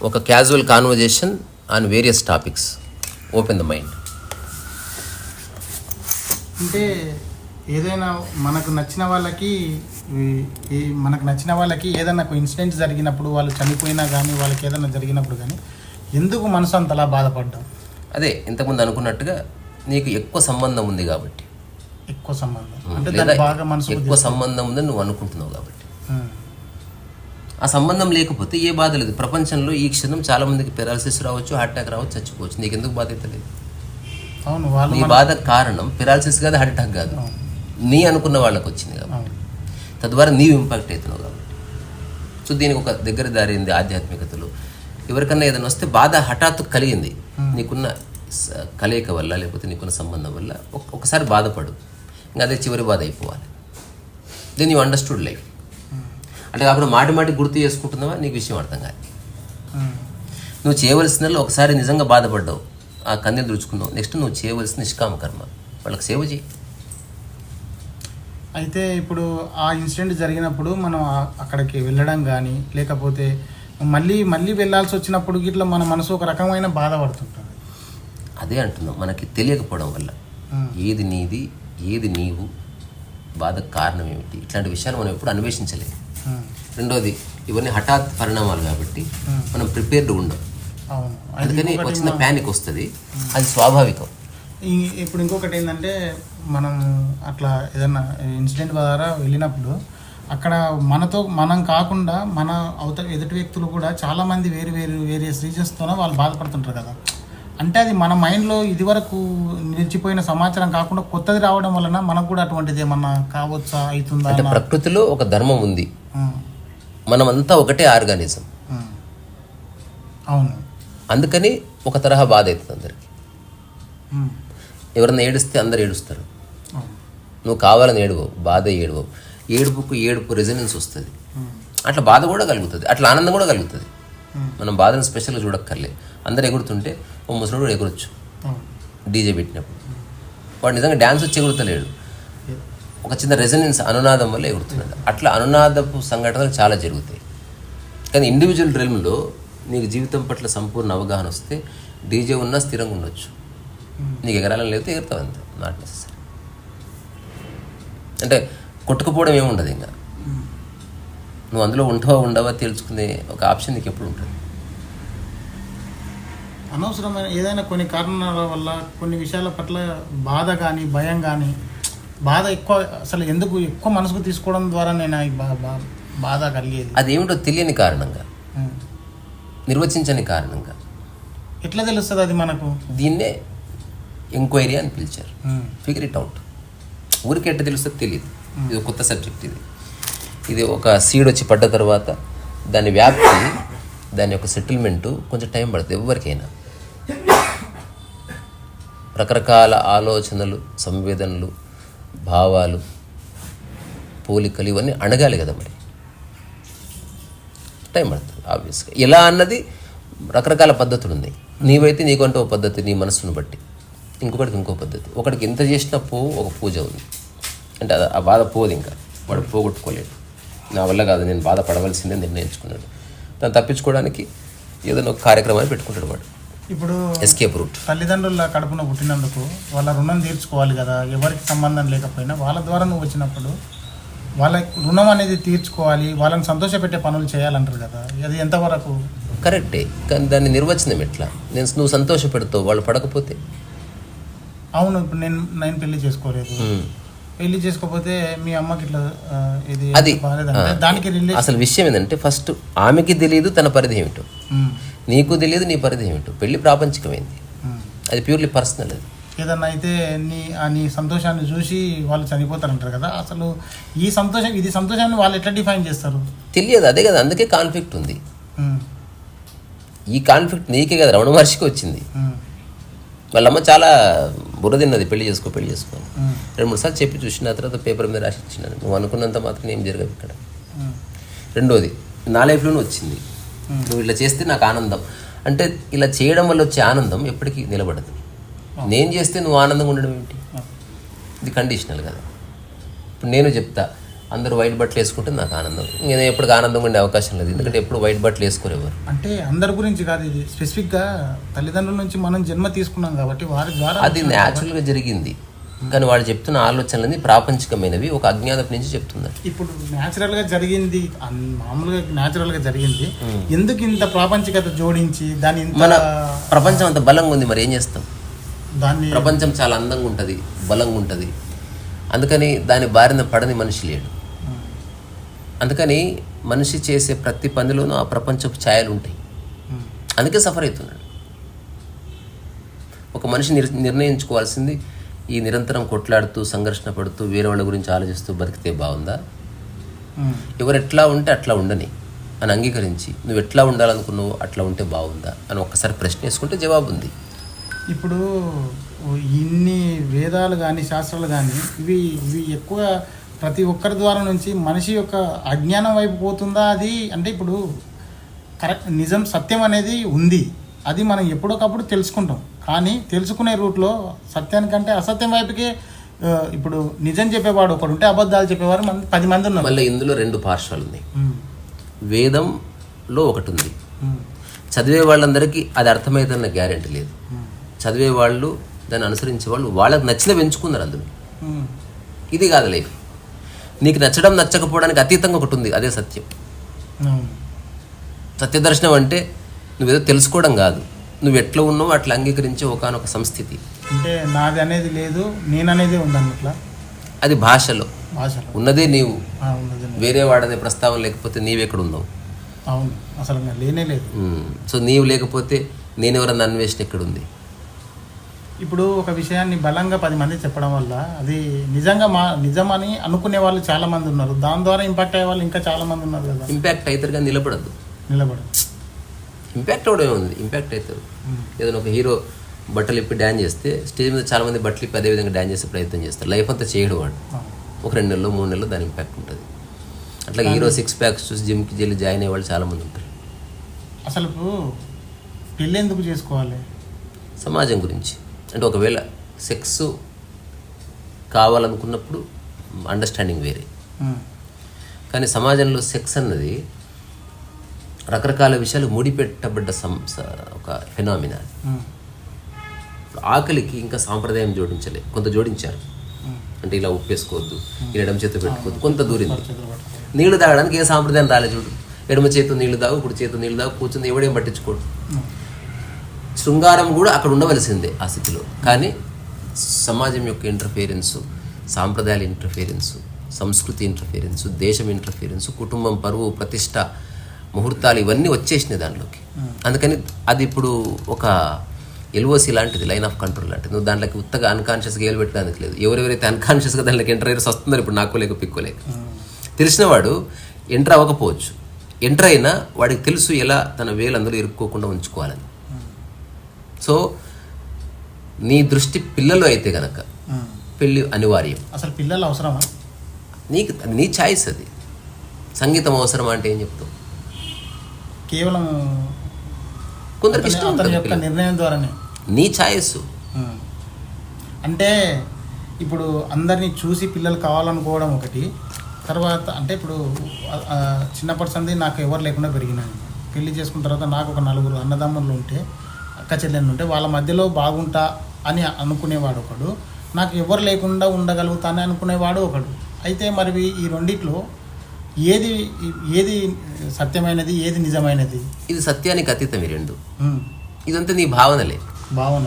ఒక casual conversation on various topics. Open the mind. అంటే ఏదైనా మనకు నచ్చిన వాళ్ళకి ఏదైనా ఒక ఇన్సిడెంట్ జరిగినప్పుడు, వాళ్ళు చనిపోయినా కానీ, వాళ్ళకి ఏదైనా జరిగినప్పుడు కానీ ఎందుకు మనసు అంతలా బాధపడ్డాం? అదే ఇంతకుముందు అనుకున్నట్టుగా నీకు ఎక్కువ సంబంధం ఉంది కాబట్టి. ఎక్కువ సంబంధం అంటే దాన్ని బాగా మనసు ఎక్కువ సంబంధం ఉందని నువ్వు అనుకుంటున్నావు కాబట్టి. ఆ సంబంధం లేకపోతే ఏ బాధ లేదు. ప్రపంచంలో ఈ క్షణం చాలా మందికి పెరాలసిస్ రావచ్చు, హార్ట్ అటాక్ రావచ్చు, చచ్చిపోవచ్చు. నీకు ఎందుకు బాధ అయితే లేదు? అవును, వాళ్ళు నీ బాధ కారణం పెరాలసిస్ కాదు, హార్ట్ అటాక్ కాదు, నీ అనుకున్న వాళ్ళకి వచ్చింది కాబట్టి. తద్వారా నీవు ఇంపాక్ట్ అవుతున్నావు కాబట్టి. సో దీనికి ఒక దగ్గర దారింది ఆధ్యాత్మికతలో. ఎవరికన్నా ఏదైనా వస్తే బాధ హఠాత్తు కలిగింది, నీకున్న కలయిక వల్ల లేకపోతే నీకున్న సంబంధం వల్ల ఒకసారి బాధపడు, ఇంకా అదే చివరి బాధ అయిపోవాలి. Then you understood life. అంటే కాకుండా మాటి గుర్తు చేసుకుంటున్నావా, నీకు విషయం అర్థం కాదు. నువ్వు చేయవలసిన ఒకసారి నిజంగా బాధపడ్డావు, ఆ కన్నీరు దుడుచుకున్నావు, నెక్స్ట్ నువ్వు చేయవలసిన నిష్కామ కర్మ, వాళ్ళకి సేవ చేయి. అయితే ఇప్పుడు ఆ ఇన్సిడెంట్ జరిగినప్పుడు మనం అక్కడికి వెళ్ళడం కానీ, లేకపోతే మళ్ళీ వెళ్ళాల్సి వచ్చినప్పుడు ఇట్లా మన మనసు ఒక రకమైన బాధపడుతుంటుంది. అదే అంటున్నాం, మనకి తెలియకపోవడం వల్ల ఏది నీది, ఏది నీవు, బాధకు కారణం ఏమిటి, ఇట్లాంటి విషయాలు మనం ఎప్పుడు అన్వేషించలేదు. రెండోది, ఇవన్నీ హఠాత్ పరిణామాలు కాబట్టి మనం ప్రిపేర్డ్ ఉండం. అందుకని వచ్చిన ప్యానిక్ వస్తుంది, అది స్వాభావికం. ఇప్పుడు ఇంకొకటి ఏంటంటే, మనం అట్లా ఏదైనా ఇన్సిడెంట్ ద్వారా వెళ్ళినప్పుడు అక్కడ మనం కాకుండా మన ఎదుటి వ్యక్తులు కూడా చాలామంది వేరియస్ రీజన్స్తోనే వాళ్ళు బాధపడుతుంటారు కదా. అంటే అది మన మైండ్లో ఇదివరకు నిలిచిపోయిన సమాచారం కాకుండా కొత్తది రావడం వలన మనకు కూడా అటువంటిది ఏమన్నా కావచ్చా, అవుతుందా? అంటే ప్రకృతిలో ఒక ధర్మం ఉంది, మనమంతా ఒకటే ఆర్గానిజం. అవును, అందుకని ఒక తరహా బాధ అవుతుంది అందరికి. ఎవరన్నా ఏడిస్తే అందరు ఏడుస్తారు, నువ్వు కావాలని ఏడవవు, బాధ ఏడవవు. ఏడుపు రెజనెన్స్ వస్తుంది. అట్లా బాధ కూడా కలుగుతుంది, అట్లా ఆనందం కూడా కలుగుతుంది. మనం బాధను స్పెషల్గా చూడక్కర్లే. అందరు ఎగురుతుంటే ఓ ముసలుడు కూడా ఎగురొచ్చు డీజే పెట్టినప్పుడు. వాడు నిజంగా డ్యాన్స్ వచ్చి ఎగురుతలేడు, ఒక చిన్న రెజనెన్స్ అనునాదం వల్ల ఎగురుతున్నాడు. అట్లా అనునాదపు సంఘటనలు చాలా జరుగుతాయి. కానీ ఇండివిజువల్ డ్రీమ్లో నీకు జీవితం పట్ల సంపూర్ణ అవగాహన వస్తే డీజే ఉన్నా స్థిరంగా ఉండొచ్చు. నీకు ఎగరాలని లేకపోతే ఎగురుతావు, అంతే. Not necessary. అంటే కొట్టుకుపోవడం ఏముండదు. ఇంకా నువ్వు అందులో ఉంటావా ఉండవా తేల్చుకునే ఒక ఆప్షన్ నీకు ఎప్పుడు ఉంటుంది. అనవసరమైన ఏదైనా కొన్ని కారణాల వల్ల కొన్ని విషయాల పట్ల బాధ కానీ, భయం కానీ, బాధ ఎక్కువ అసలు ఎందుకు ఎక్కువ మనసుకు తీసుకోవడం ద్వారా నేను బాధ కలిగేది. అదేమిటో తెలియని కారణంగా, నిర్వచించని కారణంగా. ఎట్లా తెలుస్తుంది అది మనకు? దీన్నే ఎంక్వైరీ అని పిలిచారు. Figure it out. ఊరికి ఎట్లా తెలుస్తుంది తెలియదు. ఇది ఒక కొత్త సబ్జెక్ట్. ఇది ఒక సీడ్ వచ్చి పడ్డ తర్వాత దాని వ్యాప్తి, దాని యొక్క సెటిల్మెంటు కొంచెం టైం పడుతుంది ఎవరికైనా. రకరకాల ఆలోచనలు, సంవేదనలు, భావాలు, పోలికలు ఇవన్నీ అణగాలి కదా, మరి టైం పడుతుంది ఆబ్వియస్గా. ఎలా అన్నది రకరకాల పద్ధతులు ఉన్నాయి. నీవైతే నీకంటే ఒక పద్ధతి, నీ మనసును బట్టి. ఇంకొకటికి ఇంకో పద్ధతి. ఒకటికి ఎంత చేసినా ఒక పూజ ఉంది అంటే ఆ బాధ పోదు, ఇంకా వాడు పోగొట్టుకోలేడు. నా వల్ల కాదు, నేను బాధపడవలసిందే నిర్ణయించుకున్నాడు. దాన్ని తప్పించుకోవడానికి ఏదైనా ఒక కార్యక్రమాన్ని పెట్టుకుంటాడు వాడు. ఇప్పుడు ఎస్కేప్ రూట్. తల్లిదండ్రుల కడుపున పుట్టినందుకు వాళ్ళ రుణం తీర్చుకోవాలి కదా, ఎవరికి సంబంధం లేకపోయినా. వాళ్ళ ద్వారా నువ్వు వచ్చినప్పుడు వాళ్ళ రుణం అనేది తీర్చుకోవాలి, వాళ్ళని సంతోషపెట్టే పనులు చేయాలంటారు కదా, అది ఎంతవరకు కరెక్టే. కానీ దాన్ని నిర్వచనం ఎట్లా? నువ్వు సంతోష పెడతావు, వాళ్ళు పడకపోతే? అవును, ఇప్పుడు నేను పెళ్లి చేసుకోలేదు, పెళ్లి చేసుకోకపోతే మీ అమ్మకి ఇట్లా ఇది అది దానికి అసలు విషయం ఏంటంటే, ఫస్ట్ ఆమెకి తెలియదు తన పరిధి ఏమిటో, నీకు తెలియదు నీ పరిధి ఏమిటో. పెళ్లి ప్రాపంచికమైంది, అది ప్యూర్లీ పర్సనల్. అది ఏదన్నా అయితే నీ సంతోషాన్ని చూసి వాళ్ళు చనిపోతారంటారు కదా, అసలు ఇది సంతోషాన్ని వాళ్ళు ఎట్లా డిఫైన్ చేస్తారు తెలియదు. అదే కదా, అందుకే కాన్ఫ్లిక్ట్ ఉంది. ఈ కాన్ఫ్లిక్ట్ నీకే కదా, రమణ మహర్షికి వచ్చింది. వాళ్ళమ్మ చాలా బుర్ర తిన్నది, పెళ్లి చేసుకో 2-3 సార్లు చెప్పి చూసిన తర్వాత పేపర్ మీద రాసి ఇచ్చినాను. నువ్వు అనుకున్నంత మాత్రం ఏం జరగదు ఇక్కడ. రెండోది, నా లైఫ్లోనే వచ్చింది, నువ్వు ఇలా చేస్తే నాకు ఆనందం అంటే, ఇలా చేయడం వల్ల వచ్చే ఆనందం ఎప్పటికీ నిలబడదు. నేను చేస్తే నువ్వు ఆనందంగా ఉండడం ఏమిటి? ఇది కండిషనల్ కదా. ఇప్పుడు నేను చెప్తా అందరూ వైట్ బట్టలు వేసుకుంటే నాకు ఆనందం, నేను ఎప్పుడు ఆనందంగా ఉండే అవకాశం లేదు, ఎందుకంటే ఎప్పుడు వైట్ బట్టలు వేసుకోరేవారు. అంటే అందరి గురించి కాదు, ఇది స్పెసిఫిక్గా తల్లిదండ్రుల నుంచి మనం జన్మ తీసుకున్నాం కాబట్టి వారి ద్వారా అది న్యాచురల్గా జరిగింది. కానీ వాళ్ళు చెప్తున్న ఆలోచనలన్నీ ప్రాపంచికమైనవి, ఒక అజ్ఞానపు నుంచి చెప్తున్నారు. ఇప్పుడు న్యాచురల్గా జరిగింది, మామూలుగా న్యాచురల్గా జరిగింది, ఎందుకు ఇంత ప్రాపంచికత జోడించి దాని మన ప్రపంచం అంత బలంగా ఉంది, మరి ఏం చేస్తాం? దాన్ని ప్రపంచం చాలా అందంగా ఉంటుంది, బలంగా ఉంటుంది, అందుకని దాని బారిన పడని మనిషి లేడు. అందుకని మనిషి చేసే ప్రతి పనిలోనూ ఆ ప్రపంచపు ఛాయలు ఉంటాయి, అందుకే సఫర్ అవుతున్నాడు. ఒక మనిషి నిర్ణయించుకోవాల్సింది, ఈ నిరంతరం కొట్లాడుతూ సంఘర్షణ పడుతూ వేరే వాళ్ళ గురించి ఆలోచిస్తూ బతికితే బాగుందా, ఎవరు ఎట్లా ఉంటే అట్లా ఉండని అని అంగీకరించి నువ్వు ఎట్లా ఉండాలనుకున్నావు అట్లా ఉంటే బాగుందా అని ఒక్కసారి ప్రశ్న వేసుకుంటే జవాబు ఉంది. ఇప్పుడు ఇన్ని వేదాలు కానీ శాస్త్రాలు కానీ ఇవి ఎక్కువ ప్రతి ఒక్కరి ద్వారా నుంచి మనిషి యొక్క అజ్ఞానం వైపు పోతుందా? అది అంటే ఇప్పుడు కరెక్ట్ నిజం సత్యం అనేది ఉంది, అది మనం ఎప్పుడొకప్పుడు తెలుసుకుంటాం, కానీ తెలుసుకునే రూట్లో సత్యానికంటే అసత్యం వైపుకే ఇప్పుడు నిజం చెప్పేవాడు ఒకడు ఉంటే అబద్ధాలు చెప్పేవారు 10 మంది ఉన్నారు. మళ్ళీ ఇందులో 2 పార్శ్వాలు ఉన్నాయి. వేదంలో ఒకటి ఉంది, చదివే వాళ్ళందరికీ అది అర్థమవుతుందన్న గ్యారెంటీ లేదు. చదివే వాళ్ళు దాన్ని అనుసరించే వాళ్ళు వాళ్ళకి నచ్చిన పెంచుకున్నారు అందులో. ఇది కాదు లైఫ్. నీకు నచ్చడం నచ్చకపోవడానికి అతీతంగా ఒకటి ఉంది, అదే సత్యం. సత్యదర్శనం అంటే నువ్వేదో తెలుసుకోవడం కాదు, నువ్వు ఎట్లా ఉన్నావు అట్లా అంగీకరించే ఒకనొక సంస్థితి. అంటే నాది అనేది లేదు, నేననేదే ఉందన్నట్లా. అది భాషలో ఉన్నదే నీవు, వేరే వాడనే ప్రస్తావన లేకపోతే నీవెక్కడ ఉన్నావు? అవును, అసలు లేనే లేదు. సో నీవు లేకపోతే నేనెవరన్నా అన్వేషణ ఎక్కడుంది? ఇప్పుడు ఒక విషయాన్ని బలంగా 10 మంది చెప్పడం వల్ల అది నిజంగా నిజమని అనుకునే వాళ్ళు చాలా మంది ఉన్నారు, దాని ద్వారా ఇంపాక్ట్ అయ్యే వాళ్ళు ఇంకా చాలా మంది ఉన్నారు కదా. ఇంపాక్ట్ అవుతారు కానీ నిలబడద్దు. ఇంపాక్ట్ అవడం ఉంది, ఇంపాక్ట్ అవుతారు. ఏదైనా ఒక హీరో బట్టలు ఇప్పి డ్యాన్స్ చేస్తే స్టేజ్ మీద చాలా మంది బట్టలు ఇప్పి అదేవిధంగా డ్యాన్స్ చేసే ప్రయత్నం చేస్తారు. లైఫ్ అంతా చేయడం వాడు, ఒక 2 నెలలు 3 నెలలు దాని ఇంపాక్ట్ ఉంటుంది. అట్లా హీరో 6 ప్యాక్స్ చూసి జిమ్కి వెళ్ళి జాయిన్ అయ్యే వాళ్ళు చాలామంది ఉంటారు. అసలు పెళ్ళి ఎందుకు చేసుకోవాలి? సమాజం గురించి. అంటే ఒకవేళ సెక్స్ కావాలనుకున్నప్పుడు అండర్స్టాండింగ్ వేరే, కానీ సమాజంలో సెక్స్ అన్నది రకరకాల విషయాలు ముడిపెట్టబడ్డ ఒక ఫెనామినా. ఆకలికి ఇంకా సాంప్రదాయం జోడించలే, కొంత జోడించారు. అంటే ఇలా ఉప్పేసుకోవద్దు, ఎడమ చేత పెట్టుకోవద్దు, కొంత దూరింది. నీళ్లు తాగడానికి ఏ సాంప్రదాయం రాలేదు చూడు. ఎడమ చేతు నీళ్లు తాగు, ఇప్పుడు చేతు నీళ్లు తాగు, కూర్చుంది ఎవడేం పట్టించుకోడు. శృంగారం కూడా అక్కడ ఉండవలసిందే ఆ స్థితిలో. కానీ సమాజం యొక్క ఇంటర్ఫియరెన్సు, సాంప్రదాయాల ఇంటర్ఫియరెన్సు, సంస్కృతి ఇంటర్ఫియరెన్సు, దేశం ఇంటర్ఫియరెన్సు, కుటుంబం పరువు ప్రతిష్ట ముహూర్తాలు ఇవన్నీ వచ్చేసినాయి దాంట్లోకి. అందుకని అది ఇప్పుడు ఒక ఎల్ఓసి లాంటిది, లైన్ ఆఫ్ కంట్రోల్ లాంటిది. నువ్వు దాంట్లోకి ఉత్తగా అన్కాన్షియస్గా ఏలు పెట్టడానికి లేదు. ఎవరెవరైతే అన్కాన్షియస్గా దాంట్లోకి ఎంటర్ అయ్యారో వస్తున్నారు ఇప్పుడు, నాకోలేక పిక్కోలేక. తెలిసిన వాడు ఎంటర్ అవ్వకపోవచ్చు, ఎంటర్ అయినా వాడికి తెలుసు ఎలా తన వేలు అందులో ఇరుక్కోకుండా ఉంచుకోవాలని. సో నీ దృష్టి పిల్లలు అయితే కనుక పెళ్ళి అనివార్యం. అసలు పిల్లలు అవసరమా నీకు? నీ ఛాయిస్ అది. సంగీతం అవసరమా అంటే ఏం చెప్తావు? కేవలం కొందరికి ఇష్టం యొక్క నిర్ణయం ద్వారానే. నీ ఛాయిస్. అంటే ఇప్పుడు అందరినీ చూసి పిల్లలు కావాలనుకోవడం ఒకటి, తర్వాత అంటే ఇప్పుడు చిన్నప్పటి సంది నాకు ఎవరు లేకుండా పెరిగినాను. పెళ్లి చేసుకున్న తర్వాత నాకు ఒక 4 అన్నదమ్ములు ఉంటే, అక్క చెల్లెళ్ళు ఉంటే, వాళ్ళ మధ్యలో బాగుంటా అని అనుకునేవాడు ఒకడు, నాకు ఎవరు లేకుండా ఉండగలుగుతానని అనుకునేవాడు ఒకడు. అయితే మరి ఈ రెండిట్లో ఏది సత్యమైనది, ఏది నిజమైనది? ఇది సత్యానికి అతీతం ఈ రెండు. ఇదంతా నీ భావనలే, భావన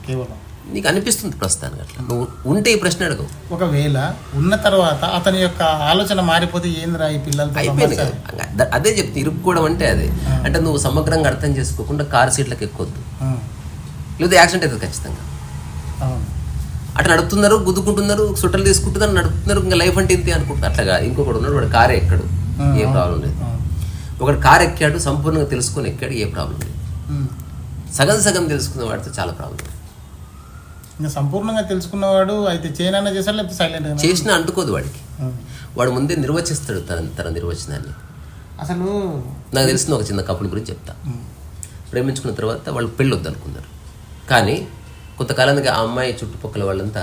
కేవలం నీకు అనిపిస్తుంది ప్రస్తుతానికి. అట్లా నువ్వు ఉంటే ఈ ప్రశ్న అడగవు. ఒకవేళ ఉన్న తర్వాత అతని యొక్క ఆలోచన మారిపోతే ఏందిరా ఈ పిల్లలతో అయిపోయింది కదా. అదే చెప్తే ఇరుక్కోవడం అంటే అదే. అంటే నువ్వు సమగ్రంగా అర్థం చేసుకోకుండా కార్ సీట్లకు ఎక్కొద్దు, లేదా యాక్సిడెంట్ అవుతుంది ఖచ్చితంగా. అట్లా నడుపుతున్నారు, గుద్దుకుంటున్నారు, సుట్టలు తీసుకుంటున్నారు, నడుపుతున్నారు, ఇంకా లైఫ్ అంటే ఇంతే అనుకుంటున్నారు. అట్లాగా ఇంకొకడు ఉన్నాడు, వాడు కారే ఎక్కడు, ఏ ప్రాబ్లం లేదు. ఒకడు కారు ఎక్కాడు, సంపూర్ణంగా తెలుసుకొని ఎక్కాడు, ఏ ప్రాబ్లం లేదు. సగం సగం తెలుసుకున్న వాడితో చాలా ప్రాబ్లం. ఇంకా సంపూర్ణంగా తెలుసుకున్నవాడు అయితే చేయనన్నా చేస్తాడు, లేకపోతే సైలెంట్ చేసినా అంటుకోదు వాడికి. వాడు ముందే నిర్వచిస్తాడు తన నిర్వచనాన్ని. అసలు నాకు తెలిసిన ఒక చిన్న కపుల్ గురించి చెప్తా. ప్రేమించుకున్న తర్వాత వాళ్ళు పెళ్ళొద్దు అనుకున్నారు. కానీ కొంతకాలానికి ఆ అమ్మాయి చుట్టుపక్కల వాళ్ళంతా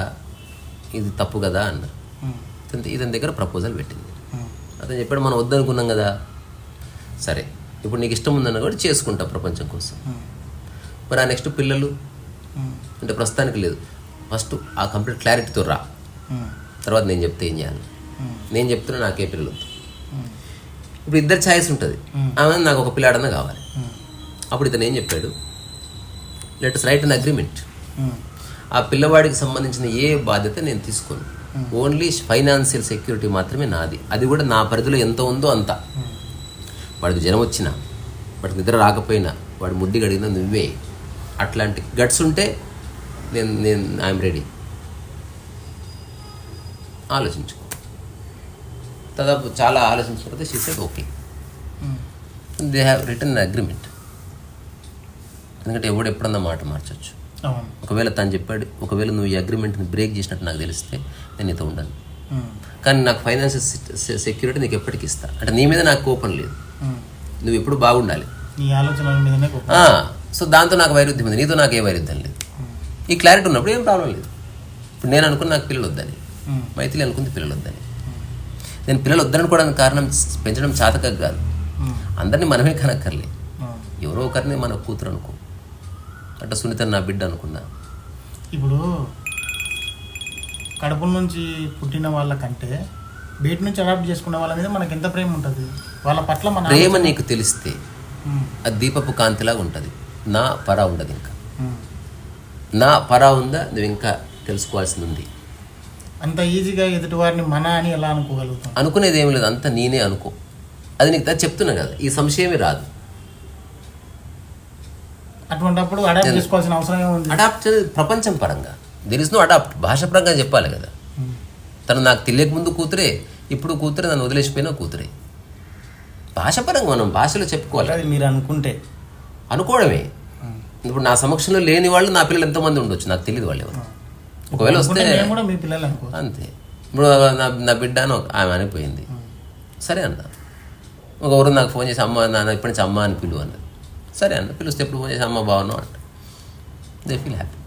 ఇది తప్పు కదా అన్నారు. ఇతని దగ్గర ప్రపోజల్ పెట్టింది. అతను చెప్పాడు మనం వద్దనుకున్నాం కదా, సరే ఇప్పుడు నీకు ఇష్టం ఉందన్న కూడా చేసుకుంటా ప్రపంచం కోసం. మరి ఆ నెక్స్ట్ పిల్లలు అంటే ప్రస్తుతానికి లేదు, ఫస్ట్ ఆ కంప్లీట్ క్లారిటీతో రా, తర్వాత నేను చెప్తే ఏం చేయాలి, నేను చెప్తున్నా నాకే పిల్లలు వద్దు. ఇప్పుడు ఇద్దరు ఛాయిస్ ఉంటుంది, ఆమె నాకు ఒక పిల్లాడన్నా కావాలి. అప్పుడు ఇతను ఏం చెప్పాడు, లెట్స్ రైట్ అన్ అగ్రిమెంట్, ఆ పిల్లవాడికి సంబంధించిన ఏ బాధ్యత నేను తీసుకోను, ఓన్లీ ఫైనాన్షియల్ సెక్యూరిటీ మాత్రమే నాది, అది కూడా నా పరిధిలో ఎంత ఉందో అంత. వాడికి జ్వరం వచ్చినా, వాడికి నిద్ర రాకపోయినా, వాడు ముడ్డి గడిగినా నువ్వే, అట్లాంటి గట్స్ ఉంటే నేను ఐఎమ్ రెడీ, ఆలోచించుకో. దాదాపు చాలా ఆలోచించిన తర్వాత she said okay. They have return agreement. ఎందుకంటే ఎప్పుడన్నా మాట మార్చొచ్చు. ఒకవేళ తను చెప్పాడు, ఒకవేళ నువ్వు ఈ అగ్రిమెంట్ని బ్రేక్ చేసినట్టు నాకు తెలిస్తే నేను నీతో ఉండను, కానీ నాకు ఫైనాన్షియల్ సెక్యూరిటీ నీకు ఎప్పటికి ఇస్తా, అంటే నీ మీద నాకు కోపం లేదు, నువ్వు ఎప్పుడు బాగుండాలి, సో దాంతో నాకు వైరుధ్యం ఉంది, నీతో నాకు ఏ వైరుధ్యం లేదు. ఈ క్లారిటీ ఉన్నప్పుడు ఏం ప్రాబ్లం లేదు. ఇప్పుడు నేను అనుకున్న నాకు పిల్లలు వద్దని, మైథిలి అనుకుంది పిల్లలు వద్దని. నేను పిల్లలు వద్దనుకోవడానికి కారణం పెంచడం చాతక కాదు, అందరినీ మనమే కనక్కర్లే, ఎవరో ఒకరిని మన కూతురు అనుకో, అట్లా సునీత నా బిడ్డ అనుకున్నా. ఇప్పుడు కడుపుల నుంచి పుట్టిన వాళ్ళకంటే బయట నుంచి అడాప్ట్ చేసుకున్న వాళ్ళ మీద మనకి ఎంత ప్రేమ ఉంటుంది, వాళ్ళ పట్ల మన ప్రేమ నీకు తెలిస్తే అది దీపపు కాంతిలాగా ఉంటుంది, నా పరా ఉండదు. ఇంకా నా పరా ఉందా నువ్వు ఇంకా తెలుసుకోవాల్సింది ఉంది. అంత ఈజీగా ఎదుటి వారిని మన అని ఎలా అనుకోగలుగుతాం? అనుకునేది ఏమి లేదు, అంతా నేనే అనుకో. అది నీకు చెప్తున్నా కదా, ఈ సంశయమే రాదు. అటువంటిప్పుడు అడాప్ట్ చేసుకోవాల్సిన అవసరం ఏముంది? అడాప్ట్ ప్రపంచం పరంగా దెర్ ఇస్ నో అడాప్ట్, భాష పరంగా చెప్పాలి కదా. తను నాకు తెలియక ముందు కూతురే, ఇప్పుడు కూతురే, నన్ను వదిలేసిపోయినా కూతురే. భాషపరంగా మనం భాషలో చెప్పుకోవాలి. అది మీరు అనుకోవడమే. ఇప్పుడు నా సమక్షంలో లేని వాళ్ళు నా పిల్లలు ఎంతోమంది ఉండొచ్చు, నాకు తెలియదు వాళ్ళు ఎవరు. ఒకవేళ వస్తే అంతే. ఇప్పుడు నా బిడ్డ అని ఆమె అనిపోయింది, సరే అన్న. ఒకరు నాకు ఫోన్ చేసి అమ్మ నాన్న ఇప్పటి నుంచి అమ్మ అని పిలువు అన్నది, సరే అన్న. పిలిస్తే ఎప్పుడు ఫోన్ చేసి అమ్మ బాగున్నావు అంట, దే ఫీల్ హ్యాపీ.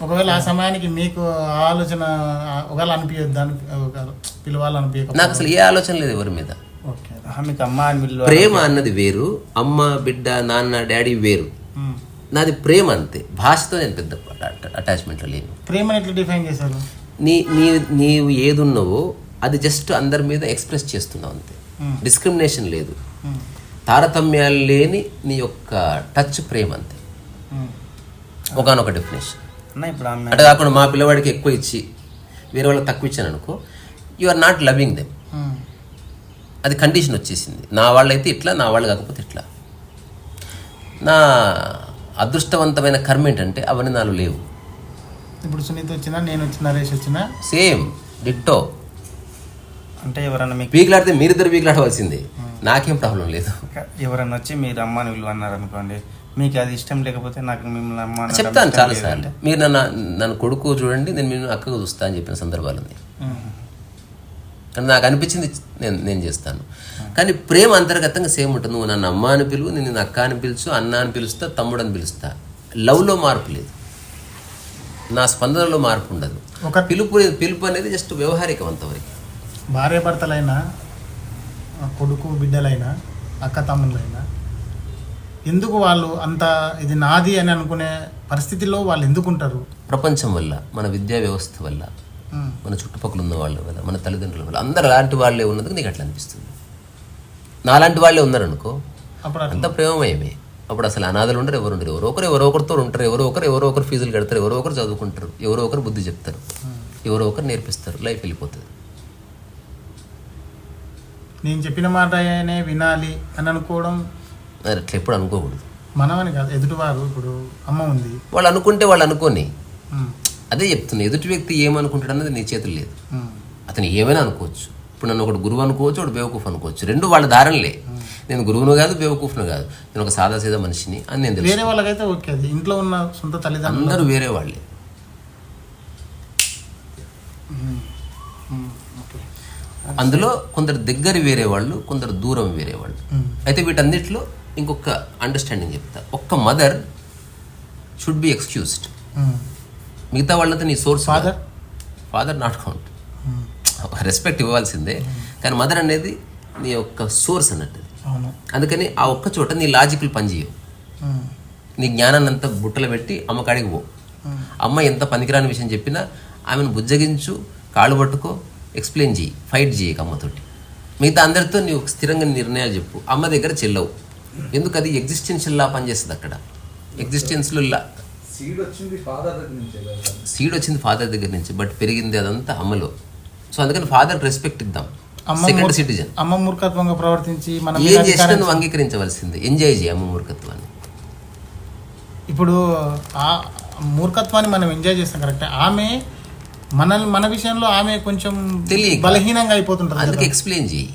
ఒకవేళ ఆ సమయానికి మీకు ఆలోచన ఒకవేళ అనిపించద్దు, పిలవాలనిపించక నాకు అసలు ఏ ఆలోచన లేదు ఎవరి మీద. మీకు అమ్మ అని ప్రేమ అన్నది వేరు, అమ్మ బిడ్డ నాన్న డాడీ వేరు. నాది ప్రేమ అంతే, భాషతో నేను పెద్ద అటాచ్మెంట్లో లేను. ప్రేమను ఎట్లా డిఫైన్ చేశారు? నీవు ఏది ఉన్నావో అది జస్ట్ అందరి మీద ఎక్స్ప్రెస్ చేస్తున్నావు అంతే, డిస్క్రిమినేషన్ లేదు, తారతమ్యాలు లేని నీ యొక్క టచ్ ప్రేమ అంతే, ఒకనొక డెఫినేషన్. అంటే కాకుండా మా పిల్లవాడికి ఎక్కువ ఇచ్చి వేరే వాళ్ళకి తక్కువ ఇచ్చాను అనుకో, you are not loving them. అది కండిషన్ వచ్చేసింది, నా వాళ్ళైతే ఇట్లా, నా వాళ్ళు కాకపోతే ఇట్లా. నా అదృష్టవంతమైన కర్మ ఏంటంటే అవన్నీ నాలో లేవు. ఇప్పుడు సునీత వచ్చినా, నేను వచ్చిన, నరేష్ వచ్చినా సేమ్ డిట్టో. అంటే ఎవరన్నా మీకు వీకులాడితే మీరిద్దరు వీకులాడవలసిందే, నాకేం ప్రాబ్లం లేదు. ఎవరన్నా వచ్చి మీరు అమ్మని విలువ అన్నారు అనుకోండి, మీకు అది ఇష్టం లేకపోతే నాకు మిమ్మల్ని అమ్మ చెప్తాను చాలాసార్లు. మీరు నన్ను కొడుకు చూడండి, నేను మీరు అక్కగా చూస్తా అని చెప్పిన సందర్భాలు ఉంది. కానీ నాకు అనిపించింది నేను చేస్తాను. కానీ ప్రేమ అంతర్గతంగా సేమ్ ఉంటుంది. నువ్వు నన్ను అమ్మ అని పిలువు, నేను అక్క అని పిలుచు, అన్న అని పిలుస్తా, తమ్ముడు అని పిలుస్తా. లవ్లో మార్పు లేదు, నా స్పందనలో మార్పు ఉండదు. ఒక పిలుపు అనేది జస్ట్ వ్యవహారికం అంతవరకు. భార్య భర్తలైనా, కొడుకు బిడ్డలైనా, అక్క తమ్ముళ్ళైనా ఎందుకు వాళ్ళు అంత ఇది నాది అని అనుకునే పరిస్థితిలో వాళ్ళు ఎందుకు ఉంటారు? ప్రపంచం వల్ల, మన విద్యా వ్యవస్థ వల్ల, మన చుట్టుపక్కల ఉన్న వాళ్ళ వల్ల, మన తల్లిదండ్రుల వల్ల, అందరు అలాంటి వాళ్ళే ఉన్నందుకు నీకు అట్లా అనిపిస్తుంది. నాలాంటి వాళ్ళే ఉన్నారనుకో, అప్పుడు అంత ప్రేమమయమే. అప్పుడు అసలు అనాథలు ఉండరు, ఎవరు ఉండరు. ఎవరో ఒకరితో ఉంటారు, ఎవరో ఒకరు ఫీజులు కడతారు, ఎవరో ఒకరు చదువుకుంటారు, ఎవరో ఒకరు బుద్ధి చెప్తారు, ఎవరో ఒకరు నేర్పిస్తారు, లైఫ్ వెళ్ళిపోతుంది. నేను చెప్పిన మాట వినాలి అని అనుకోవడం అట్లా ఎప్పుడు అనుకోకూడదు. మనమని కాదు, ఎదుటివారు. ఇప్పుడు అమ్మ ఉంది, వాళ్ళు అనుకుంటే వాళ్ళు అనుకోని, అదే చెప్తున్నా. ఎదుటి వ్యక్తి ఏమనుకుంటాడు అన్నది నీ చేతులు లేదు. అతను ఏమైనా అనుకోవచ్చు. ఇప్పుడు నన్ను ఒకటి గురువు అనుకోవచ్చు, ఒకటి బేవకూఫ్ అనుకోవచ్చు, రెండు వాళ్ళ దారంలే. నేను గురువును కాదు, బేవకూఫ్ను కాదు, నేను ఒక సాదా సీదా మనిషిని అని నేను తెలుసు. వేరే వాళ్ళకైతే ఓకే, అది ఇంట్లో ఉన్న సొంత తల్లిదండ్రులు అందరూ వేరే వాళ్ళే. అందులో కొందరు దగ్గర వేరే వాళ్ళు, కొందరు దూరం వేరే వాళ్ళు. అయితే వీటన్నిటిలో ఇంకొక అండర్స్టాండింగ్ చెప్తా. ఒక్క మదర్ షుడ్ బి ఎక్స్క్యూజ్డ్. మిగతా వాళ్ళతో నీ source. Father not count. Respect ఇవ్వాల్సిందే, కానీ మదర్ అనేది నీ యొక్క సోర్స్ అన్నట్టు. అవును. అందుకని ఆ ఒక్క చోట నీ లాజిక్లు పనిచేయవు. నీ జ్ఞానాన్ని అంతా బుట్టలు పెట్టి అమ్మ కాడికి పో. అమ్మ ఎంత పనికిరాని విషయం చెప్పినా ఆమెను బుజ్జగించు, కాళ్ళు పట్టుకో, ఎక్స్ప్లెయిన్ చేయి, ఫైట్ చేయి అమ్మతోటి. మిగతా అందరితో నీవు స్థిరంగా నిర్ణయాలు చెప్పు. అమ్మ దగ్గర చెల్లవు. ఎందుకు? అది ఎగ్జిస్టెన్షియల్లా పనిచేస్తుంది. అక్కడ ఎగ్జిస్టెన్స్లో సీడ్ వచ్చింది ఫాదర్ దగ్గర నుంచి, బట్ పెరిగింది అదంతా అమ్మలో. సో అందుకని ఫాదర్ రెస్పెక్ట్ ఇద్దాం. Second citizen. అమ్మ మూర్ఖత్వంగా ప్రవర్తించి మనం ఏం చేసినా నువ్వు అంగీకరించవలసింది. ఎంజాయ్ చేయి అమ్మ మూర్ఖత్వాన్ని. ఇప్పుడు ఆ మూర్ఖత్వాన్ని మనం ఎంజాయ్ చేస్తాం కరెక్ట్. ఆమె మన విషయంలో ఆమె కొంచెం తెలియక బలహీనంగా అయిపోతుంటుంది. అందుకే ఎక్స్ప్లెయిన్ చేయి.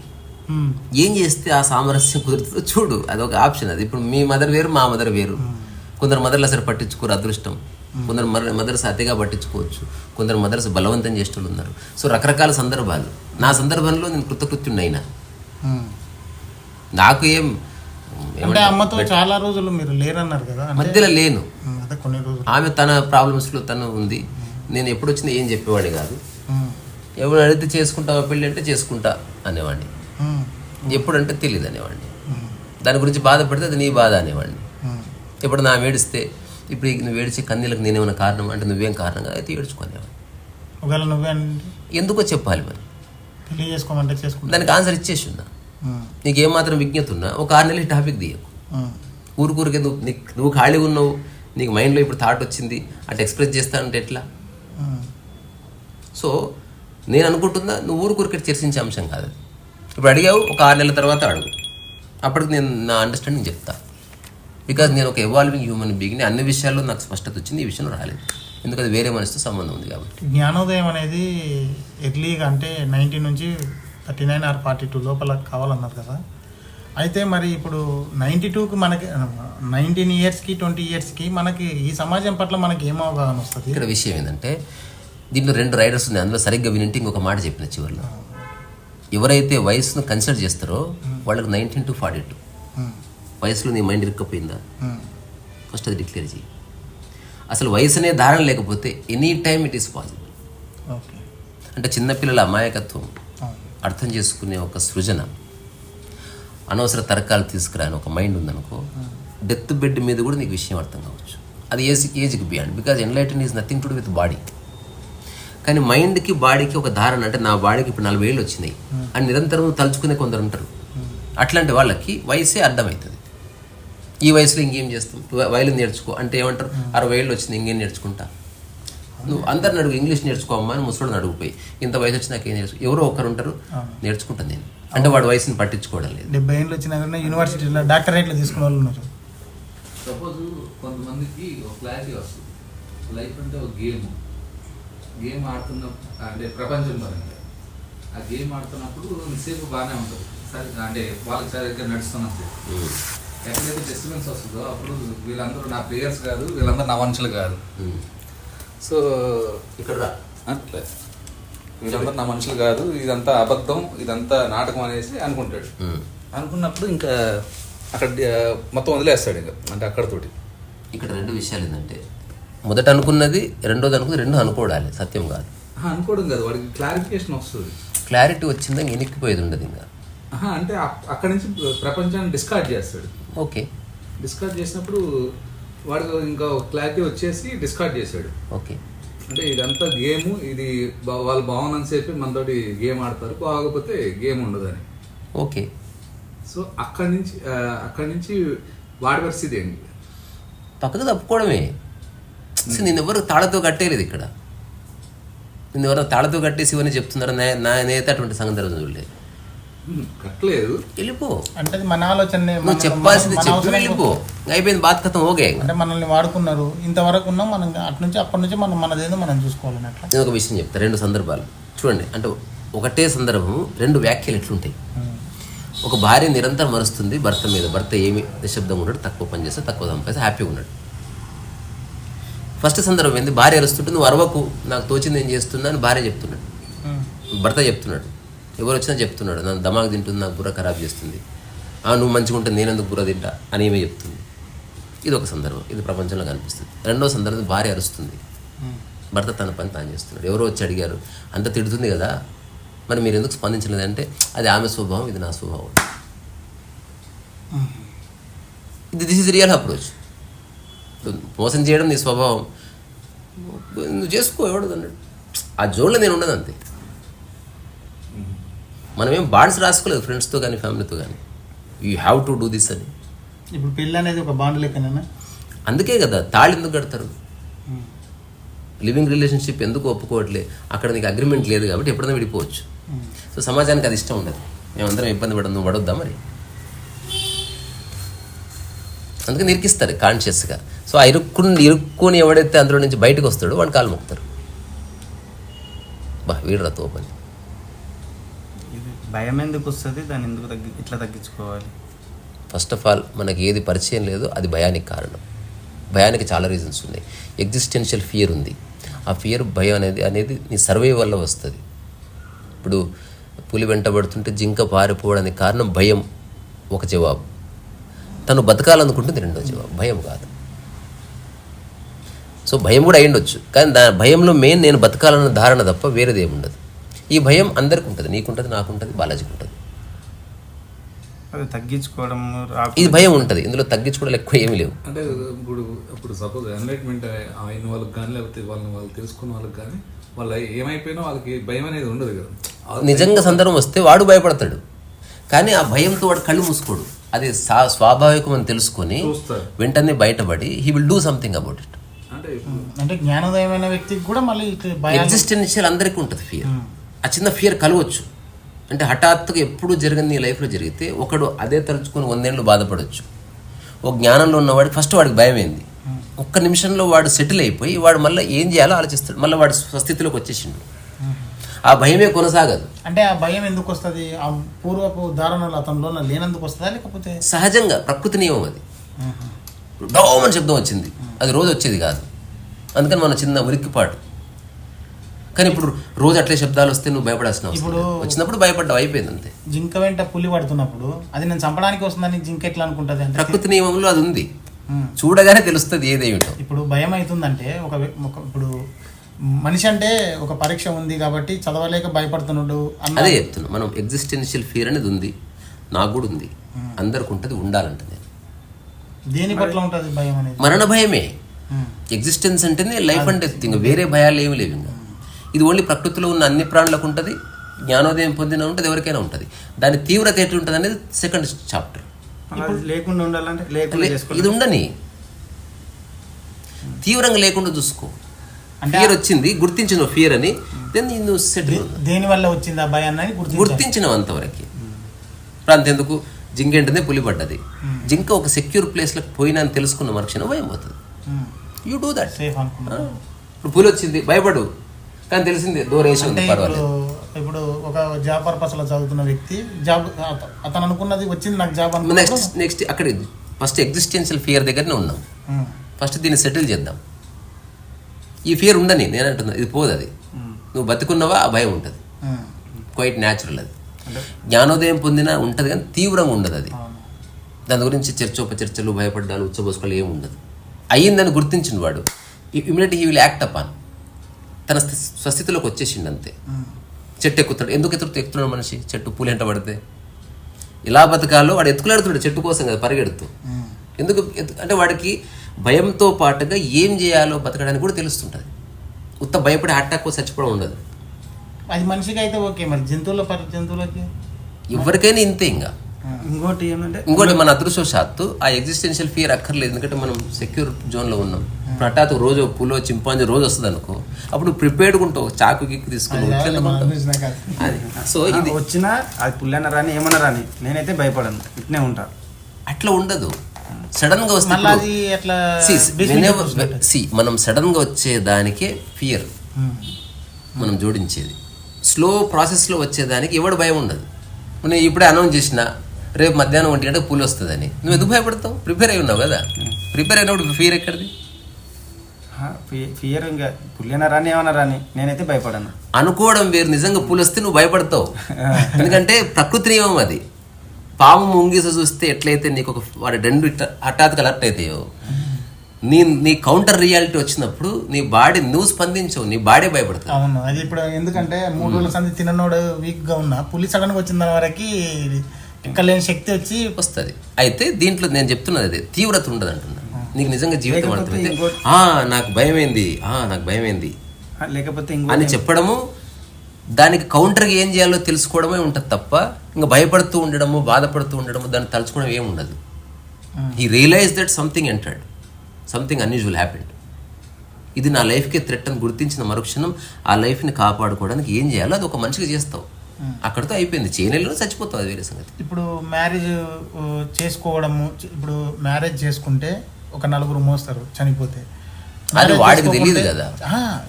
ఏం చేస్తే ఆ సామరస్యం కుదురుతుందో చూడు. అదొక ఆప్షన్. అది ఇప్పుడు మీ మదర్ వేరు, మా మదర్ వేరు. కొందరు మదర్లు అసలు పట్టించుకోరు, అదృష్టం. కొందరు మదర్స్ అతిగా పట్టించుకోవచ్చు, కొందరు మదర్స్ బలవంతం చేసేటోళ్ళు ఉన్నారు. సో రకరకాల సందర్భాలు. నా సందర్భంలో నేను కృతకృత్యుడైనా, నాకు ఏం అంటే అమ్మతో చాలా రోజులు మీరు లేరన్నారు కదా, మధ్యలో లేను. అదే కొన్ని రోజులు ఆమె తన ప్రాబ్లమ్స్లో తను ఉంది. నేను ఎప్పుడు వచ్చినా ఏం చెప్పేవాడిని కాదు. ఎవరు అడిగితే చేసుకుంటావా పెళ్ళి అంటే చేసుకుంటా అనేవాడిని. ఎప్పుడంటే తెలియదు అనేవాడిని. దాని గురించి బాధపడితే అది నీ బాధ అనేవాడిని. ఇప్పుడు నా ఏడిస్తే, ఇప్పుడు నువ్వు ఏడిచే కన్నీళ్ళకి నేనేమైనా కారణం అంటే నువ్వేం కారణం కాదు, అయితే ఏడ్చుకునేవాడిని. ఒకవేళ నువ్వే ఎందుకో చెప్పాలి మరి. పెళ్లి చేసుకోమంటే చేసుకుంటా. దానికి ఆన్సర్ ఇచ్చేసి ఉన్నా. నీకు ఏమాత్రం విజ్ఞత ఉన్నా ఒక 6 నెలలు ఈ టాపిక్ తీయకు. ఊరికే నువ్వు ఖాళీగా ఉన్నావు, నీకు మైండ్లో ఇప్పుడు థాట్ వచ్చింది, అటు ఎక్స్ప్రెస్ చేస్తానంటే ఎట్లా? సో నేను అనుకుంటున్నా నువ్వు ఊరికే చర్చించే అంశం కాదు. ఇప్పుడు అడిగావు, ఒక 6 నెలల తర్వాత అడుగు. అప్పటికి నేను నా అండర్స్టాండింగ్ చెప్తా. బికాజ్ నేను ఒక ఎవాల్వింగ్ హ్యూమన్ బీయింగ్ని. అన్ని విషయాల్లో నాకు స్పష్టత వచ్చింది, ఈ విషయంలో రాలేదు. ఎందుకంటే వేరే మనిషితో సంబంధం ఉంది కాబట్టి. జ్ఞానోదయం అనేది ఎర్లీగా అంటే 19 నుంచి 39 or 42 లోపల కావాలన్నారు కదా. అయితే మరి ఇప్పుడు 92కి మనకి 19 ఇయర్స్కి 20 ఇయర్స్కి మనకి ఈ సమాజం పట్ల మనకి ఏం అవగాహన వస్తుంది? ఇక్కడ విషయం ఏంటంటే దీంట్లో 2 రైడర్స్ ఉన్నాయి. అందులో సరిగ్గా వినింటే ఇంకొక మాట చెప్పిన చివరిలో, ఎవరైతే వయసును కన్సిడర్ చేస్తారో వాళ్ళకి 19 to 42 వయసులో నీ మైండ్ ఇరుక్కపోయిందా? ఫస్ట్ అది డిక్లేర్ చేయి. అసలు వయసు అనే ధారణ లేకపోతే any time it is possible. అంటే చిన్నపిల్లల అమాయకత్వం, అర్థం చేసుకునే ఒక సృజన, అనవసర తర్కాలు తీసుకురాని ఒక మైండ్ ఉందనుకో, డెత్ బెడ్ మీద కూడా నీకు విషయం అర్థం కావచ్చు. అది ఏజ్కి beyond. Because enlighten is nothing to do with body. కానీ మైండ్కి బాడీకి ఒక ధారణ, అంటే నా బాడీకి ఇప్పుడు 40 ఏళ్ళు వచ్చినాయి అని నిరంతరం తలుచుకునే కొందరు ఉంటారు. అట్లాంటి వాళ్ళకి వయసే అర్థమవుతుంది. ఈ వయసులో ఇంకేం చేస్తాం, వైలిన్ నేర్చుకో అంటే ఏమంటారు, 60 ఏళ్ళు వచ్చింది ఇంకేం నేర్చుకుంటా. నువ్వు అందరిని అడుగు, ఇంగ్లీష్ నేర్చుకోమ్మా అని ముసలోడిని అడుగుపోయి, ఇంత వయసు వచ్చి నాకేం నేర్చుకో, ఎవరో ఒకరు ఉంటారు నేర్చుకుంటాను నేను అంటే వాడు వయసుని పట్టించుకోవడం లేదు. 70 ఏళ్ళు వచ్చినా కానీ యూనివర్సిటీలో డాక్టరేట్లు తీసుకునే వాళ్ళు ఉన్నారు. సపోజ్ కొంతమందికి ఒక క్లారిటీ వస్తుంది, లైఫ్ అంటే ఒక గేమ్ ఆడుతున్న అంటే ప్రపంచం పరంగా ఆ గేమ్ ఆడుతున్నప్పుడు సేపు బాగానే ఉంటుంది, సరే అంటే వాళ్ళకి సరిగ్గా నడుస్తున్నది. ఎక్కడైతే డిస్టర్బెన్స్ వస్తుందో అప్పుడు వీళ్ళందరూ నా ప్లేయర్స్ కాదు, వీళ్ళందరూ నా మనుషులు కాదు. సో ఇక్కడ వీళ్ళందరూ నా మనుషులు కాదు, ఇదంతా అబద్ధం, ఇదంతా నాటకం అనేసి అనుకుంటాడు. అనుకున్నప్పుడు ఇంకా అక్కడ మొత్తం వదిలేస్తాడు ఇంకా, అంటే అక్కడతోటి. ఇక్కడ 2 విషయాలు ఏంటంటే, మొదట అనుకున్నది, రెండోది అనుకున్నది, 2 అనుకోవడాలి, సత్యం కాదు. అనుకోవడం కాదు, వాడికి క్లారిఫికేషన్ వస్తుంది. క్లారిటీ వచ్చిందా ఎనిక్కిపోయేది ఉండదు ఇంకా. అంటే అక్కడి నుంచి ప్రపంచాన్ని డిస్కార్డ్ చేస్తాడు. ఓకే, డిస్కార్డ్ చేసినప్పుడు వాడికి ఇంకా క్లారిటీ వచ్చేసి డిస్కార్డ్ చేశాడు. ఓకే, అంటే ఇదంతా గేము, ఇది వాళ్ళు బాగుందని చెప్పి మనతోటి గేమ్ ఆడతారు, బాగోకపోతే గేమ్ ఉండదని. ఓకే. సో అక్కడి నుంచి వాడి పరిస్థితి ఏంటి? పక్కకు తప్పుకోవడమే. నేను ఎవరు తాళతో కట్టేయలేదు ఇక్కడ. నేను ఎవరో తాళతో కట్టేసి ఇవన్నీ చెప్తున్నారు, నేనైతే అటువంటి సందర్భం చూడలేదు. కట్టలేదు, వెళ్ళిపో అంటే మన ఆలోచన. నువ్వు చెప్పాల్సింది చెప్పి వెళ్ళిపో, అయిపోయింది, బాధ కథం. ఓకే, అంటే మనల్ని వాడుకున్నారు, ఇంతవరకు ఉన్నాం మనం, అప్పటి నుంచి మనం మనదేదో మనం చూసుకోవాలని. అట్లా నేను ఒక విషయం చెప్తా, 2 సందర్భాలు చూడండి. అంటే ఒకటే సందర్భం 2 వ్యాఖ్యలు ఎట్లుంటాయి. ఒక భార్య నిరంతరం మరుస్తుంది భర్త మీద, భర్త ఏమి నిశ్శబ్దంగా ఉన్నాడు, తక్కువ పని చేస్తే, తక్కువ సంపాదిస్తే, హ్యాపీగా ఉన్నాడు. ఫస్ట్ సందర్భం ఏంది, భార్య అరుస్తుంటే నువ్వు అరవకు, నాకు తోచింది ఏం చేస్తున్నా అని భార్య చెప్తున్నాడు, భర్త చెప్తున్నాడు. ఎవరు వచ్చినా చెప్తున్నాడు, నన్ను దమాగ్ తింటుంది, నాకు బుర్ర ఖరాబ్ చేస్తుంది, నువ్వు మంచిగా ఉంటే నేనెందుకు బుర్ర తింటా అని ఏమే చెప్తుంది. ఇది ఒక సందర్భం, ఇది ప్రపంచంలో కనిపిస్తుంది. 2వ సందర్భం, భార్య అరుస్తుంది, భర్త తన పని తాను చేస్తున్నాడు. ఎవరో వచ్చి అడిగారు, అంత తిడుతుంది కదా, మరి మీరు ఎందుకు స్పందించలేదంటే అది ఆమె స్వభావం, ఇది నా స్వభావం. This is real approach. మోసం చేయడం నీ స్వభావం, నువ్వు చేసుకో, ఎవడు అన్నాడు. ఆ జోన్లో నేను ఉండదు అంతే. మనమేం బాండ్స్ రాసుకోలేదు ఫ్రెండ్స్తో కానీ ఫ్యామిలీతో కానీ, you have to do this అని. ఇప్పుడు పెళ్ళి అనేది ఒక బాండ్ లెక్కనేనా? అందుకే కదా తాళి ఎందుకు కడతారు. లివింగ్ రిలేషన్షిప్ ఎందుకు ఒప్పుకోవట్లే, అక్కడ నీకు అగ్రిమెంట్ లేదు కాబట్టి ఎప్పుడైనా విడిపోవచ్చు. సో సమాజానికి అది ఇష్టం ఉండదు, మేమందరం ఇబ్బంది పడదు, నువ్వు పడొద్దా మరి. అందుకే నిరికిస్తారు కాన్షియస్గా. సో ఆ ఇరుక్కుని ఎవడైతే అందులో నుంచి బయటకు వస్తాడో వాడు కాలు మొక్కుతారు. బా వీడు రతో పని. ఇది భయం ఎందుకు వస్తుంది, దాన్ని ఎందుకు ఇట్లా తగ్గించుకోవాలి? ఫస్ట్ ఆఫ్ ఆల్ మనకి ఏది పరిచయం లేదో అది భయానికి కారణం. భయానికి చాలా రీజన్స్ ఉన్నాయి. ఎగ్జిస్టెన్షియల్ ఫియర్ ఉంది. ఆ ఫియర్, భయం అనేది నీ సర్వే వల్ల వస్తుంది. ఇప్పుడు పులి వెంటబడుతుంటే జింక పారిపోవడానికి కారణం భయం, ఒక జవాబు. తను బతకాలనుకుంటుంది రెండో జవాబు, భయం కాదు. సో భయం కూడా అయ్యుండొచ్చు, కానీ భయంలో మెయిన్ నేను బతకాలన్న ధారణ తప్ప వేరేది ఏముండదు. ఈ భయం అందరికి ఉంటుంది, నీకుంటుంది, నాకుంటుంది, బాలాజీకి ఉంటుంది. అది తగ్గించుకోవడం ఇది భయం ఉంటుంది, ఇందులో తగ్గించుకోవడం ఎక్కువ ఏమీ లేవు. అంటే ఇప్పుడు సపోజ్ ఎన్లైట్మెంట్ అయిన వాళ్ళకి కానీ లేకపోతే వాళ్ళు తెలుసుకున్న వాళ్ళకి కానీ వాళ్ళు ఏమైపోయినా వాళ్ళకి భయం అనేది ఉండదు కదా. నిజంగా సందర్భం వస్తే వాడు భయపడతాడు, కానీ ఆ భయంతో వాడు కళ్ళు మూసుకోడు. అది స్వాభావికం అని తెలుసుకొని వెంటనే బయటపడి he will do something about it. అంటే జ్ఞానోదయమైన వ్యక్తికి కూడా మళ్ళీ ఎగ్జిస్టెన్షియల్ అందరికీ ఉంటుంది ఫియర్. ఆ చిన్న ఫియర్ కలవచ్చు. అంటే హఠాత్తుగా ఎప్పుడు జరగని నీ లైఫ్లో జరిగితే ఒకడు అదే తలుచుకొని 100 ఏళ్ళు బాధపడవచ్చు. ఒక జ్ఞానంలో ఉన్నవాడికి ఫస్ట్ వాడికి భయం ఏంది, ఒక్క నిమిషంలో వాడు సెటిల్ అయిపోయి వాడు మళ్ళీ ఏం చేయాలో ఆలోచిస్తాడు, మళ్ళీ వాడు స్వస్థితిలోకి వచ్చేసిండు. ఆ భయమే కొనసాగదు. అంటే ఆ భయం ఎందుకు వస్తుంది? ఆ పూర్వపు ధారణలు అతనిలో లేనందుకు వస్తుందా, లేకపోతే సహజంగా ప్రకృతి నియమం అది. డోమని శబ్దం వచ్చింది, అది రోజు వచ్చేది కాదు, అందుకని మన చిన్న ఉరిక్కిపాటు. కానీ ఇప్పుడు రోజు అట్లే శబ్దాలు వస్తే నువ్వు భయపడాల్సిన అవసరం లేదు. వచ్చినప్పుడు భయపడ్డావు, అయిపోయింది అంతే. జింక వెంట పులి పడుతున్నప్పుడు అది నేను చంపడానికి వస్తుందని జింక ఎట్లా అనుకుంటుంది? అంటే ప్రకృతి నియమంలో అది ఉంది, చూడగానే తెలుస్తుంది ఏదేమిటో. ఇప్పుడు భయం అవుతుందంటే ఇప్పుడు మనిషి అంటే ఒక పరీక్ష ఉంది కాబట్టి చదవలేక భయపడుతున్నాడు అదే చెప్తున్నా. మనం ఎగ్జిస్టెన్షియల్ ఫియర్ అనేది ఉంది, నాకు కూడా ఉంది, అందరికి ఉంటుంది, ఉండాలంటే. నేను దేని పట్ల ఉంటుంది భయం అనేది? మరణ భయమే. ఎగ్జిస్టెన్స్ అంటేనే లైఫ్ అండ్ డెత్, ఇంకా వేరే భయాలు ఏమి లేవు. ఇంకా ఇది ఓన్లీ ప్రకృతిలో ఉన్న అన్ని ప్రాణులకు ఉంటుంది, జ్ఞానోదయం పొందిన ఉంటుంది, ఎవరికైనా ఉంటుంది. దాని తీవ్రత ఎట్లా ఉంటుంది అనేది సెకండ్ చాప్టర్. లేకుండా ఉండాలంటే ఇది ఉండని, తీవ్రంగా లేకుండా చూసుకో. ఫియర్ వచ్చింది, గుర్తించిన ఫియర్ అని, దెన్ నువ్వు సెటిల్. దేని వల్ల వచ్చింది ఆ భయాన్ని గుర్తించినావు అంతవరకు. ప్రాంతం ఎందుకు జింక ఏంటనే పులి పడ్డది, జింక ఒక సెక్యూర్ ప్లేస్లోకి పోయినా అని తెలుసుకున్న మరుక్షణం భయం పోతుంది. You do that. ఇప్పుడు పులి వచ్చింది, భయపడు, కానీ తెలిసింది దూరేసి ఉంది, పర్వాలేదు. ఇప్పుడు ఒక జాబ్ పర్పస్ లో చదువుతున్న వ్యక్తి జాబ్ అతను అనుకున్నది వచ్చింది, నాకు జాబ్ నెక్స్ట్ అక్కడ ఫస్ట్ ఎగ్జిస్టెన్షియల్ ఫియర్ దగ్గరనే ఉన్నాం. ఫస్ట్ దీన్ని సెటిల్ చేద్దాం. ఈ ఫియర్ ఉండని నేను అంటున్నా, ఇది పోదు. అది నువ్వు బతుకున్నావా ఆ భయం ఉంటుంది, క్వైట్ న్యాచురల్. అది జ్ఞానోదయం పొందినా ఉంటుంది, కానీ తీవ్రంగా ఉండదు. అది దాని గురించి చర్చలు, భయపడ్డాలు, ఉచ్చబోసుకోవాలి ఏమి ఉండదు. అయ్యిందని గుర్తించిన వాడు immediately he will act upon. తన స్వస్థితిలోకి వచ్చేసిండు అంతే. చెట్టు ఎక్కుతాడు, ఎందుకు ఎక్కుతున్నాడు మనిషి? చెట్టు పూలు ఎంట పడితే ఇలా బతకాలో వాడు ఎత్తుకులాడుతున్నాడు చెట్టు కోసం కదా, పరిగెడుతూ. ఎందుకు అంటే వాడికి భయంతో పాటుగా ఏం చేయాలో బతకడానికి కూడా తెలుస్తుంటుంది. ఉత్త భయపడి అటాక్ చచ్చిపోవడం ఉండదు. అది మనిషికి అయితే ఓకే, మరి జంతువులకి ఎవరికైనా ఇంతే. ఇంకా ఇంకోటి మన అదృష్టవశాత్తు ఆ ఎగ్జిస్టెన్షియల్ ఫియర్ అక్కర్లేదు, ఎందుకంటే మనం సెక్యూర్ జోన్లో ఉన్నాం. హఠాత్తు రోజు పులో చింపాంజీ రోజు వస్తుంది అనుకో, అప్పుడు ప్రిపేర్డ్గా ఉంటావు, చాకు గిక్కు తీసుకుని. సో ఇది వచ్చినా అది పుల్లన్న రాని ఏమన్నా రాని నేనైతే భయపడను, ఇట్నే ఉంటా. అట్లా ఉండదు. సడన్ గా వస్తే మనం సడన్ గా వచ్చే దానికే ఫియర్ మనం జోడించేది. స్లో ప్రాసెస్లో వచ్చేదానికి ఎవడు భయం ఉండదు. నేను ఇప్పుడే అనౌన్స్ చేసిన రేపు మధ్యాహ్నం 1 గంటకు పూలు వస్తుందని, నువ్వు ఎందుకు భయపడతావు? ప్రిపేర్ అయి ఉన్నావు కదా. ప్రిపేర్ అయినప్పుడు ఫియర్ ఎక్కడిది? ఫియర్ ఇంకా పుల్లైనా రాని ఏమన్నా రాని నేనైతే భయపడను. అనుకోవడం వేరు, నిజంగా పూలు వస్తే నువ్వు భయపడతావు. ఎందుకంటే ప్రకృతి నియమం అది. పాము ముంగిస చూస్తే ఎట్లయితే నీకు ఒక వాడి 2 హఠాత్తుగా అలర్ట్ అవుతాయో, నీ కౌంటర్ రియాలిటీ వచ్చినప్పుడు నీ బాడీ నువ్వు స్పందించవు, నీ బాడీ భయపడుతుంది. అవును, అది ఇప్పుడు ఎందుకంటే 3 రోజుల సంది తిననోడు వీక్ గా ఉన్నా పులి సడన్ గా వచ్చిన వరకు ఇక్కడ లేని శక్తి వచ్చి వస్తుంది. అయితే దీంట్లో నేను చెప్తున్నది అదే, తీవ్రత ఉండదు అంటున్నా. నీకు నిజంగా జీవితం అర్థమైతే నాకు భయమైంది, నాకు భయమైంది లేకపోతే అని చెప్పడము, దానికి కౌంటర్గా ఏం చేయాలో తెలుసుకోవడమే ఉంటుంది తప్ప ఇంకా భయపడుతూ ఉండడము, బాధపడుతూ ఉండడము, దాన్ని తలుచుకోవడం ఏమి ఉండదు. He realise that something entered, something unusual happened. ఇది నా లైఫ్కి థ్రెట్ అని గుర్తించిన మరుక్షణం ఆ లైఫ్ని కాపాడుకోవడానికి ఏం చేయాలో అది ఒక మనిషికి చేస్తావు. అక్కడితో అయిపోయింది. చేయలేలో చచ్చిపోతావు, అది వేరే సంగతి. ఇప్పుడు మ్యారేజ్ చేసుకోవడము, ఇప్పుడు మ్యారేజ్ చేసుకుంటే ఒక 4 మోస్తారు చనిపోతే, అది వాడికి తెలియదు కదా.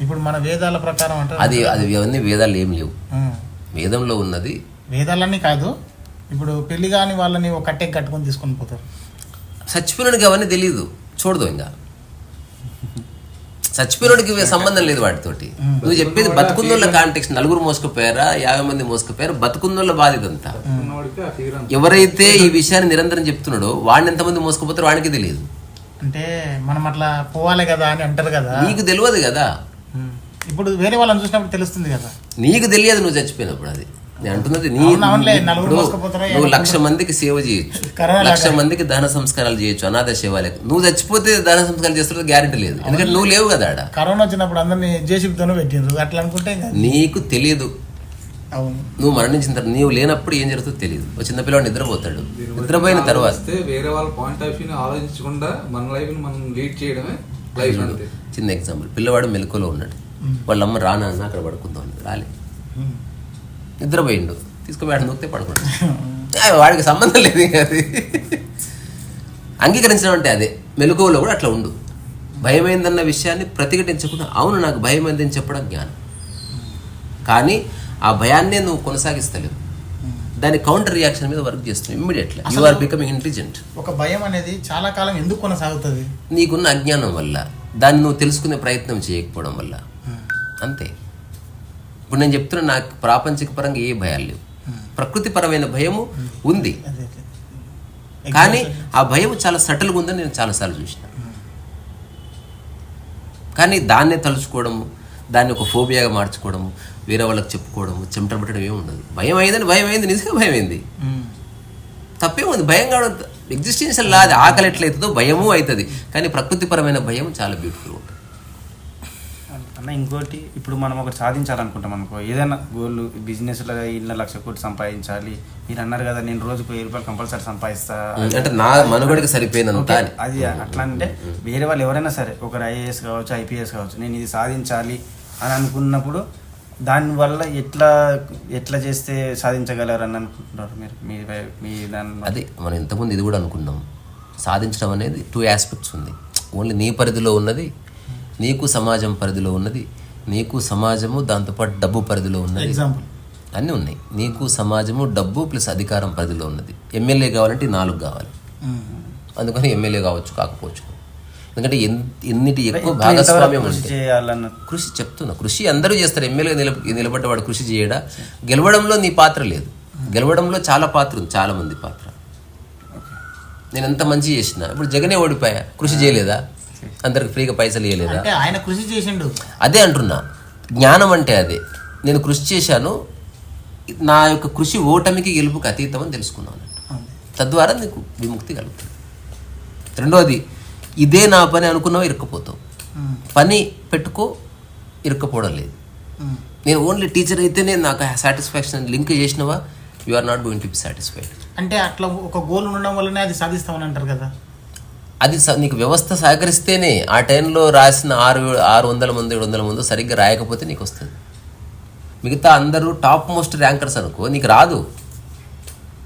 ఇప్పుడు మన వేదాల ప్రకారం అంటే అది అవన్నీ వేదాలు ఏం లేవు. వేదంలో ఉన్నది వేదాలన్నీ కాదు. ఇప్పుడు పెళ్లి కాని వాళ్ళని ఒక కట్టె కట్టుకొని తీసుకొని పోతారు. చచ్చిపోయినోడికి అవన్నీ తెలియదు, చూడదు. ఇంకా చచ్చిపోయినోడికి సంబంధం లేదు వాటితోటి. నువ్వు చెప్పేది బతుకుందోళ్ళ కాంటెక్స్ట్. 4 మోసుకుపోయారా, 50 మంది మోసుకుపోయారా, బతుకుందోళ్ళ బాధ్యతంతా. ఎవరైతే ఈ విషయాన్ని నిరంతరం చెప్తున్నాడో వాడిని ఎంతమంది మోసుకుపోతారో వాడికి తెలియదు. అంటే మనం అట్లా పోవాలి కదా అని అంటారు కదా, నీకు తెలియదు కదా. ఇప్పుడు వేరే వాళ్ళని చూసినప్పుడు తెలుస్తుంది కదా. నీకు తెలియదు నువ్వు చచ్చిపోయినప్పుడు. అది నేను అంటున్నది. నువ్వు 1,00,000 మందికి సేవ చేయొచ్చు, 1,00,000 మందికి దహన సంస్కారాలు చేయొచ్చు, అనాథ సేవలకు. నువ్వు చచ్చిపోతే దహన సంస్కారాలు చేస్తున్నది గ్యారెంటీ లేదు, ఎందుకంటే నువ్వు లేవు కదా ఆడ. కరోనా వచ్చినప్పుడు అందరినీ జేసీబీతోనే పెట్టిండ్రు, అట్లా అనుకుంటే నీకు తెలియదు. అవును, నువ్వు మరణించిన తర్వాత నీవు లేనప్పుడు ఏం జరుగుతుందో తెలియదు. ఒక చిన్న పిల్లవాడు నిద్రపోతాడు, నిద్రపోయిన తర్వాత వేరే వాళ్ళ పాయింట్ ఆఫ్ వ్యూని ఆలోచించకుండా మన లైఫ్ ని మనం లీడ్ చేయడమే లైఫ్. చిన్న ఎగ్జాంపుల్, పిల్లవాడు మెలకువలో ఉన్నాడు, వాళ్ళ అమ్మ రానా అక్కడ పడుకుందాం రాలే, నిద్రపోయిండు, తీసుకుపోయాడు, నొక్కితే పడుకుంటాడు. వాడికి సంబంధం లేదు. అది అంగీకరించడం అంటే అదే. మెలకువలో కూడా అట్లా ఉండు. భయమైందన్న విషయాన్ని ప్రతిఘటించకుండా అవును నాకు భయమైందని చెప్పడం జ్ఞానం. కానీ ఆ భయాన్నే నువ్వు కొనసాగిస్తలేవు, దాని కౌంటర్ రియాక్షన్ మీద వర్క్ చేస్తున్నావు. Immediately you are becoming intelligent. ఒక భయం అనేది చాలా కాలం ఎందుకు కొనసాగుతుంది? నీకున్న అజ్ఞానం వల్ల, దాన్ని నువ్వు తెలుసుకునే ప్రయత్నం చేయకపోవడం వల్ల. అంతే. ఇప్పుడు నేను చెప్తున్నా, నాకు ప్రాపంచిక పరంగా ఏ భయాలు లేవు, ప్రకృతిపరమైన భయము ఉంది. కానీ ఆ భయం చాలా సటిల్గా ఉందని నేను చాలాసార్లు చూసిన. కానీ దాన్నే తలుచుకోవడము, దాన్ని ఒక ఫోబియాగా మార్చుకోవడము, వేరే వాళ్ళకి చెప్పుకోవడము, చెమట పెట్టడం ఏమి ఉండదు. భయం అయిందని భయం అయింది, నిజంగా భయం అయింది, తప్పేముంది. భయం కావడం ఎగ్జిస్టెన్షియల్ లా. అది ఆకలి ఎట్లయితుందో భయము అవుతుంది. కానీ ప్రకృతిపరమైన భయం చాలా బ్యూటిఫుల్ ఉంటుంది. అన్న ఇంకోటి, ఇప్పుడు మనం ఒకటి సాధించాలనుకుంటాం అనుకో, ఏదైనా గోల్, బిజినెస్లో ఇన్న 1,00,000 కోట్లు సంపాదించాలి. మీరు అన్నారు కదా నేను రోజుకు 1000 రూపాయలు కంపల్సరీ సంపాదిస్తా, అంటే నా మనుగడికి సరిపోయినంత. అది అట్లా అంటే వేరే వాళ్ళు ఎవరైనా సరే, ఒకరు IAS కావచ్చు, IPS కావచ్చు, నేను ఇది సాధించాలి అని అనుకున్నప్పుడు దానివల్ల ఎట్లా చేస్తే సాధించగలరు అని అనుకుంటున్నారు మీరు? మీ దాని అదే మనం ఇంతకుముందు ఇది కూడా అనుకున్నాం. సాధించడం అనేది 2 ఆస్పెక్ట్స్ ఉంది. ఓన్లీ నీ పరిధిలో ఉన్నది, నీకు సమాజం పరిధిలో ఉన్నది, నీకు సమాజము దాంతోపాటు డబ్బు పరిధిలో ఉన్నది. ఎగ్జాంపుల్ అన్నీ ఉన్నాయి. నీకు సమాజము, డబ్బు ప్లస్ అధికారం పరిధిలో ఉన్నది. ఎమ్మెల్యే కావాలంటే 4 కావాలి. అందుకని ఎమ్మెల్యే కావచ్చు, కాకపోవచ్చు. ఎందుకంటే ఎన్నిటి ఎక్కువ భాగస్వామ్యం చేయాలన్న కృషి చెప్తున్నా. కృషి అందరూ చేస్తారు. ఎమ్మెల్యే నిలబడ్డవాడు కృషి చేయడా? గెలవడంలో నీ పాత్ర లేదు, గెలవడంలో చాలా పాత్ర ఉంది, చాలా మంది పాత్ర. నేను ఎంత మంచి చేసినా, ఇప్పుడు జగనే ఓడిపోయా, కృషి చేయలేదా? అందరికి ఫ్రీగా పైసలు ఇవ్వలేదా? ఆయన కృషి చేసిండు. అదే అంటున్నా, జ్ఞానం అంటే అదే. నేను కృషి చేశాను, నా యొక్క కృషి ఓటమికి గెలుపుకి అతీతం అని తెలుసుకున్నాను. తద్వారా నీకు విముక్తి కలుగుతుంది. రెండోది, ఇదే నా పని అనుకున్నావా ఇరుక్కుపోతావు. పని పెట్టుకో, ఇరుక్కపోవడం లేదు. నేను ఓన్లీ టీచర్ అయితేనే నాకు సాటిస్ఫాక్షన్ లింక్ చేసినవా, you are not going to be satisfied. అంటే అట్లా ఒక గోల్ ఉండడం వల్లనే అది సాధిస్తామని అంటారు కదా. అది నీకు వ్యవస్థ సహకరిస్తేనే. ఆ టైంలో రాసిన 600 మంది 700 మంది సరిగ్గా రాయకపోతే నీకు వస్తుంది. మిగతా అందరూ టాప్ మోస్ట్ ర్యాంకర్స్ అనుకో, నీకు రాదు.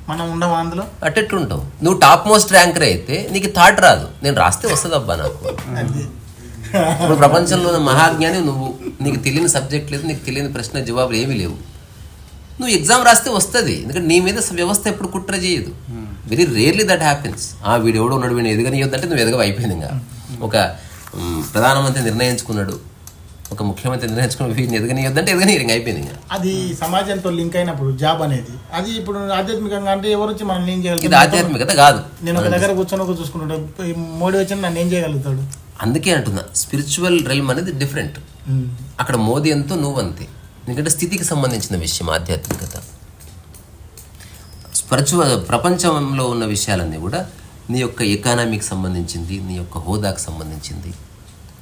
మనం ఉండము అందులో. అట్టెట్లుంటావు? నువ్వు టాప్ మోస్ట్ ర్యాంకర్ అయితే నీకు థాట్ రాదు, నేను రాస్తే వస్తుంది అబ్బా నాకు. ఇప్పుడు ప్రపంచంలో ఉన్న మహాజ్ఞాని నువ్వు. నీకు తెలియని సబ్జెక్ట్ లేదు, నీకు తెలియని ప్రశ్న జవాబులు ఏమీ లేవు. నువ్వు ఎగ్జామ్ రాస్తే వస్తుంది, ఎందుకంటే నీ మీద వ్యవస్థ ఎప్పుడు కుట్ర చేయదు. Very rarely that happens. వీడు ఎవడో ఉన్నాడు, వీడు ఎదగనియొద్దంటే నువ్వు ఎదగవు, అయిపోయింది. ఇంకా ఒక ప్రధానమంత్రి నిర్ణయించుకున్నాడు, ఒక ముఖ్యమంత్రి నిర్ణయించుకుని వీడిని ఎదగనియొద్దంటే ఎదగనియరింగ్, అయిపోయింది. ఇంకా అది సమాజంతో లింక్ అయినప్పుడు జాబ్ అనేది, అది ఇప్పుడు ఆధ్యాత్మికంగా అంటే ఎవరు వచ్చి మనం ఏం చేయగలుగుతాం? ఇది ఆధ్యాత్మికత కాదు. నేను ఒక దగ్గర కూర్చొని ఒక చూసుకుంటాడు, మోడీ వచ్చి నన్ను ఏం చేయగలుగుతాడు? అందుకే అంటున్నా స్పిరిచువల్ రెల్మ్ అనేది డిఫరెంట్. అక్కడ మోదీ ఎంతో నువ్వు అంతే. ఎందుకంటే స్థితికి సంబంధించిన విషయం ఆధ్యాత్మికత. ప్రపంచంలో ఉన్న విషయాలన్నీ కూడా నీ యొక్క ఎకానమీకి సంబంధించింది, నీ యొక్క హోదాకు సంబంధించింది,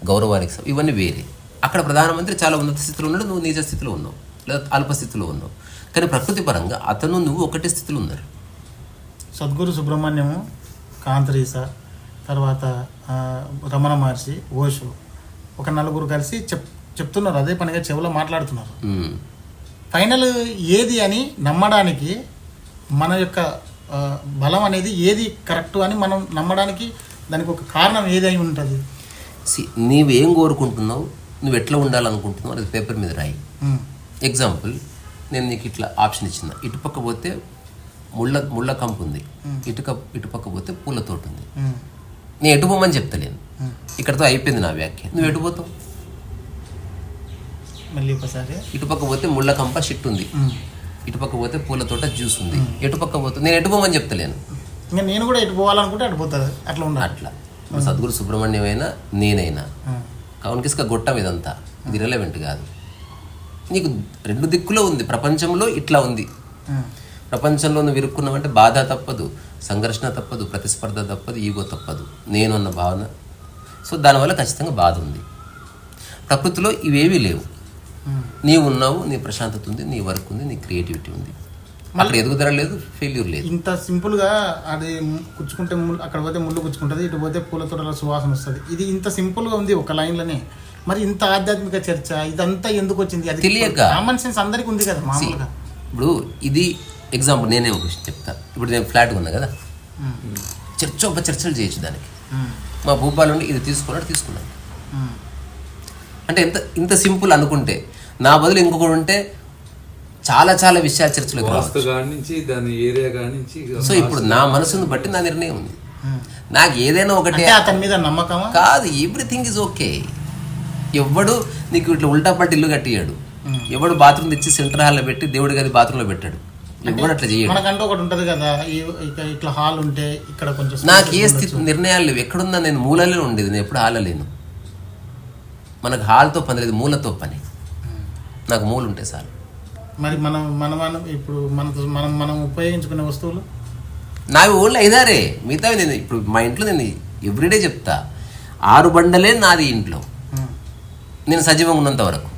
గౌరవానికి ఇవన్నీ వేరే. అక్కడ ప్రధానమంత్రి చాలా ఉన్నత స్థితిలో ఉన్నాడు, నువ్వు నీచ స్థితిలో ఉన్నావు లేదా అల్ప స్థితిలో ఉన్నావు. కానీ ప్రకృతి పరంగా అతను నువ్వు ఒకటే స్థితిలో ఉన్నారు. సద్గురు సుబ్రహ్మణ్యము, కాంతరీస, తర్వాత రమణ మహర్షి, ఓషో, ఒక నలుగురు కలిసి చెప్తున్నారు, అదే పనిగా చెవిలో మాట్లాడుతున్నారు. ఫైనల్ ఏది అని నమ్మడానికి మన యొక్క బలం అనేది ఏది కరెక్ట్ అని మనం నమ్మడానికి దానికి ఒక కారణం ఏది అయి ఉంటుంది. నీవేం కోరుకుంటున్నావు, నువ్వు ఎట్లా ఉండాలనుకుంటున్నావు అది పేపర్ మీద రాయి. ఎగ్జాంపుల్, నేను నీకు ఇట్లా ఆప్షన్ ఇచ్చిన, ఇటుపక్క పోతే ముళ్ళ కంపు ఉంది, ఇటుపక్క పోతే పూల తోట ఉంది. నేను ఎటు పోమని చెప్తలేను, ఇక్కడతో అయిపోయింది నా వ్యాఖ్య. నువ్వు ఎటు పోతావు? మళ్ళీ ఒకసారి ఇటుపక్క పోతే ముళ్ళ కంప షిట్ ఉంది, ఇటుపక్క పోతే పూల తోట జ్యూస్ ఉంది, ఎటుపక్క పోతే నేను ఎటు పోమని చెప్తలేను. ఇంకా నేను కూడా ఎటు పోవాలనుకుంటే అటు పోతుంది, అట్లా ఉండాలి. అట్లా సద్గురు సుబ్రహ్మణ్యం అయినా నేనైనా కౌన్కిస్క గొట్టం ఇదంతా, ఇది రిలవెంట్ కాదు. నీకు రెండు దిక్కులో ఉంది, ప్రపంచంలో ఇట్లా ఉంది. ప్రపంచంలో నువ్వు ఇరుక్కున్నావంటే బాధ తప్పదు, సంఘర్షణ తప్పదు, ప్రతిస్పర్ధ తప్పదు, ఈగో తప్పదు, నేను అన్న భావన. సో దానివల్ల ఖచ్చితంగా బాధ ఉంది. ప్రకృతిలో ఇవేవీ లేవు. నీవు ఉన్నావు, నీ ప్రశాంతత ఉంది, నీ వర్క్ ఉంది, నీ క్రియేటివిటీ ఉంది. అక్కడ ఎదుగుదల లేదు, ఫెయిల్యూర్ లేదు. ఇంత సింపుల్గా అది కుచ్చుకుంటే అక్కడ పోతే ముళ్ళు కుచ్చుకుంటుంది, ఇటు పోతే పూల తోటల సువాసన వస్తుంది. ఇది ఇంత సింపుల్గా ఉంది ఒక లైన్లోనే. మరి ఇంత ఆధ్యాత్మిక చర్చ ఇదంతా ఎందుకు వచ్చింది? అది తెలియక. కామన్ సెన్స్ అందరికీ ఉంది కదా మామూలుగా. ఇప్పుడు ఇది ఎగ్జాంపుల్, నేనే ఒక విషయం చెప్తా. ఇప్పుడు నేను ఫ్లాట్గా ఉన్నా కదా, చర్చలు చేయొచ్చు దానికి. మా భూపాలు ఉండి ఇది తీసుకున్నాను అంటే ఇంత సింపుల్ అనుకుంటే, నా బదులు ఇంకొకటి ఉంటే చాలా చాలా విషయాలు చర్చలోకి రావచ్చు. సో ఇప్పుడు నా మనసును బట్టి నా నిర్ణయం ఉంది. నాకు ఏదైనా ఒకటి అతని మీద నమ్మకం కాదు, ఎవ్రీథింగ్ ఈజ్ ఓకే. ఎవడు నీకు ఇట్లా ఉల్టా పట్టి ఇల్లు కట్టియాడు, ఎవడు బాత్రూమ్ తెచ్చి సెంటర్ హాల్లో పెట్టి దేవుడి గది బాత్రూంలో పెట్టాడు, ఎవడు అట్లా చేయడు. మనకంటూ ఒకటి ఉంటది కదా, ఇట్లా హాల్ ఉంటే ఇక్కడ కొంచెం. నాకు ఏ స్థితి నిర్ణయాలు లేవు. ఎక్కడున్నా నేను మూలలో ఉండేది, నేను ఎప్పుడు హాల్లో లేను. మనకు హాల్తో పని లేదు, మూలతో పని. నాకు మూలు ఉంటే చాలు. మరి మనం ఇప్పుడు మనం ఉపయోగించుకునే వస్తువులు నావి ఓన్లీ 5-6. మిగతావి నేను ఇప్పుడు మా ఇంట్లో నేను ఎవ్రీడే చెప్తా, 6 బండలే నాది ఇంట్లో, నేను సజీవంగా ఉన్నంత వరకు.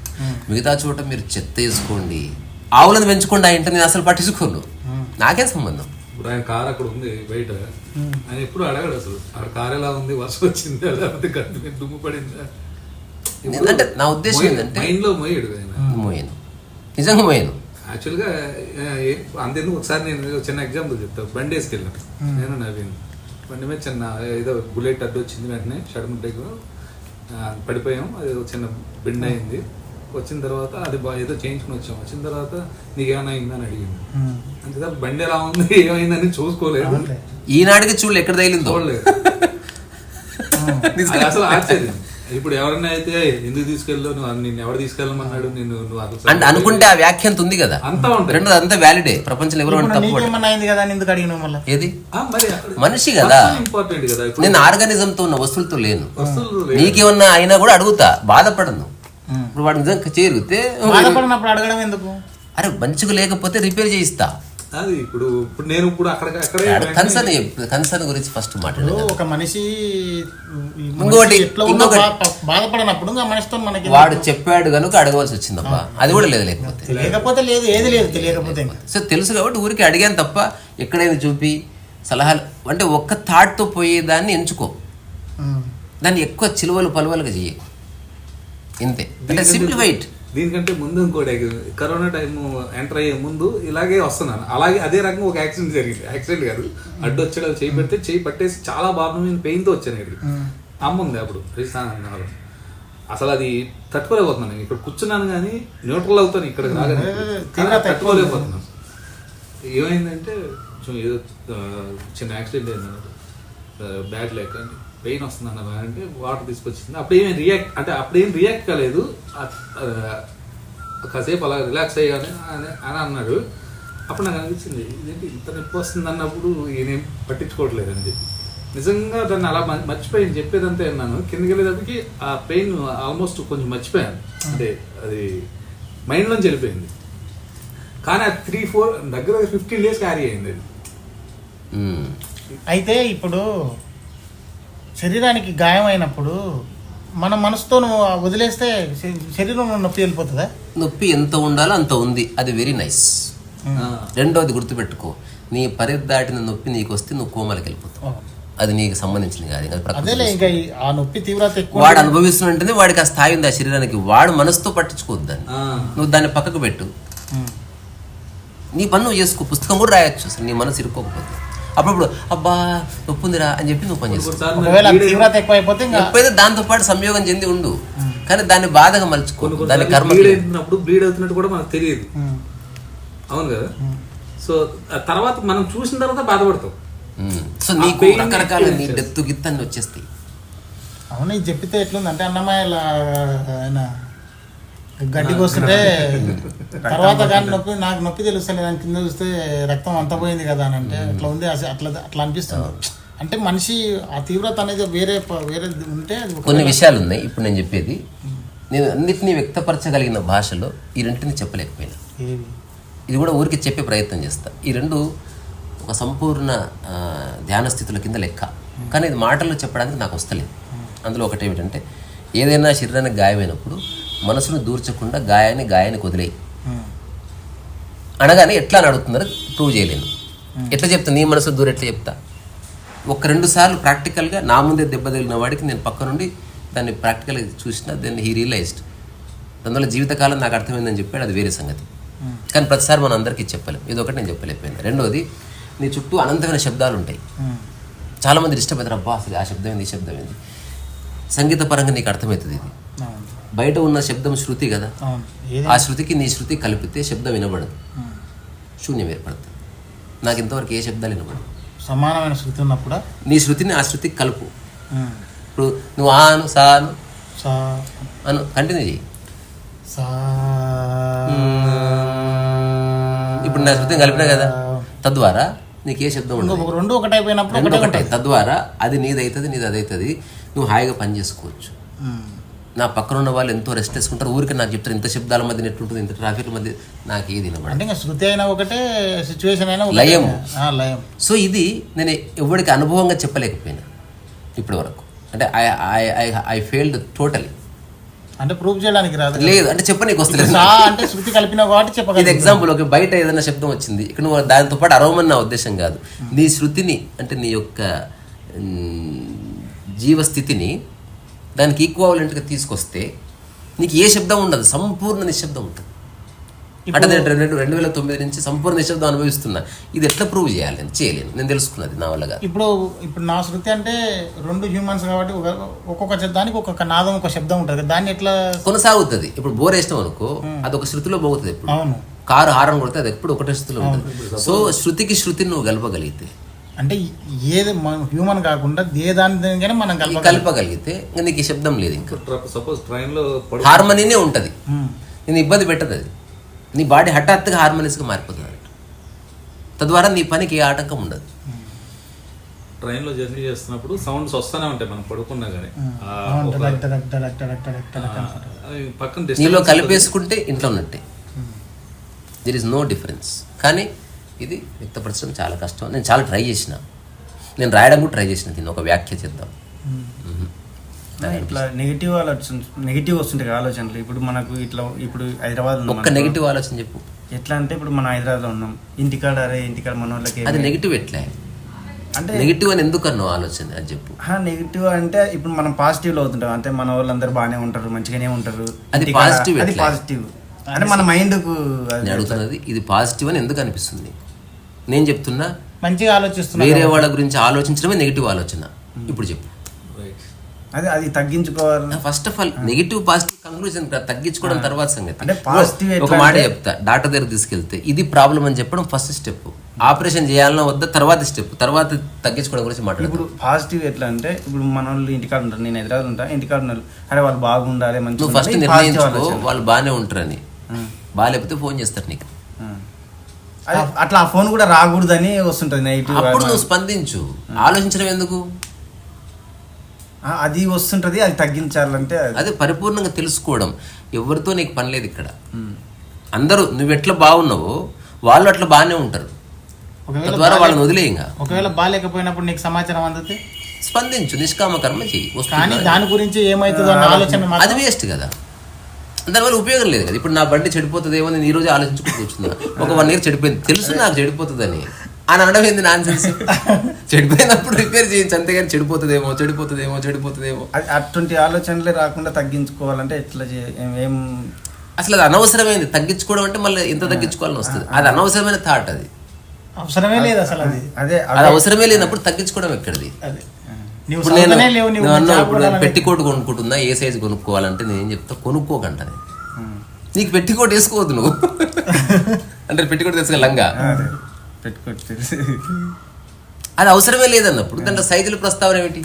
మిగతా చోట మీరు చెత్త వేసుకోండి, ఆవులను పెంచుకోండి, ఆ ఇంట్లో నేను అసలు పట్టించుకోను, నాకేం సంబంధం. ఇప్పుడు ఆయన కారు అక్కడ ఉంది బయట, ఆయన ఎప్పుడు అడగడు అసలు అక్కడ కారు ఎలా ఉంది, వర్షం వచ్చిందా, లేకపోతే గడ్డి మీద దుమ్ము పడిందా. అంటే నా ఉద్దేశం ఏంటంటే మైండ్లో మోయడు ఆయన, మోయను, నిజంగా మోయను. యాక్చువల్గా అంతేందుకు ఒకసారి నేను చిన్న ఎగ్జాంపుల్ చెప్తాను. బండి వేసుకెళ్ళాను నేను నవీన్, బండి మీద చిన్న ఏదో బుల్లెట్ అడ్డు వచ్చింది, వెంటనే షడన్ బ్రేక్ పడిపోయాం, అది చిన్న బెండ్ అయింది. వచ్చిన తర్వాత అది ఏదో చేయించుకుని వచ్చాం. వచ్చిన తర్వాత నీకేమైనా అయిందని అడిగింది, అంతే తప్ప బండి ఎలా ఉంది ఏమైందని చూసుకోలేదు. ఈనాడికి చూడలేదు, ఎక్కడ తగిలిందో చూడలేదు. అసలు ఆశ్చర్యం. ఇప్పుడు ఎవరైనా అయితే ఎందుకు తీసుకెళ్ళావు, నువ్వు నిన్ను ఎవరు తీసుకెళ్ళమన్నాడు, నువ్వు అంటే అనుకుంటే ఆ వ్యాఖ్యంత ఉంది కదా, అంతా ఉంటుంది. రెండోది అంతా వ్యాలిడే. ప్రపంచంలో ఎవరు ఏది మనిషి కదా, ఇంపార్టెంట్ కదా. నేను ఆర్గానిజంతో ఉన్న వస్తువులతో లేను. నీకేమన్నా అయినా కూడా అడుగుతా, బాధపడను. ఇప్పుడు వాడు నిజంగా చేరిగితే బాధపడినప్పుడు అడగడం ఎందుకు? అరే మంచిగా లేకపోతే రిపేర్ చేయిస్తా. అది ఇప్పుడు నేను ఇప్పుడు అక్కడే కన్సర్న్ గురించి ఫస్ట్ మాట్లాడు. ఒక మనిషి ఇంకోటి బాధపడినప్పుడు మనిషితో మనకి వాడు చెప్పాడు కనుక అడగవలసి వచ్చిందబ్బా, అది కూడా లేదు. లేకపోతే లేదు, ఏది లేదు, తెలియకపోతే. సో తెలుసు కాబట్టి ఊరికి అడిగాను తప్ప ఎక్కడైనా చూపి సలహాలు అంటే ఒక్క థాట్తో పోయేదాన్ని ఎంచుకో, దాన్ని ఎక్కువ చిలువలు పలువలుగా చేయకు, ఇంతే. అంటే సింప్లిఫైడ్. దీనికంటే ముందు ఇంకోటి, కరోనా టైం ఎంటర్ అయ్యే ముందు ఇలాగే వస్తున్నాను, అలాగే అదే రకంగా ఒక యాక్సిడెంట్ జరిగింది. యాక్సిడెంట్ కాదు, అడ్డు వచ్చాడు, చేయి పెడితే చేయి పట్టేసి చాలా బాధమైన పెయిన్తో వచ్చాను. ఇక్కడ అమ్మ ఉంది అప్పుడు రిజిస్ట్రాన్, అసలు అది తట్టుకోలేకపోతున్నాను. ఇక్కడ కూర్చున్నాను కానీ న్యూట్రల్ అవుతాను, ఇక్కడ తట్టుకోలేకపోతున్నాను. ఏమైందంటే కొంచెం ఏదో చిన్న యాక్సిడెంట్ అయింది, బ్యాడ్ లైక్ అని పెయిన్ వస్తుంది అన్న అంటే వాటర్ తీసుకొచ్చింది. అప్పుడేమీ రియాక్ట్ కాలేదు, కాసేపు అలా రిలాక్స్ అయ్యాను అని అన్నాడు. అప్పుడు నాకు అనిపించింది, ఇదేంటి ఇంత నొప్పి వస్తుంది అన్నప్పుడు ఈయనేం పట్టించుకోవట్లేదు అని చెప్పి నిజంగా దాన్ని అలా మర్చిపోయి చెప్పేదంతా విన్నాను. కిందకి వెళ్ళేటప్పటికి ఆ పెయిన్ ఆల్మోస్ట్ కొంచెం మర్చిపోయాను, అంటే అది మైండ్లోంచి వెళ్ళిపోయింది. కానీ అది 3-4 దగ్గర 15 days క్యారీ అయింది అది. అయితే ఇప్పుడు శరీరానికి గాయం అయినప్పుడు మన మనసుతో నువ్వు వదిలేస్తే శరీరంలో నొప్పి వెళ్ళిపోతుందా? నొప్పి ఎంత ఉండాలో అంత ఉంది, అది వెరీ నైస్. రెండోది గుర్తుపెట్టుకో, నీ పరిధి దాటిన నొప్పి నీకు వస్తే నువ్వు కోమలకి వెళ్ళిపోతావు. అది నీకు సంబంధించింది కాదు. అదేలే, ఇంకా ఆ నొప్పి తీవ్రత ఎక్కువ వాడు అనుభవిస్తున్నంటేనే వాడికి ఆ స్థాయి ఉంది ఆ శరీరానికి. వాడు మనసుతో పట్టించుకోవద్దు దాన్ని, నువ్వు దాన్ని పక్కకు పెట్టు, నీ పని నువ్వు చేసుకో. పుస్తకం కూడా రాయొచ్చు అసలు నీ మనసు ఇరుక్కోకపోతే. అప్పుడప్పుడు అబ్బా నొప్పి ఉందిరా అని చెప్పి నువ్వు పని చేసుకో. ఒకవేళ తీవ్రత ఎక్కువ అయిపోతే ఎప్పుడైతే దాంతో పాటు సంయోగం చెంది ఉండు, కానీ దాన్ని బాధగా మలుచుకో. దాని కర్మ బ్లీడ్ అవుతున్నట్టు కూడా మనకు తెలియదు, అవును కదా. సో తర్వాత మనం చూసిన తర్వాత బాధపడతాం. సో నీకు రకరకాల నీ డెత్తు గిత్తన్ని వచ్చేస్తాయి. అవును, ఇది చెప్పితే ఎట్లుందంటే అన్నమయ్య ఆయన గడ్డికి వస్తుంటే తర్వాత కానీ నొప్పి నాకు నొప్పి తెలుస్తుంది, దాని కింద చూస్తే రక్తం అంతా పోయింది కదా అని అంటే అట్లా ఉంది. అట్లా అట్లా అనిపిస్తుంది. అంటే మనిషి ఆ తీవ్రత అనేది వేరే ఉంటే కొన్ని విషయాలు ఉన్నాయి ఇప్పుడు నేను చెప్పేది. నేను అన్నిటినీ వ్యక్తపరచగలిగిన భాషలో ఈ రెంటిని చెప్పలేకపోయినా, ఇది కూడా ఊరికి చెప్పే ప్రయత్నం చేస్తా. ఈ రెండు ఒక సంపూర్ణ ధ్యాన స్థితుల కింద లెక్క, కానీ ఇది మాటల్లో చెప్పడానికి నాకు వస్తలేదు. అందులో ఒకటి ఏమిటంటే, ఏదైనా శరీరానికి గాయమైనప్పుడు మనసును దూర్చకుండా గాయాన్ని వదిలేయి అనగానే ఎట్లా అని అడుగుతున్నారు ప్రూవ్ చేయలేను. ఎట్లా చెప్తా, నీ మనసు దూరం ఎట్లా చెప్తా? 1-2 సార్లు ప్రాక్టికల్గా నా ముందే దెబ్బ తగిలిన వాడికి నేను పక్క నుండి దాన్ని ప్రాక్టికల్గా చూసిన, దాన్ని హీ రియలైజ్డ్. అందువల్ల జీవితకాలం నాకు అర్థమైందని చెప్పాడు, అది వేరే సంగతి. కానీ ప్రతిసారి మనం అందరికీ చెప్పలేం. ఇదొకటి నేను చెప్పలేకపోయినా. రెండోది, నీ చుట్టూ అనంతమైన శబ్దాలు ఉంటాయి. చాలామంది డిస్టర్బ్ అవుతారు, అబ్బా అసలు ఆ శబ్దం ఏంది, ఈ శబ్దం ఏంది. సంగీత పరంగా నీకు అర్థమవుతుంది. ఇది బయట ఉన్న శబ్దం శృతి కదా, ఆ శృతికి నీ శృతి కలిపితే శబ్దం వినబడదు, శూన్యం ఏర్పడుతుంది. నాకు ఇంతవరకు ఏ శబ్దాలు వినబడదు. సమానమైన శృతి ఉన్నప్పుడు నీ శృతిని ఆ శృతికి కలుపు. ఇప్పుడు నువ్వు ఆను సాను అను కంటిన్యూ చెయ్యి. ఇప్పుడు నా శృతిని కలిపినా కదా, తద్వారా నీకు ఏ శబ్దం ఉండదు. రెండు ఒకటే. తద్వారా అది నీదవుతుంది, నీది అదవుతుంది. నువ్వు హాయిగా పని చేసుకోవచ్చు. నా పక్కన ఉన్న వాళ్ళు ఎంతో రెస్ట్ చేసుకుంటారు. ఊరికి నాకు చెప్తారు ఇంత శబ్దాల మధ్య ఎట్లుంటుంది, ఇంత ట్రాఫిక్ మధ్య. నాకు ఏది అంటే శృతి అయినా ఒకటే, సిచ్యువేషన్ అయినా లయం. లయం. సో ఇది నేను ఎవరికి అనుభవంగా చెప్పలేకపోయినా ఇప్పటి వరకు. అంటే ఐ ఫెయిల్డ్ టోటలీ. అంటే ప్రూవ్ చేయడానికి రాదు, లేదు అంటే చెప్పనీకి వస్తలేదు. అంటే శృతి కలిపిన కాబట్టి చెప్పగలను. ఇది ఎగ్జాంపుల్. ఒక బయట ఏదైనా శబ్దం వచ్చింది, ఇక్కడ నువ్వు దాంతో పాటు అరవమని నా ఉద్దేశం కాదు. నీ శృతిని, అంటే నీ యొక్క జీవస్థితిని దానికి ఈక్వాలెంట్గా తీసుకొస్తే నీకు ఏ శబ్దం ఉండదు, సంపూర్ణ నిశ్శబ్దం ఉంటుంది. అంటే నేను 2009 నుంచి సంపూర్ణ నిశ్శబ్దం అనుభవిస్తున్నా. ఇది ఎట్లా ప్రూవ్ చేయాలి, నేను చేయలేను, నేను తెలుసుకున్నది నా వల్లగా. ఇప్పుడు నా శృతి అంటే 2 హ్యూమన్స్ కాబట్టి ఒక్కొక్క శబ్దానికి ఒక్కొక్క నాదం, ఒక శబ్దం ఉంటుంది. దాన్ని ఎట్లా కొనసాగుతుంది. ఇప్పుడు బోర్ వేసినాం అనుకో, అది ఒక శృతిలో పోతుంది. ఎప్పుడు అవును, కారు హారం కొడితే అది ఎప్పుడు ఒకటే శృతిలో ఉంటుంది. సో శృతికి శృతిని నువ్వు కలపగలిగితే, అంటే ఏది హ్యూమన్ కాకుండా ఏ దాని మనం కలపగలిగితే నీకు ఈ శబ్దం లేదు. ఇంకా సపోజ్ ట్రైన్లో హార్మోనీనే ఉంటుంది, నేను ఇబ్బంది పెట్టదు. అది నీ బాడీ హఠాత్తుగా హార్మోనియస్గా మారిపోతుంది. తద్వారా నీ పనికి ఏ ఆటంకం ఉండదు. ట్రైన్లో జర్నీ చేస్తున్నప్పుడు సౌండ్స్ వస్తూనే ఉంటాయి మనం పడుకున్నా కానీ. పక్కన నీలో కలిపేసుకుంటే ఇంట్లో ఉన్నట్టే, దెర్ ఇస్ నో డిఫరెన్స్. కానీ ఇది వ్యక్తపరచడం చాలా కష్టం. నేను చాలా ట్రై చేసిన, నేను రాయడం కూడా ట్రై చేసిన, దీన్ని ఒక వ్యాఖ్య చేద్దాం. ఇట్లా నెగిటివ్ వస్తుంటాయి ఆలోచనలు. ఇప్పుడు మనకు ఇట్లా ఇప్పుడు హైదరాబాద్ ఒక్క నెగిటివ్ ఆలోచన చెప్పు. ఎట్లా అంటే ఇప్పుడు మనం హైదరాబాద్లో ఉన్నాం, ఇంటికాడ మన వాళ్ళకి అది నెగిటివ్. ఎట్లా అంటే నెగిటివ్ అని ఎందుకు అన్నావు ఆలోచన, అది చెప్పు. నెగిటివ్ అంటే ఇప్పుడు మనం పాజిటివ్లో అవుతుంటాం, అంటే మన వాళ్ళందరూ బాగానే ఉంటారు, మంచిగానే ఉంటారు. అది పాజిటివ్. అది పాజిటివ్ అంటే మన మైండ్కు అడుగుతున్నది. ఇది పాజిటివ్ అని ఎందుకు అనిపిస్తుంది? నేను చెప్తున్నా మంచిగా ఆలోచిస్తున్నా. వేరే వాళ్ళ గురించి ఆలోచించడమే నెగిటివ్ ఆలోచన. ఇప్పుడు చెప్పు. అది తగ్గించుకోవాలి. First of all negative positive conclusion తగ్గించుకోవడం తర్వాత సంగతి. అంటే పాజిటివ్ ఒక మాట చెప్తా, డాక్టర్ దగ్గర తీసుకెళ్తే ఇది ప్రాబ్లం అని చెప్పడం ఫస్ట్ స్టెప్. ఆపరేషన్ చేయాలన్నా వద్దా తర్వాత స్టెప్, తర్వాత తగ్గించుకోవడం గురించి మాట్లాడు. ఇప్పుడు పాజిటివ్ ఎట్లా అంటే ఇప్పుడు మన వాళ్ళు ఇంటికాడ ఉంటారు, నేను హైదరాబాద్ ఉంటా, ఇంటికాడ ఉన్నారు, అరే వాళ్ళు బాగుండాలి, మంచిగా ఫస్ట్ నిర్ణయించుకో వాళ్ళు బాగానే ఉంటారని. బాగాలేకపోతే ఫోన్ చేస్తారు నీకు. అట్లా ఆ ఫోన్ కూడా రాకూడదని వస్తుంటది నెగిటివ్. అప్పుడు నువ్వు స్పందించు, ఆలోచించడం ఎందుకు? అది వస్తుంటది, అది తగ్గించాలంటే అదే పరిపూర్ణంగా తెలుసుకోవడం. ఎవరితో నీకు పని లేదు ఇక్కడ. అందరూ నువ్వు ఎట్లా బాగున్నావో వాళ్ళు అట్లా బాగానే ఉంటారు. తద్వారా వాళ్ళని వదిలేయంగా. ఒకవేళ బాగాలేకపోయినప్పుడు నీకు సమాచారం అందితే స్పందించు, నిష్కామ కర్మ చెయ్యి. కానీ దాని గురించి ఏమవుతుందో అన్న ఆలోచన అది వేస్ట్ కదా, దానివల్ల ఉపయోగం లేదు కదా. ఇప్పుడు నా బండి చెడిపోతుందేమో నేను ఈ రోజు ఆలోచించుకుంటూ కూర్చున్నా. ఒక 1 year చెడిపోయింది, తెలుసు నాకు చెడిపోతుందని అని అనడం ఏంది నాన్ సెన్స్. చెడిపోయినప్పుడు రిపేర్ చేయించు అంతేగాని చెడిపోతుందేమో చెడిపోతుందేమో చెడిపోతుందేమో అటువంటి ఆలోచనలే రాకుండా తగ్గించుకోవాలంటే ఎట్లా ఏం అసలు అది అనవసరమైంది. తగ్గించుకోవడం అంటే మళ్ళీ ఎంత తగ్గించుకోవాలని వస్తుంది. అది అనవసరమైన థాట్. అది అవసరమే లేదు అసలు. అదే అది అవసరమే లేనప్పుడు తగ్గించుకోవడం ఎక్కడిది? ఇప్పుడు నేను పెట్టికోట్ కొనుక్కుంటున్నా, ఏ సైజు కొనుక్కోవాలంటే నేను ఏం చెప్తా, కొనుక్కోకంట. నీకు పెట్టికోట్ వేసుకోవద్దు నువ్వు. అంటే పెట్టికోట్ తెలుసు లంగా, అది అవసరమే లేదన్నప్పుడు దాంట్లో సైజుల ప్రస్తావన ఏమిటి?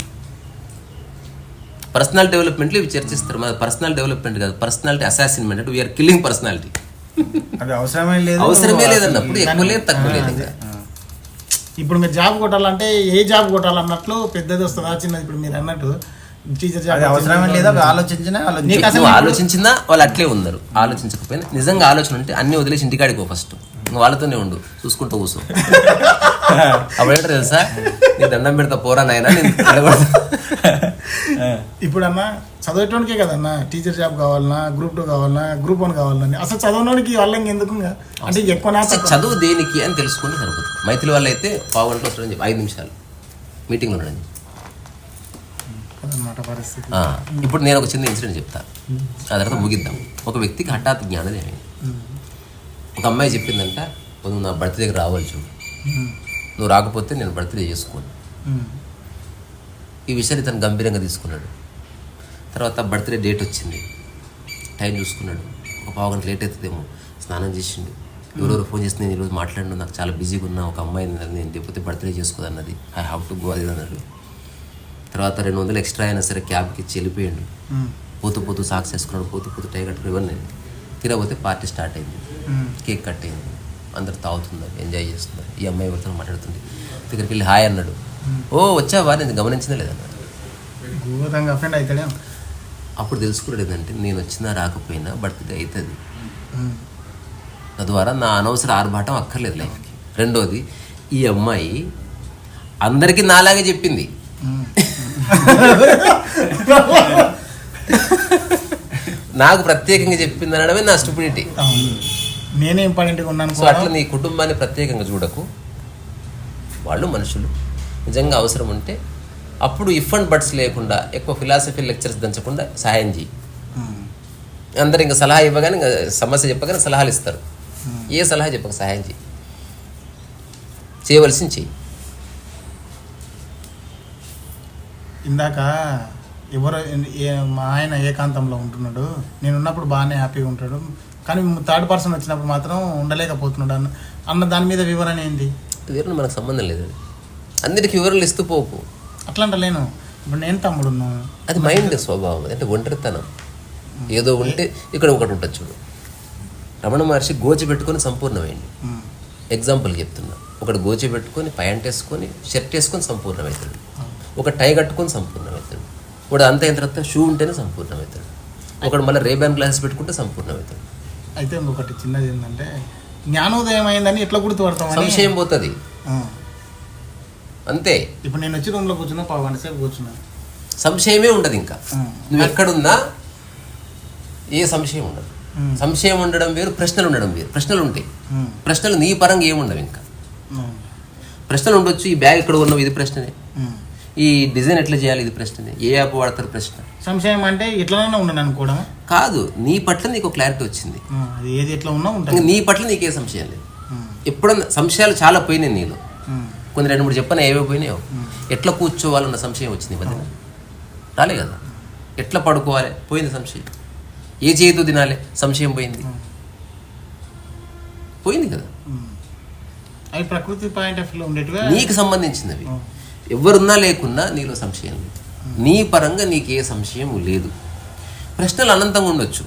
పర్సనల్ డెవలప్మెంట్లు ఇవి చర్చిస్తారు. మన పర్సనల్ డెవలప్మెంట్ కాదు, పర్సనాలిటీ అసాసిన్మెంట్. అంటే వీఆర్ కిల్లింగ్ పర్సనాలిటీ. అది అవసరమే లేదన్నప్పుడు ఎక్కువ లేదు తక్కువ లేదు. ఇప్పుడు మీరు జాబ్ కొట్టాలంటే ఏ జాబ్ కొట్టాలన్నట్లు పెద్దది వస్తుందా చిన్నది? ఇప్పుడు మీరు అన్నట్టు టీచర్ జాబ్ అవసరమే లేదా? ఆలోచించినా వాళ్ళు అట్లే ఉన్నారు. ఆలోచించకపోయినా నిజంగా ఆలోచన ఉంటే అన్ని వదిలేసి ఇంటికాడికి ఫస్ట్ నువ్వు వాళ్ళతోనే ఉండు, చూసుకుంటూ కూర్చో. అప్పుడు ఏంటో తెలుసా, నీ దండం పెడతా పోరా నాయనా నేను. ఇప్పుడు అన్న చదివేటోనికే కదన్నా టీచర్ జాబ్ కావాలన్నా, Group 2 కావాలన్నా, Group 1 కావాలన్నా, అసలు చదవడానికి వాళ్ళకి ఎందుకు అంటే ఎక్కువ చదువు దేనికి అని తెలుసుకుంటే సరిపోతుంది. మైథిలి వాళ్ళు అయితే 1/2 గంట వస్తారని చెప్పి 5 నిమిషాలు మీటింగ్లో ఉండడం అన్నమాట పరిస్థితి. ఇప్పుడు నేను ఒక చిన్న ఇన్సిడెంట్ చెప్తాను, ఆ తర్వాత ముగిద్దాం. ఒక వ్యక్తికి హఠాత్ జ్ఞానం ఏమైంది. ఒక అమ్మాయి చెప్పిందంట, నువ్వు నా బర్త్డేకి రావాలి చూడు, నువ్వు రాకపోతే నేను బర్త్డే చేసుకోను. ఈ విషయాన్ని తను గంభీరంగా తీసుకున్నాడు. తర్వాత బర్త్డే డేట్ వచ్చింది, టైం చూసుకున్నాడు. ఒక 1/2 గంట లేట్ అవుతుందేమో, స్నానం చేసిండు. ఎవరెవరు ఫోన్ చేసి నేను ఈరోజు మాట్లాడినా, నాకు చాలా బిజీగా ఉన్నా, ఒక అమ్మాయి నేను లేకపోతే బర్త్డే చేసుకోదన్నది, ఐ హ్యావ్ టు గో అది అన్నాడు. తర్వాత 200 ఎక్స్ట్రా అయినా సరే క్యాబ్కి ఇచ్చి వెళ్ళిపోయాడు. పోతూ సాక్స్ వేసుకున్నాడు, పోతూ టై కట్టుకుని ఇవన్నీ. తిరగపోతే పార్టీ స్టార్ట్ అయింది, కేక్ కట్ అయింది, అందరు తాగుతున్నారు, ఎంజాయ్ చేస్తున్నారు. ఈ అమ్మాయి ఎవరితో మాట్లాడుతుంది. దగ్గరికి వెళ్ళి హాయ్ అన్నాడు. ఓ వచ్చావా, నేను గమనించినా లేదన్నాడు. అప్పుడు తెలుసుకున్నాడు ఏంటంటే, నేను వచ్చినా రాకపోయినా బర్త్డే అవుతుంది, తద్వారా నా అనవసర ఆర్భాటం అక్కర్లేదు లైఫ్కి. రెండోది, ఈ అమ్మాయి అందరికీ నాలాగే చెప్పింది, నాకు ప్రత్యేకంగా చెప్పింది అనడమే నా స్టూపిడిటీ. నేనే ఇంపార్టెంట్గా ఉన్నాను. సో అట్లా నీ కుటుంబాన్ని ప్రత్యేకంగా చూడకు, వాళ్ళు మనుషులు. నిజంగా అవసరం ఉంటే అప్పుడు ఇఫ్ అండ్ బట్స్ లేకుండా, ఎక్కువ ఫిలాసఫీ లెక్చర్స్ దంచకుండా సహాయం చేయి. అందరు ఇంకా సలహా ఇవ్వగానే, ఇంకా సమస్య చెప్పగానే సలహాలు ఇస్తారు. ఏ సలహా చెప్పక సహాయం చేయి, చేయవలసింది చెయ్యి. ఇందాక ఎవరో మా ఆయన ఏకాంతంలో ఉంటున్నాడు, నేను ఉన్నప్పుడు బాగానే హ్యాపీగా ఉంటాడు, కానీ 3rd person వచ్చినప్పుడు మాత్రం ఉండలేకపోతున్నాడు అన్న దాని మీద వివరణ ఏంటి? వివరణ మనకు సంబంధం లేదు. అందరికి వివరణలు ఇస్తూ పోకు. అట్లా అంటలేను. ఇప్పుడు నేను తమ్ముడును, అది మైండ్ స్వభావం. అంటే ఒంటరితనం ఏదో ఉంటే ఇక్కడ ఒకటి ఉంటుంది చూడు. రమణ మహర్షి గోచి పెట్టుకొని సంపూర్ణమైంది. ఎగ్జాంపుల్ చెప్తున్నా. ఒకటి గోచి పెట్టుకొని ప్యాంట్ వేసుకొని షర్ట్ వేసుకొని సంపూర్ణమవుతాడు, ఒక టై కట్టుకొని సంపూర్ణమవుతాడు, ఒకటి అంత అయిన తర్వాత షూ ఉంటేనే సంపూర్ణమవుతాడు, ఒకటి మళ్ళీ రేబ్యాన్ గ్లాసెస్ పెట్టుకుంటే సంపూర్ణమవుతాడు. అయితే ఇంకొకటి చిన్నది ఏంటంటే, జ్ఞానోదయం అయిందని ఎట్లా గుర్తుపడతాం? సంశయం పోతుంది అంతే. ఇప్పుడు నేను వచ్చి రూమ్లో కూర్చున్నా, 1/2 గంట సేపు కూర్చున్నా, సంశయమే ఉండదు. ఇంకా నువ్వు ఎక్కడున్నా ఏ సంశయం ఉండదు. సంశయం ఉండడం వేరు, ప్రశ్నలు ఉండడం వేరు. ప్రశ్నలు ఉంటాయి, ప్రశ్నలు నీ పరంగా ఏముండవు. ఇంకా ప్రశ్నలు ఉండొచ్చు. ఈ బ్యాగ్ ఎక్కడ ఉన్నావు, ఇది ప్రశ్ననే. ఈ డిజైన్ ఎట్లా చేయాలి, ఇది ప్రశ్ననే. ఏ యాప్ వాడతారు, ప్రశ్న. సంశయం అంటే ఎట్లనే ఉండను అనుకోవడం కాదు, నీ పట్ల నీకు క్లారిటీ వచ్చింది, ఏది ఎట్లా ఉన్నా ఉంటుంది. నీ పట్ల నీకే సంశయం లేదు. ఎప్పుడన్నా సంశయాలు చాలా పోయినాయి నీలో, కొన్ని 2-3 చెప్పని ఏవో పోయినాయో. ఎట్లా కూర్చోవాలన్న సంశయం వచ్చింది మధ్యన, రాలే కదా. ఎట్లా పడుకోవాలి, పోయింది సంశయం. ఏ చేతితో తినాలి, సంశయం పోయింది, పోయింది కదా. అవి ప్రకృతి పాయింట్ ఆఫ్ వ్యూలో ఉండేట్టుగా నీకు సంబంధించినవి. ఎవరున్నా లేకున్నా నీలో సంశయం లేదు. నీ పరంగా నీకే సంశయం లేదు. ప్రశ్నలు అనంతంగా ఉండొచ్చు,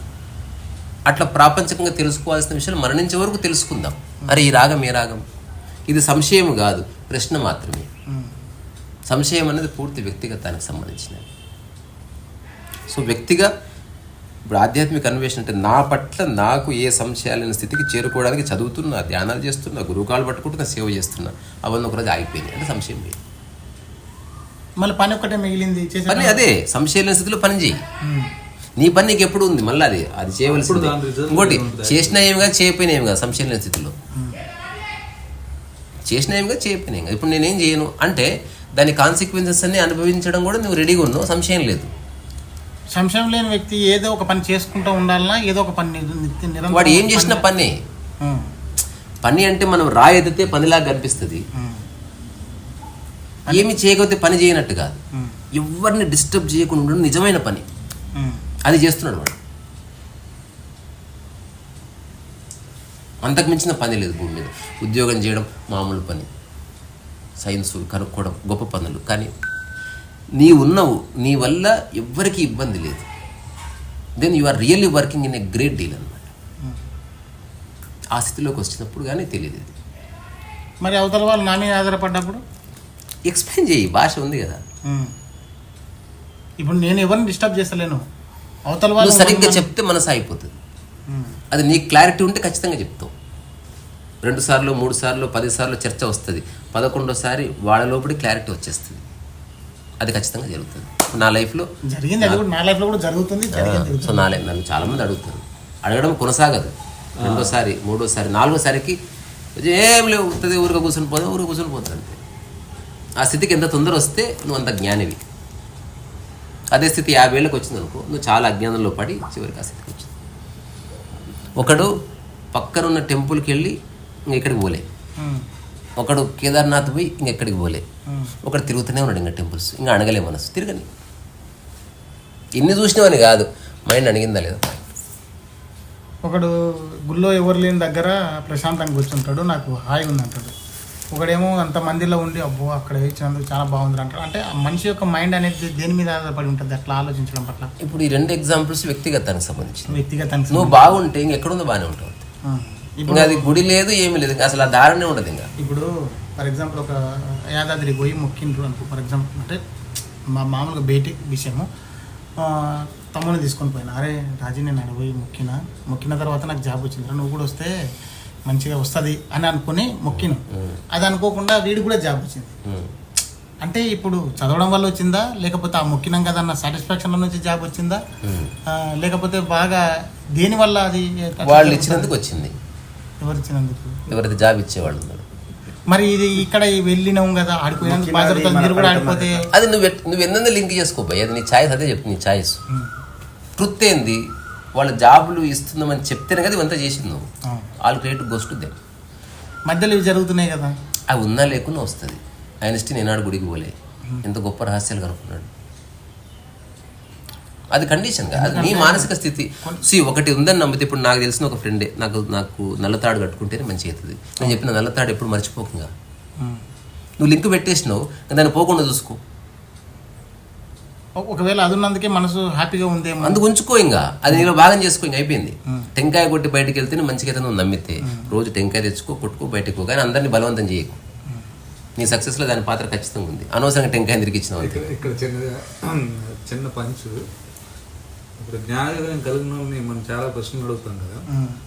అట్లా ప్రాపంచికంగా తెలుసుకోవాల్సిన విషయాలు మరణించే వరకు తెలుసుకుందాం. అరే ఈ రాగం ఏ రాగం, ఇది సంశయం కాదు, ప్రశ్న మాత్రమే. సంశయం అనేది పూర్తి వ్యక్తిగతానికి సంబంధించినది. సో వ్యక్తిగా ఇప్పుడు ఆధ్యాత్మిక అన్వేషణ అంటే నా పట్ల నాకు ఏ సంశయాలైన స్థితికి చేరుకోవడానికి చదువుతున్నా, ధ్యానాలు చేస్తున్నా, గురువుకాలు పట్టుకుంటున్నా, సేవ చేస్తున్నా, అవన్నీ ఒకరోజు ఆగిపోయింది అంటే సంశయం లేదు. మళ్ళీ పని ఒక్కటే మిగిలింది పని అదే సంశయం లేని స్థితిలో పని చేయి. నీ పని నీకు ఎప్పుడు ఉంది, మళ్ళీ అది చేయవలసింది. ఇంకోటి చేసినా ఏమి కాదు, చేయకపోయినా ఏమి కాదు. సంశయం లేని స్థితిలో చేసినా ఏమి కాదు, చేయకపోయినా ఏమి కాదు. ఇప్పుడు నేనేం చేయను అంటే దాని కాన్సిక్వెన్సెస్ అన్ని అనుభవించడం కూడా నువ్వు రెడీగా ఉన్నావు, సంశయం లేదు. సంశయం లేని వ్యక్తి ఏదో ఒక పని చేసుకుంటూ ఉండాలన్నా ఏదో ఒక పని వాడు ఏం చేసిన పని అంటే మనం ఎదితే పనిలాగా కనిపిస్తుంది. ఏమి చేయకపోతే పని చేయనట్టు కాదు. ఎవరిని డిస్టర్బ్ చేయకుండా ఉండడం నిజమైన పని. అది చేస్తున్నాడు వాడు. అంతకు మించిన పని లేదు భూమి మీద. ఉద్యోగం చేయడం మామూలు పని, సైన్స్ కనుక్కోవడం గొప్ప పనులు. కానీ నీ వల్ల ఎవ్వరికి ఇబ్బంది లేదు. Then you are really working in a great deal అన్నమాట. ఆ స్థితిలోకి వచ్చినప్పుడు కానీ తెలియదు. ఇది మరి అవతల వాళ్ళు నా మీద ఆధారపడ్డప్పుడు ఎక్స్ప్లెయిన్ చేయి, భాష ఉంది కదా. ఇప్పుడు నేను ఎవరిని డిస్టర్బ్ చేస్తలేను, అవతల వాళ్ళు సరిగ్గా చెప్తే మనసు అయిపోతుంది. అది నీకు క్లారిటీ ఉంటే ఖచ్చితంగా చెప్తావు. 2 సార్లు 3 సార్లు 10 సార్లు చర్చ వస్తుంది. 11వ వాళ్ళ లోపలి క్లారిటీ వచ్చేస్తుంది. అది ఖచ్చితంగా జరుగుతుంది. నా లైఫ్లో జరిగింది, అది కూడా నా లైఫ్లో కూడా జరుగుతుంది. సో నన్ను చాలామంది అడుగుతారు, అడగడం కొనసాగదు. 2వ 3వ 4వ ఏం లేవు, వస్తుంది, ఊరిగా కూర్చొని పోతుంది అంతే. ఆ స్థితికి ఎంత తొందర వస్తే నువ్వు అంత జ్ఞానివి. అదే స్థితి 50 ఏళ్ళకి వచ్చింది అనుకో, నువ్వు చాలా అజ్ఞానంలో పడి చివరికి ఆ స్థితికి వచ్చింది. ఒకడు పక్కనున్న టెంపుల్కి వెళ్ళి ఇంకెక్కడికి పోలే, ఒకడు కేదార్నాథ్ పోయి ఇంకెక్కడికి పోలే, ఒకడు తిరుగుతూనే ఉన్నాడు ఇంకా టెంపుల్స్. ఇంకా అడగలే మనసు తిరగని. ఇన్ని చూసినావని కాదు, మైండ్ అడిగిందా లేదా. ఒకడు గుళ్ళో ఎవరు లేని దగ్గర ప్రశాంతంగా కూర్చుంటాడు, నాకు హాయిగా ఉంది అంటాడు. ఒకడేమో అంత మందిలో ఉండి అబ్బో అక్కడ ఇచ్చినందుకు చాలా బాగుంది అంటాడు. అంటే ఆ మనిషి యొక్క మైండ్ అనేది దేని మీద ఆధారపడి ఉంటుంది అట్లా ఆలోచించడం పట్ల. ఇప్పుడు ఈ 2 ఎగ్జాంపుల్స్ వ్యక్తిగతానికి సంబంధించి. నువ్వు బాగుంటే ఇంకెక్కడుందో బాగానే ఉంటావు. ఇంకా అది గుడి లేదు, ఏమీ లేదు, అసలు ఆ దారినే ఉండదు. ఇంకా ఇప్పుడు ఫర్ ఎగ్జాంపుల్ ఒక యాదాద్రి పోయి మొక్కిండ్రు అనుకో, ఫర్ ఎగ్జాంపుల్ అంటే మామూలుగా బయటికి విషయము, తమ్ముని తీసుకొని పోయినా, అరే రాజీ నేను అక్కడ పోయి మొక్కిన తర్వాత నాకు జాబ్ వచ్చింది, నువ్వు కూడా వస్తే మంచిగా వస్తుంది అని అనుకుని మొక్కిను. అది అనుకోకుండా వీడికి కూడా జాబ్ వచ్చింది. అంటే ఇప్పుడు చదవడం వల్ల వచ్చిందా, లేకపోతే ఆ మొక్కినాం కదా అన్న సాటిస్ఫాక్షన్ నుంచి జాబ్ వచ్చిందా, లేకపోతే బాగా దేని వల్ల అది వాళ్ళు ఇచ్చినందుకు వచ్చింది. ఎవరు ఇచ్చినందుకు? ఎవరైతే జాబ్ ఇచ్చేవాళ్ళు ఉన్నారు. మరి ఇది ఇక్కడ వెళ్ళినాం కదా, ఆడిపోయినందుకు బాధ్యత మీరు కూడా ఆడిపోతే అది నువ్వు ఎన్నో లింక్ చేసుకోపోయి, అది నీ ఛాయిస్. అదే చెప్పు, నీ ఛాయిస్. ట్రుత్ ఏంది, వాళ్ళ జాబులు ఇస్తున్నామని చెప్తేనే కదా ఇవంతా చేసింది నువ్వు. All credit goes to them. మధ్యలో ఇవి జరుగుతున్నాయి కదా, అవి ఉన్నా లేకుండా వస్తుంది. ఐన్స్టీన్ ఏనాడు గుడికి పోలే, ఎంత గొప్ప రహస్యాలు కనుక్కున్నాడు. అది కండిషన్ కాదు, అది నీ మానసిక స్థితి. ఒకటి ఉందని నమ్మితే, ఇప్పుడు నాకు తెలిసిన ఒక ఫ్రెండే నాకు నల్లతాడు కట్టుకుంటేనే మంచి అవుతుంది. నేను చెప్పిన నల్లతాడు ఎప్పుడు మర్చిపోకుండా. నువ్వు లింక్ పెట్టేసినావు, దాన్ని పోకుండా చూసుకో. ఒకవేళ అది ఉన్నందుకే మనసు హ్యాపీగా ఉందేమో, అందుకు ఉంచుకో. ఇంకా అది నీలో భాగం చేసుకో, ఇంకా అయిపోయింది. టెంకాయ కొట్టి బయటకు వెళ్తేనే మంచిగా అయితే నువ్వు నమ్మితే రోజు టెంకాయ తెచ్చుకో, కొట్టుకో, బయటకు పో. కానీ అందరినీ బలవంతం చేయకు. నీ సక్సెస్లో దాని పాత్ర ఖచ్చితంగా ఉంది. అనవసరంగా టెంకాయ తిరిగి ఇచ్చినావు అంతే. ఇక్కడ చిన్న పంచు. ఇప్పుడు జ్ఞానోదయం కలిగిన వాళ్ళని మనం చాలా ప్రశ్నలు అడుగుతాం కదా,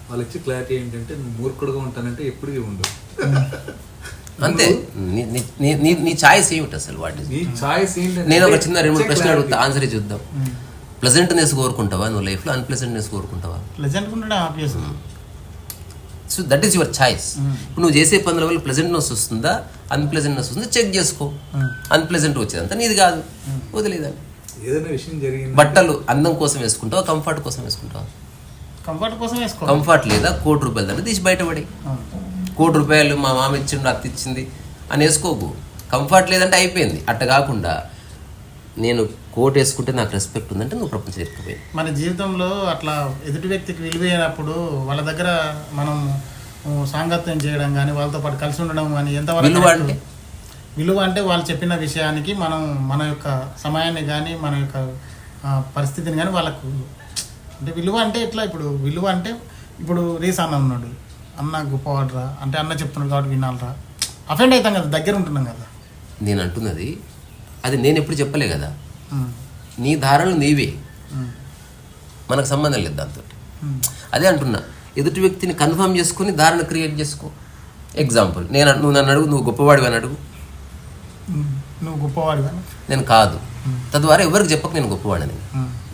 వాళ్ళు ఇచ్చే క్లారిటీ ఏంటంటే నువ్వు మూర్ఖుడుగా ఉంటానంటే ఎప్పటికీ ఉండవు అంతే. నీ ఛాయిస్ ఏమిటి అసలు? వాటి నేను ఒక చిన్న 2-3 ప్రశ్నలు అడుగుతా, ఆన్సర్ చూద్దాం. ప్లెజెంట్నెస్ కోరుకుంటావా నువ్వు లైఫ్లో, అన్ప్లెజెంట్నెస్ కోరుకుంటావా? So that is your choice. ఇప్పుడు నువ్వు చేసే పనుల వల్ల ప్లెజెంట్నెస్ వస్తుందా, అన్ప్లెజెంట్నెస్ వస్తుందా చెక్ చేసుకో. అన్ప్లెజెంట్ వచ్చేదంతా నీది కాదు, వదిలేదాన్ని. ఏదైనా విషయం జరిగింది, బట్టలు అందం కోసం వేసుకుంటావా, కంఫర్ట్ కోసం వేసుకుంటావా? కంఫర్ట్ లేదా, ₹1,00,00,000 దాన్ని తీసి బయటపడి, ₹1,00,00,000 మా మామ ఇచ్చిండు, అత్త ఇచ్చింది అని వేసుకోకు. కంఫర్ట్ లేదంటే అయిపోయింది. అట్ట కాకుండా నేను కోట్ వేసుకుంటే నాకు రెస్పెక్ట్ ఉందంటే నువ్వు ప్రపంచం ఎక్కిపోయింది. మన జీవితంలో అట్లా ఎదుటి వ్యక్తికి విలువైనప్పుడు వాళ్ళ దగ్గర మనం సాంగత్యం చేయడం కానీ, వాళ్ళతో పాటు కలిసి ఉండడం కానీ ఎంతవరకు విలువ అంటే వాళ్ళు చెప్పిన విషయానికి మనం మన యొక్క సమయాన్ని కానీ, మన యొక్క పరిస్థితిని కానీ వాళ్ళకు అంటే విలువ అంటే ఎట్లా? ఇప్పుడు విలువ అంటే ఇప్పుడు రేస్ అన్న ఉన్నాడు, అన్న గొప్పవాడురా అంటే అన్న చెప్తున్నాడు కాబట్టి వినాలరా, అఫెండ్ అవుతాం కదా, దగ్గర ఉంటున్నాం కదా. నేను అంటున్నది అది నేను ఎప్పుడు చెప్పలే కదా, ఉమ్, నీ ధారణలు నీవే, ఉమ్, మనకు సంబంధం లేదు దాంతో. ఉమ్, అదే అంటున్నా, ఎదుటి వ్యక్తిని కన్ఫర్మ్ చేసుకుని ధారణ క్రియేట్ చేసుకో. ఎగ్జాంపుల్, నువ్వు నన్ను అడుగు, నువ్వు గొప్పవాడివి అని అడుగు, ఉమ్, నువ్వు గొప్పవాడివా? నేను కాదు. తద్వారా ఎవరికి చెప్పక నేను గొప్పవాడిని.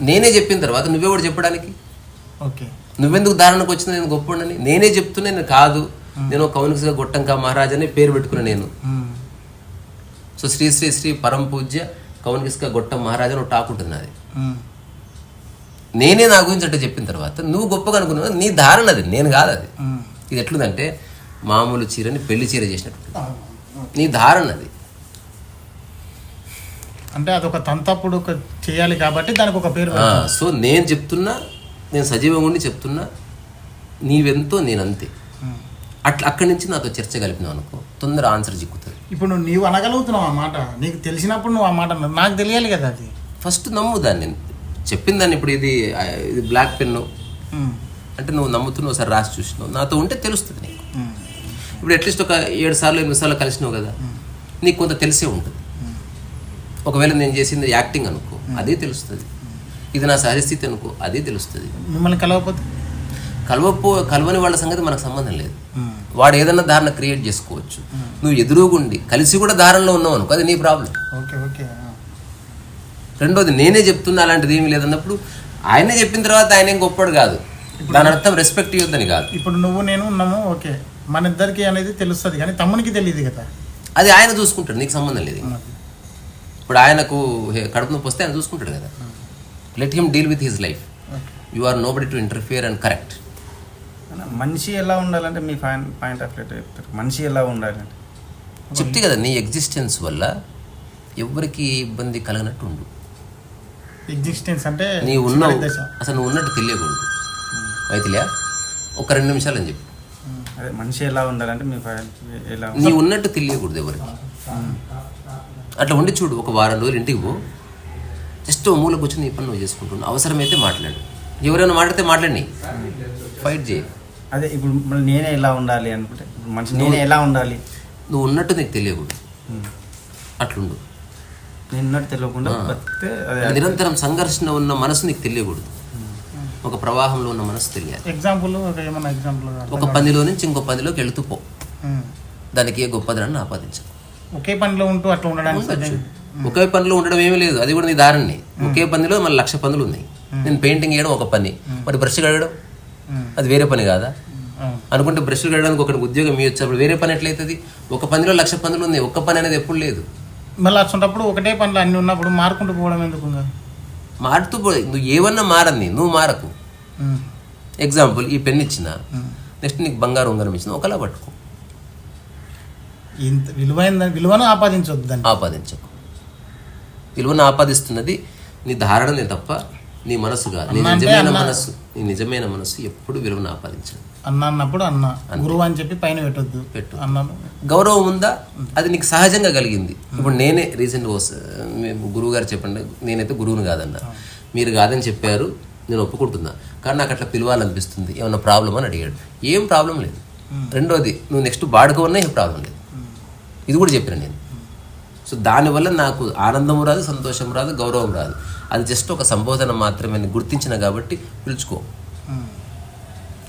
నేనే చెప్పిన తర్వాత నువ్వెవడు చెప్పడానికి? ఓకే. నువ్వెందుకు ధారణకు వచ్చిన నేను గొప్పవాడిని? నేనే చెప్తున్నా నేను కాదు, నేను కౌనికగా గొట్టంకా మహారాజ్ అని పేరు పెట్టుకున్నా నేను. సో శ్రీ శ్రీ శ్రీ పరమ పూజ్య కౌనికగా గొట్టం మహారాజ్ అని టాక్ ఉంటుంది అది. నేనే నా గురించి అంటే చెప్పిన తర్వాత నువ్వు గొప్పగా అనుకున్నావు, నీ ధారణ అది, నేను కాదు అది. ఇది ఎట్లుందంటే మామూలు చీరని పెళ్లి చీర చేసినట్టు నీ ధారణ అది. అంటే అదొక తంతప్పుడు చేయాలి కాబట్టి దానికి ఒక పేరు. సో నేను చెప్తున్నా, నేను సజీవంగా ఉండి చెప్తున్నా, నీవెంతో నేనంతే. అట్లా అక్కడి నుంచి నాతో చర్చ కలిపినావు అనుకో, తొందర ఆన్సర్ చిక్కుతుంది. ఇప్పుడు నువ్వు అనగలుగుతున్నావు ఆ మాట, నీకు తెలిసినప్పుడు నువ్వు ఆ మాట అన్నావు, నాకు తెలియాలి కదా అది. ఫస్ట్ నమ్ము దాన్ని, చెప్పిన దాన్ని. ఇప్పుడు ఇది బ్లాక్ పెన్ను అంటే నువ్వు నమ్ముతున్నావు, ఒకసారి రాసి చూసినావు, నాతో ఉంటే తెలుస్తుంది నీకు. ఇప్పుడు అట్లీస్ట్ ఒక 7 సార్లు 8 సార్లు కలిసినావు కదా, నీకు కొంత తెలిసే ఉంటుంది. ఒకవేళ నేను చేసింది యాక్టింగ్ అనుకో, అదే తెలుస్తుంది. ఇది నా సహజస్థితి అనుకో, అదే తెలుస్తుంది. మిమ్మల్ని కలవకపోతే కలవని వాళ్ళ సంగతి మనకు సంబంధం లేదు. వాడు ఏదన్నా ధారణ క్రియేట్ చేసుకోవచ్చు. నువ్వు ఎదురుగుండి కలిసి కూడా ధారణలో ఉన్నావు అనుకో, అది నీ ప్రాబ్లం. Okay okay. రెండోది, నేనే చెప్తున్నా అలాంటిది ఏమీ లేదన్నప్పుడు ఆయనే చెప్పిన తర్వాత ఆయన ఏం గొప్పడు కాదు, దాని అర్థం రెస్పెక్ట్ ఇవ్వద్దని కాదు. ఇప్పుడు నువ్వు నేను ఉన్నాము, ఓకే, మన ఇద్దరికి అనేది తెలుస్తుంది కానీ తమ్మునికి తెలియదు కదా. అది ఆయన చూసుకుంటాడు, నీకు సంబంధం లేదు. ఇప్పుడు ఆయనకు కడుపు నొప్పి వస్తే ఆయన చూసుకుంటాడు కదా. Let him deal with his life. You are nobody to interfere and correct. మనిషి ఎలా ఉండాలంటే మీ పాయింట్ ఆఫ్ వ్యూ చెప్తారు. మనిషి ఎలా ఉండాలంటే చెప్తే కదా, నీ ఎగ్జిస్టెన్స్ వల్ల ఎవరికి ఇబ్బంది కలగనట్టు ఉండు. ఎగ్జిస్టెన్స్ అంటే నీ ఉన్నావు, అసలు నువ్వు ఉన్నట్టు తెలియకూడదు. మైథిలియా, ఒక 2 నిమిషాలు అని చెప్పు. అదే మనిషి ఎలా ఉండాలంటే మీ ఎలా నీ ఉన్నట్టు తెలియకూడదు ఎవరికి. అట్లా ఉండి చూడు, ఒక వారం రోజులు ఇంటికి పో, జస్ట్ ఓ మూల కూర్చొని నీ పని నువ్వు చేసుకుంటున్నావు. అవసరమైతే మాట్లాడు, ఎవరైనా మాట్లాడితే మాట్లాడి, ఫైట్ చేయి. అదే ఇప్పుడు నేనే ఎలా ఉండాలి అనుకుంటే, మనిషి నేనే ఎలా ఉండాలి, నువ్వు ఉన్నట్టు నీకు తెలియకూడదు, అట్లుండు. నేను ఉన్నట్టు తెలియకుండా బతికితే నిరంతరం సంఘర్షణ ఉన్న మనసు నీకు తెలియకూడదు, ఒక ప్రవాహంలో ఉన్న మనసు తెలియాలి. ఎగ్జాంపుల్ ఏమన్నా ఎగ్జాంపుల్? ఒక పనిలో నుంచి ఇంకో పనిలోకి వెళుతూ పో, దానికి ఏ గొప్పదనాన్ని ఆపాదించు. ఒకే పనిలో ఉంటూ అట్లా ఉండడానికి. ఒకే పనిలో ఉండడం ఏమీ లేదు, అది కూడా నీ దారిని. ఒకే పనిలో మళ్ళీ 1,00,000 పనులు ఉన్నాయి. నేను పెయింటింగ్ వేయడం ఒక పని, మరి బ్రష్ కడగడం అది వేరే పని కాదా? అనుకుంటే బ్రష్లు కడగడానికి ఒకటి ఉద్యోగం ఇవ్వచ్చు, అప్పుడు వేరే పని ఎట్లయితుంది? ఒక పనిలో 1,00,000 పనులు ఉన్నాయి, ఒక్క పని అనేది ఎప్పుడు లేదు. మళ్ళీ అట్లాంటప్పుడు ఒకటే పనులు అన్ని ఉన్నప్పుడు మారుకుంటూ పోవడం ఎందుకు? మారుతూ పో, నువ్వు ఏమన్నా మారని, నువ్వు మారకు. ఎగ్జాంపుల్, ఈ పెన్ ఇచ్చిన, నెక్స్ట్ నీకు బంగారు ఉంగరం ఇచ్చిన, ఒకలా పట్టుకో. ఇంత విలువను ఆపాదించవద్దు, దాన్ని ఆపాదించకు. విలువను ఆపాదిస్తున్నది నీ ధారణనే తప్ప నీ మనసు కాదు. నీ నిజమైన మనసు ఎప్పుడు విలువను ఆపాదించదు. అన్న అన్నప్పుడు అన్న, గురువు అని చెప్పి పైన పెట్టొద్దు. పెట్టు. అన్నాను, గౌరవం ఉందా, అది నీకు సహజంగా కలిగింది. ఇప్పుడు నేనే రీసెంట్ గురువు గారు చెప్పండి, నేనైతే గురువుని కాదన్నా, మీరు కాదని చెప్పారు, నేను ఒప్పుకుంటున్నా, కానీ నాకు అట్లా పిలవాలనిపిస్తుంది, ఏమన్నా ప్రాబ్లం అని అడిగాడు. ఏం ప్రాబ్లం లేదు. రెండోది, నువ్వు నెక్స్ట్ వాడుకోవన్నా ఏం ప్రాబ్లం లేదు, ఇది కూడా చెప్పిన నేను. సో దానివల్ల నాకు ఆనందం రాదు, సంతోషం రాదు, గౌరవం రాదు. అది జస్ట్ ఒక సంబోధన మాత్రమే గుర్తించిన కాబట్టి పిలుచుకో,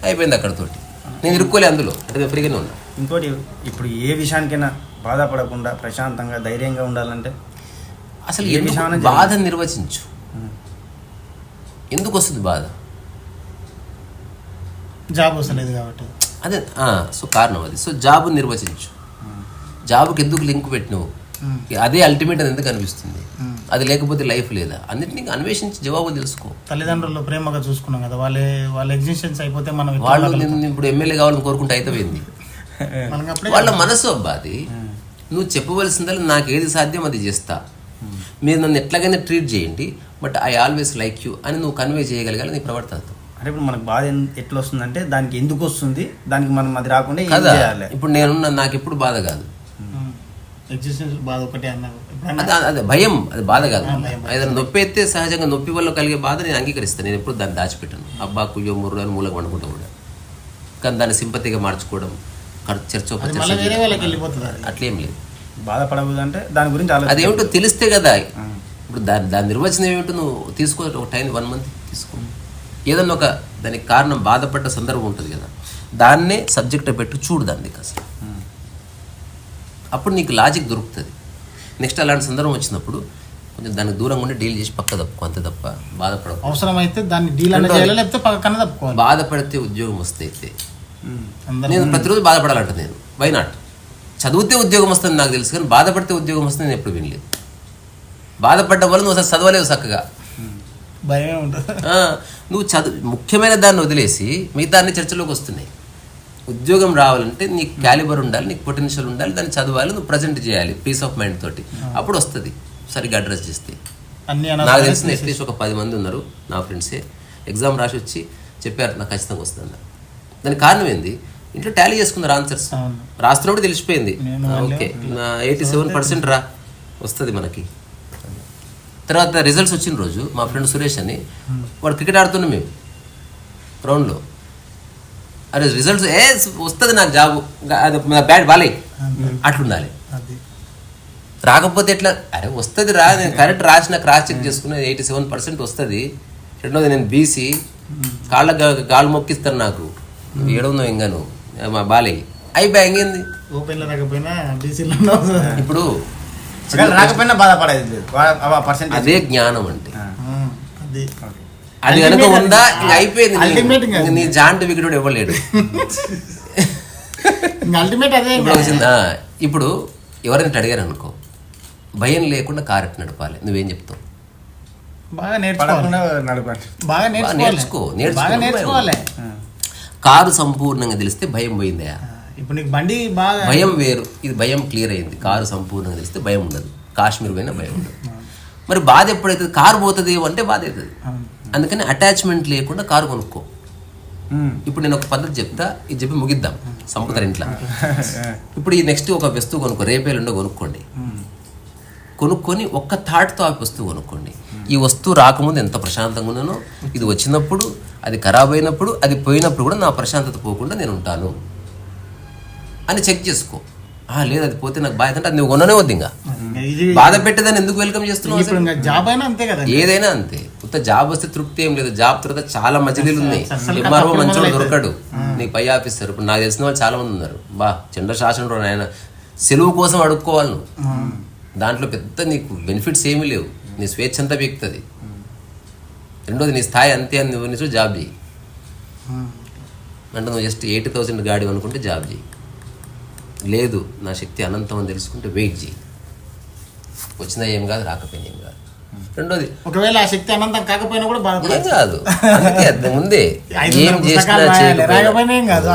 అయిపోయింది అక్కడతోటి. నేను ఇరుక్కోలే అందులో, అంటే ఫ్రీగానే ఉన్నా. ఇంకోటి, ఇప్పుడు ఏ విషయానికైనా బాధపడకుండా ప్రశాంతంగా ధైర్యంగా ఉండాలంటే అసలు బాధ నిర్వచించు. ఎందుకు వస్తుంది బాధ? జాబ్ వస్తలేదు కాబట్టి. అదే సో కారణం అది. సో జాబ్ నిర్వచించు. జాబ్కి ఎందుకు లింక్ పెట్టినావు, అదే అల్టిమేట్ అని ఎందుకు అనిపిస్తుంది, అది లేకపోతే లైఫ్ లేదా, అన్నిటినీ అన్వేషించి జవాబులు తెలుసుకో. తల్లిదండ్రులు ప్రేమగా చూసుకున్నాం కదా, వాళ్ళ ఎగ్జిస్టెన్స్ అయిపోతే మనం వాళ్ళు ఇప్పుడు ఎమ్మెల్యే కావాలని కోరుకుంటే అయిపోయింది. వాళ్ళ మనసు అబ్బా అది. నువ్వు చెప్పవలసిందల్లా నాకు ఏది సాధ్యం అది చేస్తా, మీరు నన్ను ఎట్లాగైనా ట్రీట్ చేయండి, but I always like you అని నువ్వు కన్వే చేయగలగాలి నీ ప్రవర్తనతో. అంటే ఇప్పుడు మనకు బాధ ఎట్లా వస్తుందంటే దానికి ఎందుకు వస్తుంది, దానికి మనం అది రాకుండా ఏం చేయాలి. ఇప్పుడు నాకు ఎప్పుడు బాధ కాదు, ఎగ్జిస్టెన్స్ బాధ ఒకటే అన్నారు. అదే భయం, అది బాధ కాదు. ఏదైనా నొప్పి అయితే సహజంగా నొప్పి వల్ల కలిగే బాధ నేను అంగీకరిస్తాను, నేను ఎప్పుడు దాన్ని దాచిపెట్టాను. అబ్బా కుయ్యో ముర్రు అని మూలకు వండుకుంటూ కూడా. కానీ దాన్ని సింపతిగా మార్చుకోవడం, చర్చో అది మళ్ళీ వేరే వాళ్ళకి వెళ్ళిపోతుంది అది. అట్లేం లేదు. బాధపడకూడదు అంటే దాని గురించి అదేమిటో తెలిస్తే కదా. ఇప్పుడు దాని నిర్వచనం ఏమిటో నువ్వు తీసుకో, ఒక టైం 1 month తీసుకో. ఏదన్నా ఒక దానికి కారణం బాధపడ్డ సందర్భం ఉంటుంది కదా, దాన్నే సబ్జెక్ట్ పెట్టి చూడు దాన్ని అసలు. అప్పుడు నీకు లాజిక్ దొరుకుతుంది. నెక్స్ట్ అలాంటి సందర్భం వచ్చినప్పుడు కొంచెం దానికి దూరంగా ఉండి డీల్ చేసి పక్క తప్పుకో, అంతే తప్ప బాధపడకు. అవసరమైతే దాన్ని డీల్ అన్న చేయాలి, లేకపోతే పక్కన తప్పుకోవాలి. బాధపడితే ఉద్యోగం వస్తే అయితే నేను ప్రతిరోజు బాధపడాలంట. నేను వై నాట్? చదివితే ఉద్యోగం వస్తుంది నాకు తెలుసు, కానీ బాధపడితే ఉద్యోగం వస్తుంది నేను ఎప్పుడు వినలేదు. బాధపడ్డం వల్ల నువ్వు అసలు చదవలేవు చక్కగా, భయమే ఉంటుంది. నువ్వు ముఖ్యమైన దాన్ని వదిలేసి మిగతా అన్ని చర్చలోకి వస్తున్నాయి. ఉద్యోగం రావాలంటే నీకు క్యాలిబర్ ఉండాలి, నీకు పొటెన్షియల్ ఉండాలి, దాన్ని చదవాలి, నువ్వు ప్రజెంట్ చేయాలి పీస్ ఆఫ్ మైండ్ తోటి. అప్పుడు వస్తుంది సరిగ్గా అడ్రస్ చేస్తే. నాకు తెలిసిన అట్లీస్ట్ ఒక 10 మంది ఉన్నారు నా ఫ్రెండ్సే, ఎగ్జామ్ రాసి వచ్చి చెప్పారు నాకు ఖచ్చితంగా వస్తుంది. దానికి కారణం ఏంది? ఇంట్లో టాలీ చేసుకున్నారు ఆన్సర్స్, రాస్తున్నప్పుడు తెలిసిపోయింది ఓకే 87% రా వస్తుంది మనకి. తర్వాత రిజల్ట్స్ వచ్చిన రోజు మా ఫ్రెండ్ సురేష్ అని, వాడు క్రికెట్ ఆడుతున్నాం మేము గ్రౌండ్లో. అరే రిజల్ట్స్ వస్తుంది నాకు జాబు, అది బ్యాట్ బాలే అట్లుండాలి. రాకపోతే ఎట్లా? అరే వస్తుంది రా, నేను కరెక్ట్ రాసిన క్రాస్ చెక్ చేసుకున్నా 87% వస్తుంది. రెండోది నేను బీసీ, కాళ్ళు మొక్కిస్తాను నాకు, ఏడవున్నావు ఇంకా నువ్వు మా బాలయ్య అయిపోయి ఇంకేంది. ఇప్పుడు రాకపోయినా బాధపడేది అదే జ్ఞానం అంటే. అది కనుక ఉందా ఇంకా అయిపోయింది, నీ జాంట్ వికెట్ ఇవ్వలేడు. ఇప్పుడు ఎవరైనా అడిగారు అనుకో, భయం లేకుండా కారు ఎట్టు నడపాలి, నువ్వేం చెప్తావు? నేర్చుకోవాలి. కారు సంపూర్ణంగా తెలిస్తే భయం పోయిందా? ఇప్పుడు నీకు బండి బాగా భయం వేరు, ఇది భయం క్లియర్ అయింది. కారు సంపూర్ణంగా తెలిస్తే భయం ఉండదు, కాశ్మీర్ పోయినా భయం ఉండదు. మరి బాధ ఎప్పుడైతుంది? కారు పోతుంది అంటే బాధ అవుతుంది. అందుకని అటాచ్మెంట్ లేకుండా కారు కొనుక్కో. ఇప్పుడు నేను ఒక పద్ధతి చెప్తా, ఇది చెప్పి ముగిద్దాం సంపుతారు ఇంట్లో. ఇప్పుడు ఈ నెక్స్ట్ ఒక వస్తువు కొనుక్కో, రేపేలుండో కొనుక్కోండి. కొనుక్కొని ఒక్క థాట్తో ఆ వస్తువు కొనుక్కోండి. ఈ వస్తువు రాకముందు ఎంత ప్రశాంతంగా ఉన్నానో, ఇది వచ్చినప్పుడు, అది ఖరాబ్ అయినప్పుడు, అది పోయినప్పుడు కూడా నా ప్రశాంతత పోకుండా నేను ఉంటాను అని చెక్ చేసుకో. లేదు అది పోతే నాకు బాధ అంటే అది నువ్వు కొననే వద్దు. ఇంకా బాధ పెట్టేదాన్ని ఎందుకు వెల్కమ్ చేస్తున్నావు? జాబ్ అయినా అంతే కదా, ఏదైనా అంతే. కొత్త జాబ్ వస్తే తృప్తి ఏం లేదు. జాబ్ తర్వాత చాలా మజిలీలు ఉన్నాయి. ఎంఆర్ఓ మంచోడు దొరకడు, నీకు పై ఆఫీసర్. ఇప్పుడు నాకు తెలిసిన వాళ్ళు చాలా మంది ఉన్నారు. చంద్రశాసనం ఆయన సెలవు కోసం అడుక్కోవాలి నువ్వు. దాంట్లో పెద్ద నీకు బెనిఫిట్స్ ఏమీ లేవు, నీ స్వేచ్ఛ అంతా పీకుతుంది. రెండోది నీ స్థాయి అంతే అని నువ్వు జాబ్ చేయి. అంటే నువ్వు జస్ట్ 80,000 గాడి అనుకుంటే జాబ్ చేయి. లేదు నా శక్తి అనంతం అని తెలుసుకుంటే వెయిట్ చేయి. వచ్చినా ఏం కాదు, రాకపోయినా ఏం కాదు. రెండోది ఒకవేళ ఆ శక్తి అనంతం కాకపోయినా కూడా ఏం కాదు, అందుకే ముందే ఏం చేసినా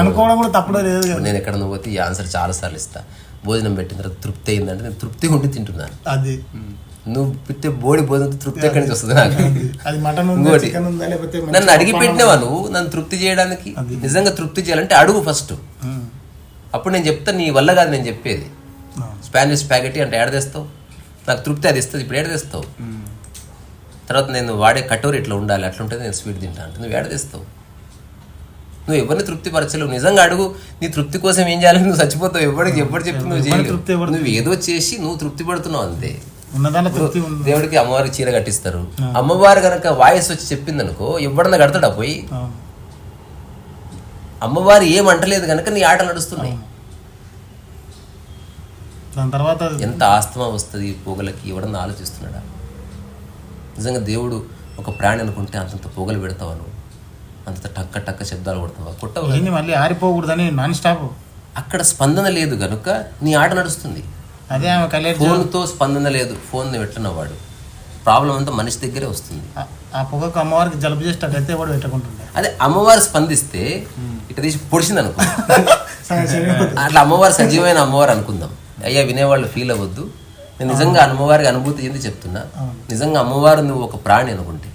అనుకోవడం కూడా తప్పడం లేదు. నేను ఎక్కడ పోతే ఈ ఆన్సర్ చాలా సార్లు ఇస్తా. భోజనం పెట్టిన తర్వాత తృప్తి అయిందంటే నేను తృప్తిగా ఉండి తింటున్నాను. అది నువ్వు పెట్టే బోడి భోజనం తృప్తి ఎక్కడి నుంచి వస్తుంది నాకు? ఇంకోటి నన్ను అడిగి పెట్టినావా నువ్వు నన్ను తృప్తి చేయడానికి? నిజంగా తృప్తి చేయాలంటే అడుగు ఫస్ట్. అప్పుడు నేను చెప్తా, నీ వల్ల కాదు నేను చెప్పేది. స్పానిష్ స్పాగెటీ అంటే ఏడదేస్తావు, నాకు తృప్తి అది ఇస్తుంది. ఇప్పుడు ఏడదేస్తావు. తర్వాత నేను వాడే కటోరీ ఇట్లా ఉండాలి, అట్లా ఉంటుంది, నేను స్వీట్ తింటా అంటే నువ్వు ఏడదేస్తావు. నువ్వు ఎవరిని తృప్తి పరచలేవు. నిజంగా అడుగు, నీ తృప్తి కోసం ఏం చేయాలని నువ్వు చచ్చిపోతావు. ఎప్పుడు చెప్తే నువ్వు చేయలేవు. నువ్వు ఏదో చేసి నువ్వు తృప్తి పడుతున్నావు అంతే. దేవుడికి అమ్మవారికి చీర కట్టిస్తారు. అమ్మవారు కనుక వాయిస్ వచ్చి చెప్పింది అనుకో, ఎవడన్నా కడతాడా పోయి? అమ్మవారు ఏమంటలేదు కనుక నీ ఆటలు నడుస్తున్నాయి. దాని తర్వాత ఎంత ఆస్తమా వస్తుంది పొగలకి, ఎవడన్నా ఆలోచిస్తున్నాడా? నిజంగా దేవుడు ఒక ప్రాణి అనుకుంటే అంతంత పొగలు పెడతావా నువ్వు? అంత టక్క టక్క శబ్దాలు కొడతావా? కొట్టవు. మళ్ళీ ఆరిపోకూడదని నాన్ స్టాప్. అక్కడ స్పందన లేదు కనుక నీ ఆట నడుస్తుంది. అదే ఫోన్తో స్పందన లేదు, ఫోన్ పెట్టినవాడు ప్రాబ్లం అంతా మనిషి దగ్గరే వస్తుంది. ఆ పొగకు అమ్మవారికి జలుబు చేసేటట్టయితే వాడు పెట్టుకుంటుంది. అదే అమ్మవారు స్పందిస్తే ఇట్లా తీసి పొడిచింది అనుకో, అట్లా అమ్మవారు సజీవమైన అమ్మవారు అనుకుందాం. అయ్యా వినేవాళ్ళు ఫీల్ అవ్వద్దు, నేను నిజంగా అమ్మవారికి అనుభూతి చెంది చెప్తున్నా. నిజంగా అమ్మవారు నువ్వు ఒక ప్రాణి అనుకుంటే,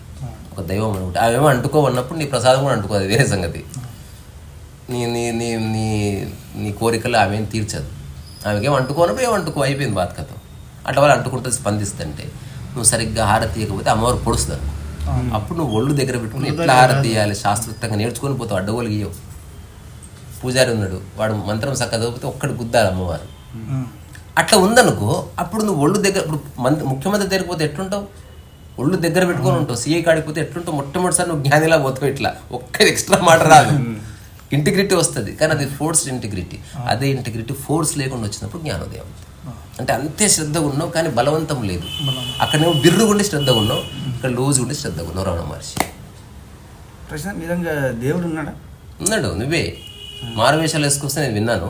ఒక దైవం అనుకుంటే, అవేమో అంటుకోవన్నప్పుడు నీ ప్రసాదం కూడా అంటుకో, అది వేరే సంగతి. నీ నీ నీ నీ నీ కోరికలు ఆమె తీర్చదు. ఆమెకేం అంటుకోనప్పుడు ఏమంటుకో, అయిపోయింది బాధ కథ. అట్లా వాళ్ళు అంటుకుంటే స్పందిస్తుంటే నువ్వు సరిగ్గా హారతి తీయకపోతే అమ్మవారు పొడుస్తుంది. అప్పుడు నువ్వు ఒళ్ళు దగ్గర పెట్టుకుని ఎట్లా హారతి తీయాలి శాస్త్రోక్తంగా నేర్చుకొని పోతావు. అడ్డగోలు గీయవు. పూజారి ఉన్నాడు, వాడు మంత్రం చక్కగా చదివితే ఒక్కడి గుద్దాలి అమ్మవారు. అట్లా ఉందనుకో, అప్పుడు నువ్వు ఒళ్ళు దగ్గర, ఇప్పుడు ముఖ్యమంత్రి దగ్గరికి పోతే ఎట్లుంటావు? ఒళ్ళు దగ్గర పెట్టుకొని ఉంటావు. సీఏ కాడికి పోతే ఎట్లుంటావు? మొట్టమొదటిసారి నువ్వు జ్ఞానిలా పోతావు. ఇట్లా ఒక్కది ఎక్స్ట్రా మాట రాదు, ఇంటిగ్రిటీ వస్తుంది. కానీ అది ఫోర్స్డ్ ఇంటిగ్రిటీ. అదే ఇంటిగ్రిటీ ఫోర్స్ లేకుండా వచ్చినప్పుడు జ్ఞానోదయం. అంటే అంతే శ్రద్ధగా ఉన్నావు, కానీ బలవంతం లేదు. అక్కడ నువ్వు బిర్రుగుండి శ్రద్ధగా ఉన్నావు, ఇక్కడ లూజ్ ఉండి శ్రద్ధగా ఉన్నావు. రమణ మహర్షి ప్రశ్న నిజంగా దేవుడు ఉన్నాడా? ఉన్నాడు. నువ్వే మారువేషాలు వేసుకొస్తే నేను విన్నాను.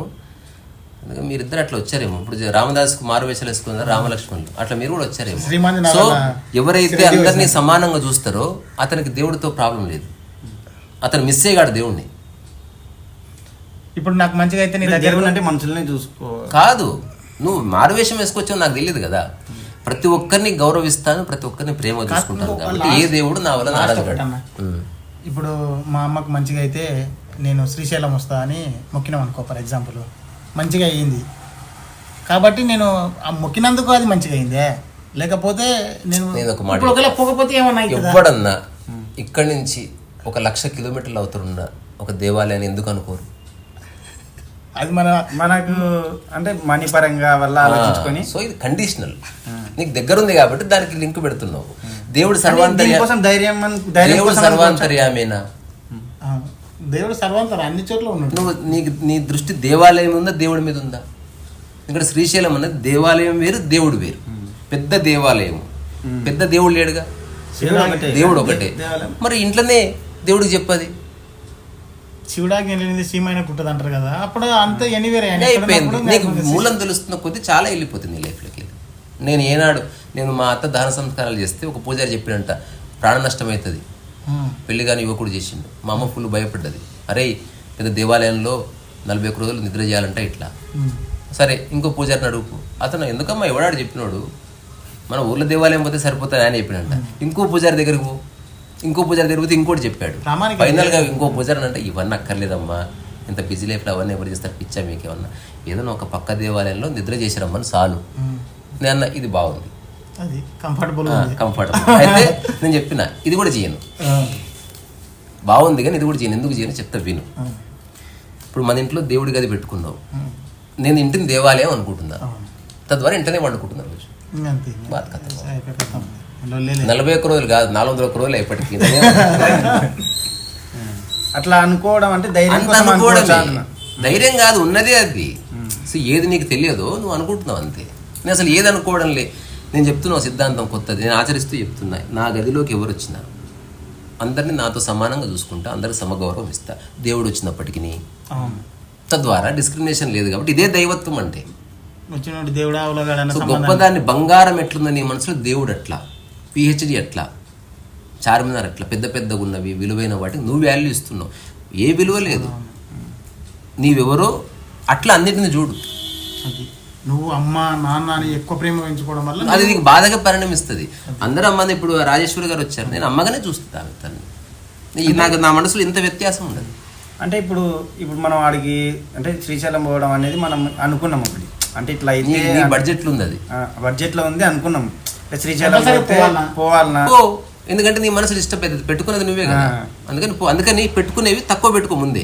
అందుకని మీరిద్దరు అట్లా వచ్చారేమో. ఇప్పుడు రామదాస్కు మారువేషాలు వేసుకున్నారు, రామలక్ష్మణులు అట్లా మీరు కూడా వచ్చారేమో. సో ఎవరైతే అందరినీ సమానంగా చూస్తారో అతనికి దేవుడితో ప్రాబ్లం లేదు. అతను మిస్ అయ్యాడు దేవుడిని. ఇప్పుడు నాకు మంచిగా అయితే నీ దగ్గర దేవుడు అంటే మనుషుల్ని చూసుకో కాదు, నువ్వు మారువేషం వేసుకొచ్చావు నాకు తెలియదు కదా. ప్రతి ఒక్కరిని గౌరవిస్తాను, ప్రతి ఒక్కరిని ప్రేమ చూసుకుంటాను. కాబట్టి ఏ దేవుడు నా వల్ల నారాజుగాడు. ఇప్పుడు మా అమ్మకు మంచిగా అయితే నేను శ్రీశైలం వస్తా అని మొక్కినాం అనుకో, ఫర్ ఎగ్జాంపుల్, మంచిగా అయ్యింది కాబట్టి నేను ఆ మొక్కినందుకు అది మంచిగా అయిందే. లేకపోతే నేను ఒక మాట, ఒకవేళ పోకపోతే ఏమన్నా ఎవ్వడన్నా ఇక్కడి నుంచి 1,00,000 కిలోమీటర్లు అవుతున్న ఒక దేవాలయాన్ని ఎందుకు అనుకోరు? అది మనకు అంటే మనీ పరంగా వల్ల ఆలోచించుకొని. సో ఇది కండిషనల్. నీకు దగ్గర ఉంది కాబట్టి దానికి లింక్ పెడుతున్నావు. దేవుడు సర్వాంతర్యామేనా? దేవుడు సర్వాంతర అన్ని చోట్ల ఉన్నాడు. నువ్వు నీ దృష్టి దేవాలయం ఉందా, దేవుడి మీద ఉందా? ఇక్కడ శ్రీశైలం అన్నది దేవాలయం వేరు, దేవుడు వేరు. పెద్ద దేవాలయం, పెద్ద దేవుడు లేడుగా, దేవుడు ఒకటే. మరి ఇంట్లోనే దేవుడికి చెప్పది. శివుడాకి వెళ్ళింది సీమైన కుట్టదు అంటారు కదా, అప్పుడు అంత ఎనీవేర్ అయిపోయింది. నీకు మూలం తెలుస్తున్న కొద్దీ చాలా వెళ్ళిపోతుంది నీ లైఫ్లోకి. నేను మా అత్త దహన సంస్కారాలు చేస్తే ఒక పూజారి చెప్పినంట, ప్రాణ నష్టం అవుతుంది పెళ్లి కానీ యువకుడు చేసిండు. మా అమ్మ ఫుల్ భయపడ్డది. అరే పెద్ద దేవాలయంలో 41 రోజులు నిద్ర చేయాలంట ఇట్లా. సరే ఇంకో పూజారిని అడుగు. అతను ఎందుకమ్మా ఎవడాడు చెప్పినాడు, మన ఊర్లో దేవాలయం పోతే సరిపోతుంది అని చెప్పినంట. ఇంకో పూజారి దగ్గరికి పో, ఇంకో పూజారి దగ్గర పోతే ఇంకోటి చెప్పాడు. ఫైనల్గా ఇంకో పూజారి అంటే ఇవన్నీ అక్కర్లేదమ్మా, ఇంత బిజీ లైఫ్లో అవన్నీ ఎవరు చేస్తారు, పిచ్చా మీకేమన్నా, ఏదైనా ఒక పక్క దేవాలయంలో నిద్ర చేసిరమ్మని చాలు. నేను అన్న ఇది బాగుంది, కంఫర్టబుల్. అయితే నేను చెప్పిన ఇది కూడా చేయను, బాగుంది కానీ ఇది కూడా చేయను. ఎందుకు చేయను చెప్తా విను. ఇప్పుడు మన ఇంట్లో దేవుడి గది పెట్టుకున్నావు, నేను ఇంటిని దేవాలయం అనుకుంటున్నా, తద్వారా ఇంటనే వండుకుంటున్నాను రోజు. 41 రోజులు కాదు, 401 రోజులు ఇప్పటికీ. అట్లా అనుకోవడం అంటే ధైర్యం కాదు, ఉన్నదే అది. సో ఏది నీకు తెలియదో నువ్వు అనుకుంటున్నావు అంతే. నేను అసలు ఏది అనుకోవడం లే. నేను చెప్తున్నా సిద్ధాంతం కొత్తది, నేను ఆచరిస్తూ చెప్తున్నా. నా గదిలోకి ఎవరు వచ్చినా అందరినీ నాతో సమానంగా చూసుకుంటా, అందరికి సమగౌరవం ఇస్తా. దేవుడు వచ్చినప్పటికీ తద్వారా డిస్క్రిమినేషన్ లేదు. కాబట్టి ఇదే దైవత్వం అంటే. గొప్పదాన్ని బంగారం ఎట్లుందో నీ మనసులో, దేవుడు అట్లా, పిహెచ్డి అట్లా, చార్మినార్ అట్లా పెద్ద పెద్దగా ఉన్నవి విలువైన వాటికి నువ్వు వాల్యూ ఇస్తున్నావు. ఏ విలువ లేదు, నీవెవరో అట్లా అన్నిటిని చూడు. నువ్వు అమ్మ నాన్న అని ఎక్కువ ప్రేమ పెంచుకోవడం వల్ల అది నీకు బాధగా పరిణమిస్తుంది. అందరూ అమ్మని, ఇప్పుడు రాజేశ్వరి గారు వచ్చారు, నేను అమ్మగానే చూస్తాను తను. నాకు నా మనసులో ఇంత వ్యత్యాసం ఉండదు. అంటే ఇప్పుడు మనం వాడికి అంటే శ్రీశైలం పోవడం అనేది మనం అనుకున్నాం ఒకటి, అంటే ఇట్లా అయితే బడ్జెట్లో ఉంది, అది బడ్జెట్లో ఉంది అనుకున్నాం. శ్రీశైలం పోవాలన్నా, ఎందుకంటే నీ మనసులో ఇష్టం పెట్టుకున్నది నువ్వే కదా. అందుకని పెట్టుకునేవి తక్కువ పెట్టుకో ముందే.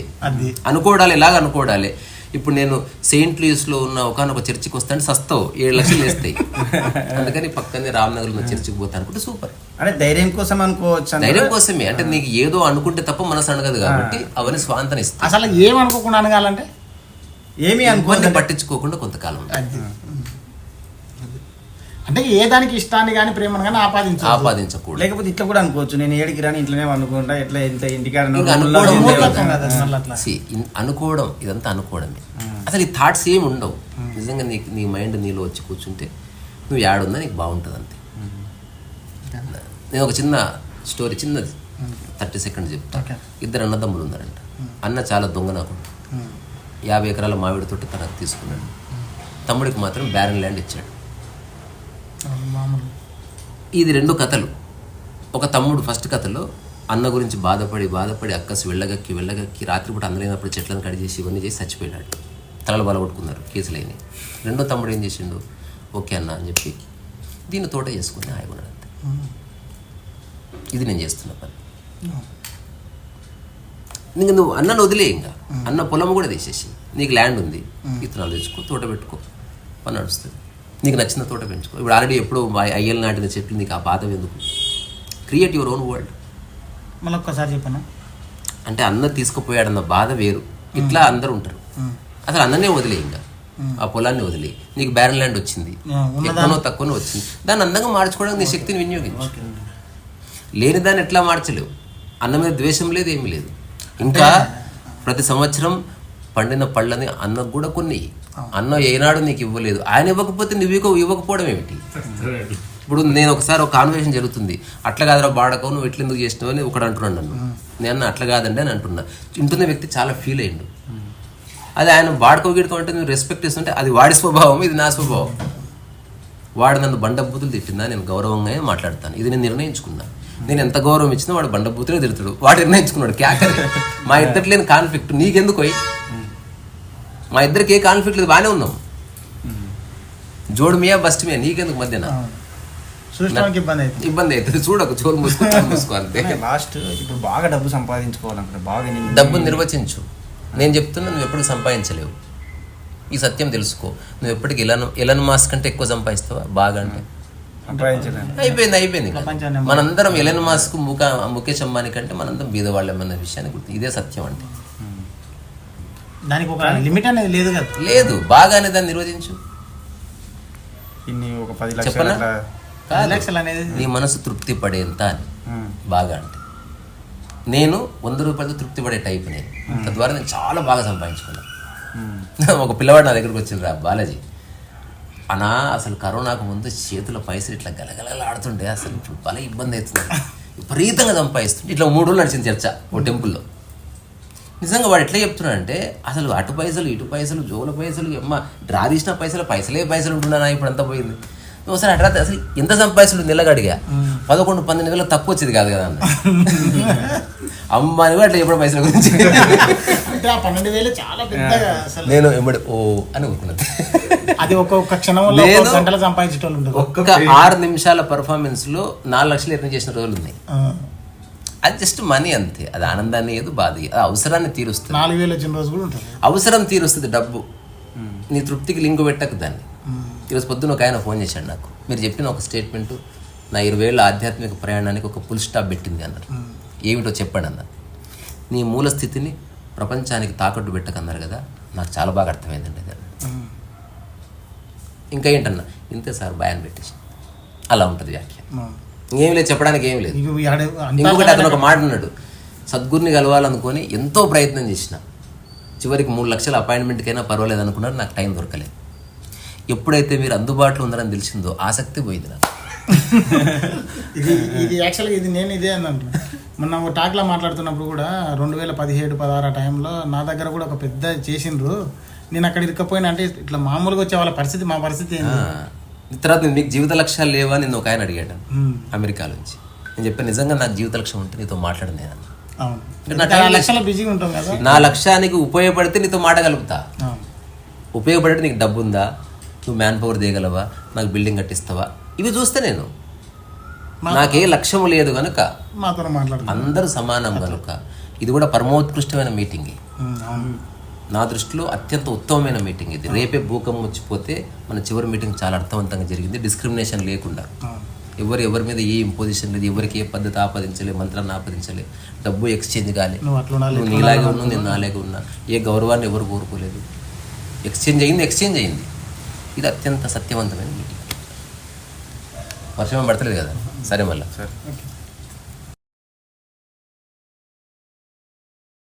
అనుకోవడాలి, ఎలాగ అనుకోవడాలి. ఇప్పుడు నేను సెయింట్ లూయిస్లో ఉన్న ఒకనొక చర్చికి వస్తాను, సస్తావు 7 లక్షలు వేస్తాయి. అందుకని పక్కనే రామ్నగర్ ఉన్న చర్చికి పోతా అనుకుంటే సూపర్. అంటే ధైర్యం కోసం అనుకోవచ్చు, ధైర్యం కోసమే. అంటే నీకు ఏదో అనుకుంటే తప్ప మనసు అనగదు కాబట్టి అవన్నీ స్వాంతన ఇస్తాయి. అసలు ఏమనుకోకుండా అనగాలంటే ఏమీ అనుకోని పట్టించుకోకుండా కొంతకాలం అంటే ఏ దానికి ఇష్టాన్ని కానీ ప్రేమను కానీ ఆపాదించకూడదు. లేకపోతే ఇట్లా కూడా అనుకోవచ్చు, నేను ఏడికి రాని ఇంట్లోనే అనుకుంటా, ఎట్లా ఇంత ఇంటికాడ అనుకోవడం, ఇదంతా అనుకోవడమే. అసలు ఈ థాట్స్ ఏమి ఉండవు. నిజంగా నీ మైండ్ నీలో వచ్చి కూర్చుంటే నువ్వు యాడుందా నీకు బాగుంటుంది అంతే. నేను ఒక చిన్న స్టోరీ, చిన్నది 30 సెకండ్స్ చెప్తా. 2 అన్నదమ్ములు ఉన్నారంట. అన్న చాలా దొంగ నాకు, 50 ఎకరాల మామిడి తోట తనకు తీసుకున్నాడు. తమ్ముడికి మాత్రం బ్యారన్ ల్యాండ్ ఇచ్చాడు. ఇది 2 కథలు. ఒక తమ్ముడు ఫస్ట్ కథలో అన్న గురించి బాధపడి అక్కసి వెళ్ళగక్కి రాత్రిపూట అందరైనప్పుడు చెట్లను కట్ చేసి ఇవన్నీ చేసి చచ్చిపోయినాడు. తలలు బలగొట్టుకున్నారు, కేసులు అయినాయి. 2వ తమ్ముడు ఏం చేసిండు, ఓకే అన్న అని చెప్పి దీన్ని తోట చేసుకుని హాయిగా ఉన్నాడు అంతే. ఇది నేను చేస్తున్న పని. ఇంక నువ్వు అన్నను వదిలే, ఇంకా అన్న పొలం కూడా తీసేసి, నీకు ల్యాండ్ ఉంది, విత్తనాలు తెచ్చుకో, తోట పెట్టుకో, పని నడుస్తుంది. నీకు నచ్చిన తోట పెంచుకో. ఇప్పుడు ఆల్రెడీ ఎప్పుడో అయ్యలు నాటిన చెట్లు, నీకు ఆ పాత ఎందుకు? Create your own world. మళ్ళీ ఒక్కసారి చెప్పనా, అంటే అన్న తీసుకుపోయాడన్న బాధ వేరు, ఇట్లా అందరూ ఉంటారు. అసలు అన్ననే వదిలే, ఇంకా ఆ పొలాన్ని వదిలే. నీకు బ్యారన్ ల్యాండ్ వచ్చింది, ఎక్కువనో తక్కువనో వచ్చింది, దాన్ని అందంగా మార్చుకోవడానికి నీ శక్తిని వినియోగించు. లేని దాన్ని ఎట్లా మార్చలేవు. అన్న మీద ద్వేషం లేదు, ఏమీ లేదు. ఇంకా ప్రతి సంవత్సరం పండిన పళ్ళని అన్నకు కూడా కొన్ని, అన్న ఏనాడు నీకు ఇవ్వలేదు, ఆయన ఇవ్వకపోతే నువ్వు ఇవ్వకపోవడం ఏమిటి? ఇప్పుడు నేను ఒకసారి ఒక కాన్వర్సేషన్ జరుగుతుంది, అట్లా కాదురా బాడకో, నువ్వు ఎట్లా ఎందుకు చేసినావు అని ఒకడు అంటున్నాడు నన్ను. నేను అట్లా కాదండి అని అంటున్నా. ఇంటున్న వ్యక్తి చాలా ఫీల్ అయ్యిండు. అది ఆయన వాడుకో గిడుకో అంటే నువ్వు రెస్పెక్ట్ ఇస్తుంటే అది వాడి స్వభావం, ఇది నా స్వభావం. వాడు నన్ను బండబూతులు తిట్టిందా, నేను గౌరవంగా మాట్లాడతాను. ఇది నేను నిర్ణయించుకున్నా. నేను ఎంత గౌరవం ఇచ్చినా వాడు బండబూతులే తిడతాడు. వాడు నిర్ణయించుకున్నాడు. క్యాకర్ మా ఇద్దరికి లేని కాన్ఫ్లిక్ట్ నీకెందుకు? మా ఇద్దరికి ఏ కాన్ఫ్లిక్ట్ లేదు, బాగానే ఉన్నాం. జోడు మియా బస్ట్ మియా, నీకెందుకు మధ్యన ఇబ్బంది అవుతుంది. చూడకు, చోరు మూసుకో అంతే. లాస్ట్ ఇప్పుడు బాగా డబ్బు సంపాదించుకోవాలనుకుంటే బాగా డబ్బును నిర్వచించు. నేను చెప్తున్నా, నువ్వు ఎప్పుడు సంపాదించలేవు. ఈ సత్యం తెలుసుకో. నువ్వు ఎప్పటికి ఎలన్ మాస్క్ కంటే ఎక్కువ సంపాదిస్తావా బాగా అంటే? అయిపోయింది. మనందరం ఎలన్ మాస్క్ ముఖేష్ అంబానీ కంటే మనందరం బీదవాళ్ళమన్న విషయాన్ని గుర్తు. ఇదే సత్యం అంటే. దానికి ఒక లిమిట్ అనేది లేదు కదా. లేదు, బాగానే దాన్ని నిర్వచించు. చెప్పనా? నీ మనసు తృప్తి పడేంత అని బాగా అంటే. నేను 100 రూపాయలతో తృప్తి పడే టైప్. నేను తద్వారా నేను చాలా బాగా సంపాదించుకున్నాను. ఒక పిల్లవాడు నా దగ్గరకు వచ్చింది, రా బాలాజీ అనా, అసలు కరోనాకు ముందు చేతుల పైసలు ఇట్లా గలగలలాడుతుంటే అసలు ఇప్పుడు భలే ఇబ్బంది అవుతుంది, విపరీతంగా సంపాదిస్తుంటే. ఇట్లా 3 రోజులు నడిచింది చర్చ ఓ టెంపుల్లో. నిజంగా వాడు ఎట్లా చెప్తున్నాడంటే, అసలు అటు పైసలు ఇటు పైసలు జోల పైసలు, అమ్మ డ్రా తీసిన పైసలే ఉంటున్నానా, ఇప్పుడు అంతా పోయింది. ఒకసారి అట్లా అసలు ఎంత సంపాదించు నెలకు అడిగా, 11-12 నెలలు తక్కువ వచ్చేది కాదు కదా అన్న. అమ్మాని కూడా అట్లా ఎప్పుడు పైసల గురించి నేను ఎమ్మడి ఓ అని ఊరుకున్నది. అది ఒక్కొక్క క్షణంలో గంటలు సంపాదించేటోళ్ళు. ఒక్క 6 నిమిషాల పర్ఫార్మెన్స్ లో 4 లక్షలు ఎర్న్ చేసిన రోజులు ఉన్నాయి. అది జస్ట్ మనీ అంతే. అది ఆనందాన్ని ఏదో బాధ, అది అవసరాన్ని తీరుస్తుంది. 4,000 వచ్చిన రోజు కూడా ఉంటుంది. అవసరం తీరుస్తుంది డబ్బు. నీ తృప్తికి లింకు పెట్టకు దాన్ని. ఈరోజు పొద్దున్న ఒక ఆయన ఫోన్ చేశాడు నాకు. మీరు చెప్పిన ఒక స్టేట్మెంటు నా 20 ఏళ్ళ ఆధ్యాత్మిక ప్రయాణానికి ఒక ఫుల్ స్టాప్ పెట్టింది అన్నారు. ఏమిటో చెప్పండి అన్నారు. నీ మూల స్థితిని ప్రపంచానికి తాకట్టు పెట్టకన్నారు కదా, నాకు చాలా బాగా అర్థమైందండి అది. ఇంకా ఏంటన్నా, ఇంతే సార్ భయాన్ని పెట్టేసి అలా ఉంటుంది వ్యాఖ్య. ఏం లేదు, చెప్పడానికి ఏం లేదు. ఇంకొకటి అతను ఒక మాట అన్నాడు, సద్గురుని కలవాలనుకొని ఎంతో ప్రయత్నం చేసిన, చివరికి 3 లక్షల అపాయింట్మెంట్కైనా పర్వాలేదు అనుకున్నారు, నాకు టైం దొరకలేదు. ఎప్పుడైతే మీరు అందుబాటులో ఉన్నారని తెలిసిందో ఆసక్తి పోయింది నాకు. ఇది యాక్చువల్గా నేను ఇదే అని అంటున్నా. మొన్న ఒక టాక్లో మాట్లాడుతున్నప్పుడు కూడా 2017-16 ఆ టైంలో నా దగ్గర కూడా ఒక పెద్ద చేసిండ్రు. నేను అక్కడ ఇరుక్కపోయినా అంటే ఇట్లా మామూలుగా వచ్చే వాళ్ళ పరిస్థితి, మా పరిస్థితి ఏంటి? తర్వాత మీకు జీవిత లక్ష్యాలు లేవా అని ఒక ఆయన అడిగాడు అమెరికా నుంచి. నేను చెప్పాను, నిజంగా నాకు జీవిత లక్ష్యం ఉంటే నీతో మాట్లాడింది అన్న. బిజీగా ఉంటాం కదా. నా లక్ష్యానికి ఉపయోగపడితే నీతో మాట్లాడగలుగుతా. ఉపయోగపడితే నీకు డబ్బు ఉందా, నువ్వు మ్యాన్ పవర్ తీయగలవా, నాకు బిల్డింగ్ కట్టిస్తావా, ఇవి చూస్తే నేను నాకే లక్ష్యం లేదు కనుక అందరూ సమానం కనుక ఇది కూడా పరమోత్కృష్టమైన మీటింగ్. నా దృష్టిలో అత్యంత ఉత్తమమైన మీటింగ్ ఇది. రేపే భూకంపం వచ్చిపోతే మన చివరి మీటింగ్ చాలా అర్థవంతంగా జరిగింది. డిస్క్రిమినేషన్ లేకుండా, ఎవరి మీద ఏ ఇంపోజిషన్ లేదు, ఎవరికి ఏ పద్ధతి ఆపాదించలే, మంత్రాన్ని ఆపాదించలే, డబ్బు ఎక్స్చేంజ్ కాలే, నువ్వు నీలాగే ఉన్నావు నేను నాలాగే ఉన్నా, ఏ గౌరవాన్ని ఎవరు కోరుకోలేదు, ఎక్స్చేంజ్ అయింది. ఇది అత్యంత సత్యవంతమైన మీటింగ్. వర్షం పడతలేదు కదా, సరే మళ్ళీ.